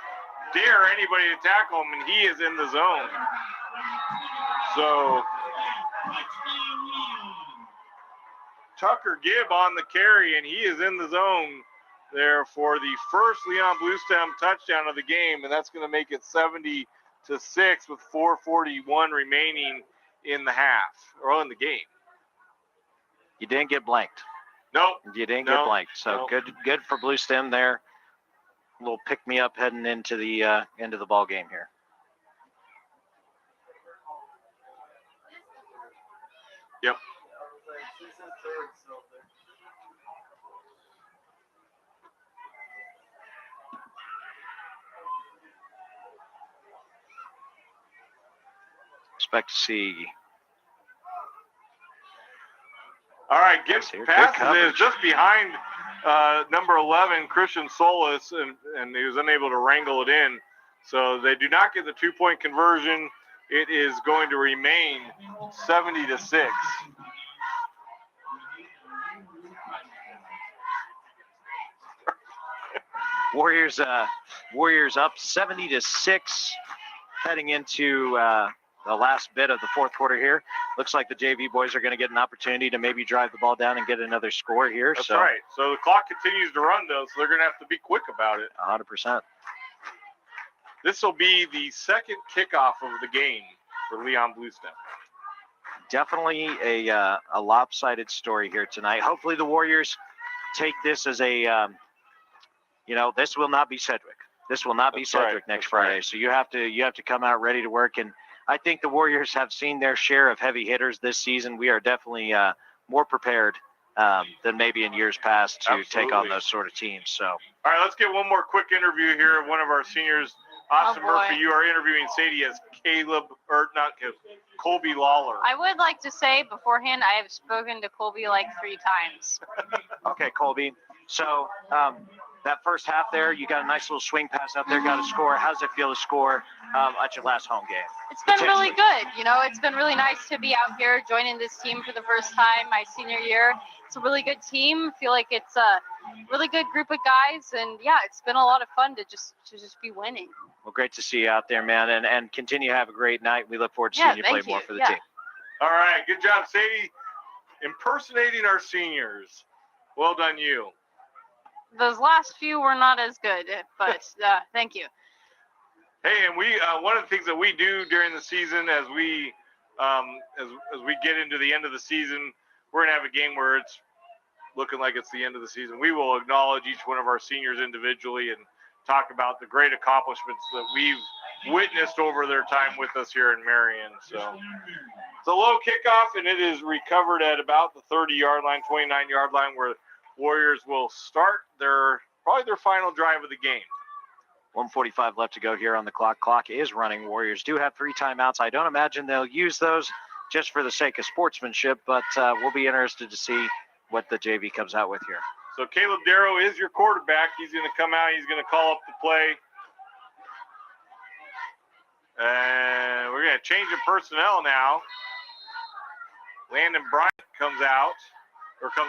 dare anybody to tackle him, and he is in the zone. So Tucker Gibb on the carry, and he is in the zone there for the first Leon-Bluestem touchdown of the game, and that's going to make it 70-6 with 4:41 remaining in the half, or in the game. You didn't get blanked. Nope. You didn't get blanked. So good for Bluestem there. A little pick me up heading into the ball game here. Yep. expect to see. All right, Yes, Gibbs here. Good passes it coverage. just behind number 11, Christian Solis, and he was unable to wrangle it in. So they do not get the 2-point conversion. It is going to remain 70-6. Warriors up 70-6 heading into the last bit of the fourth quarter here. Looks like the JV boys are going to get an opportunity to maybe drive the ball down and get another score here. That's right. So the clock continues to run, though, so they're going to have to be quick about it. 100%. This will be the second kickoff of the game for Leon-Bluestem. Definitely a lopsided story here tonight. Hopefully the Warriors take this as a, this will not be Sedgwick. This will not be Sedgwick next Friday. So you have to come out ready to work. And I think the Warriors have seen their share of heavy hitters this season. We are definitely more prepared than maybe in years past to take on those sort of teams. So, all right, let's get one more quick interview here of one of our seniors. Austin Murphy, you are interviewing Sadie as Colby Lawler. I would like to say beforehand, I have spoken to Colby like 3 times. Okay, Colby. So that first half there, you got a nice little swing pass out there, got a score. How does it feel to score at your last home game? It's been really good. It's been really nice to be out here joining this team for the first time my senior year. It's a really good team. I feel like it's a really good group of guys, and yeah, it's been a lot of fun to just be winning. Well, great to see you out there, man, and continue to have a great night. We look forward to seeing you play more for the team. All right, good job, Sadie. Impersonating our seniors. Well done, you. Those last few were not as good, but thank you. Hey, and we one of the things that we do during the season as we get into the end of the season, we're gonna have a game where it's looking like it's the end of the season. We will acknowledge each one of our seniors individually and talk about the great accomplishments that we've witnessed over their time with us here in Marion. So it's a low kickoff, and it is recovered at about the 30-yard line, 29-yard line, where Warriors will start probably their final drive of the game. 1:45 left to go here on the clock. Clock is running. Warriors do have 3 timeouts. I don't imagine they'll use those just for the sake of sportsmanship, but we'll be interested to see what the JV comes out with here. So Caleb Darrow is your quarterback. He's going to come out. He's going to call up the play. And we're going to change the personnel now. Landon Bryant comes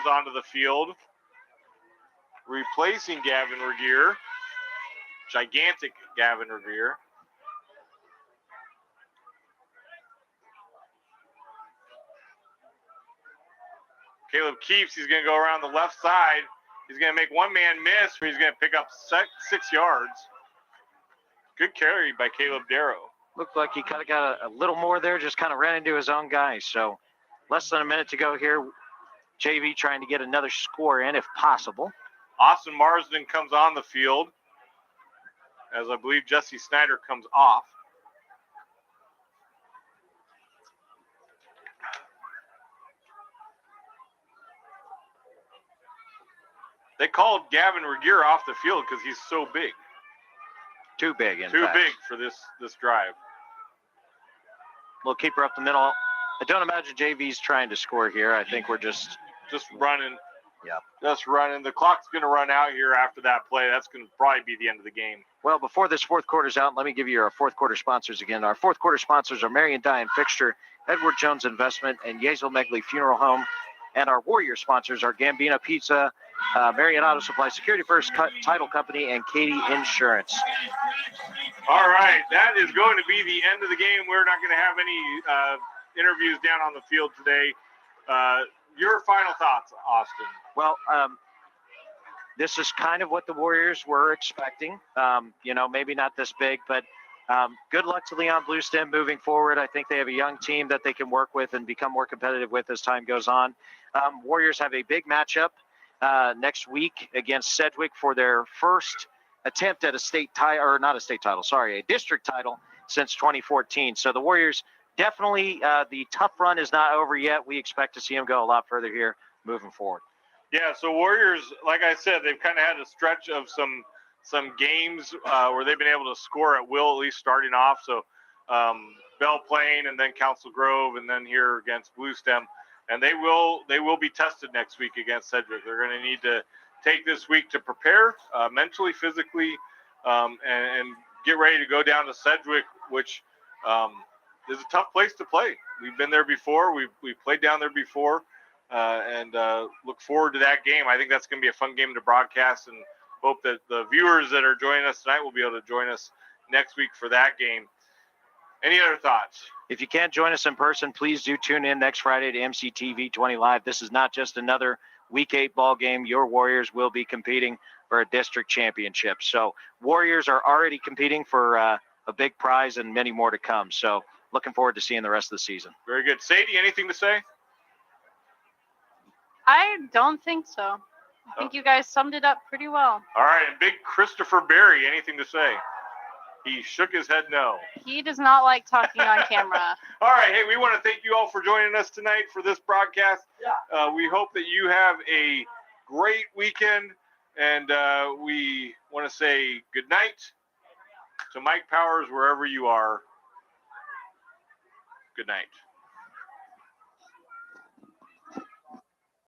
onto the field, replacing Gavin Regier. Gigantic Gavin Regier. Caleb Keeps, he's going to go around the left side. He's going to make one man miss, but he's going to pick up 6 yards. Good carry by Caleb Darrow. Looked like he kind of got a little more there, just kind of ran into his own guy. So less than a minute to go here. JV trying to get another score in if possible. Austin Marsden comes on the field, as I believe Jesse Snyder comes off. They called Gavin Regier off the field because he's so big. Too big, in Too fact. big for this drive. Little keeper up the middle. I don't imagine JV's trying to score here. I think we're just running. Yeah. Just running. The clock's going to run out here after that play. That's going to probably be the end of the game. Well, before this fourth quarter's out, let me give you our fourth quarter sponsors again. Our fourth quarter sponsors are Marion Dye and Fixture, Edward Jones Investment, and Yezel Megley Funeral Home. And our Warrior sponsors are Gambino Pizza, Marion Auto Supply, Security First Title Company, and Katie Insurance. All right, that is going to be the end of the game. We're not going to have any interviews down on the field today. Your final thoughts, Austin? Well, this is kind of what the Warriors were expecting. Maybe not this big, but good luck to Leon-Bluestem moving forward. I think they have a young team that they can work with and become more competitive with as time goes on. Warriors have a big matchup next week against Sedgwick for their first attempt at a district title since 2014. So the Warriors definitely, the tough run is not over yet. We expect to see them go a lot further here moving forward. Yeah, so Warriors, like I said, they've kind of had a stretch of some games where they've been able to score at will, at least starting off. So Bell Plain, and then Council Grove, and then here against Bluestem. And they will be tested next week against Sedgwick. They're going to need to take this week to prepare mentally, physically, and get ready to go down to Sedgwick, which is a tough place to play. We've been there before. We've played down there before, and look forward to that game. I think that's going to be a fun game to broadcast, and hope that the viewers that are joining us tonight will be able to join us next week for that game. Any other thoughts? If you can't join us in person, please do tune in next Friday to mctv20 live. This is not just another Week 8 ball game. Your Warriors will be competing for a district championship. So Warriors are already competing for a big prize and many more to come. So looking forward to seeing the rest of the season. Very good. Sadie, anything to say? I don't think so. I think you guys summed it up pretty well. All right, and big Christopher Berry, anything to say? He shook his head no. He does not like talking on camera. All right, hey, we want to thank you all for joining us tonight for this broadcast. We hope that you have a great weekend, and we want to say good night to Mike Powers wherever you are. Good night.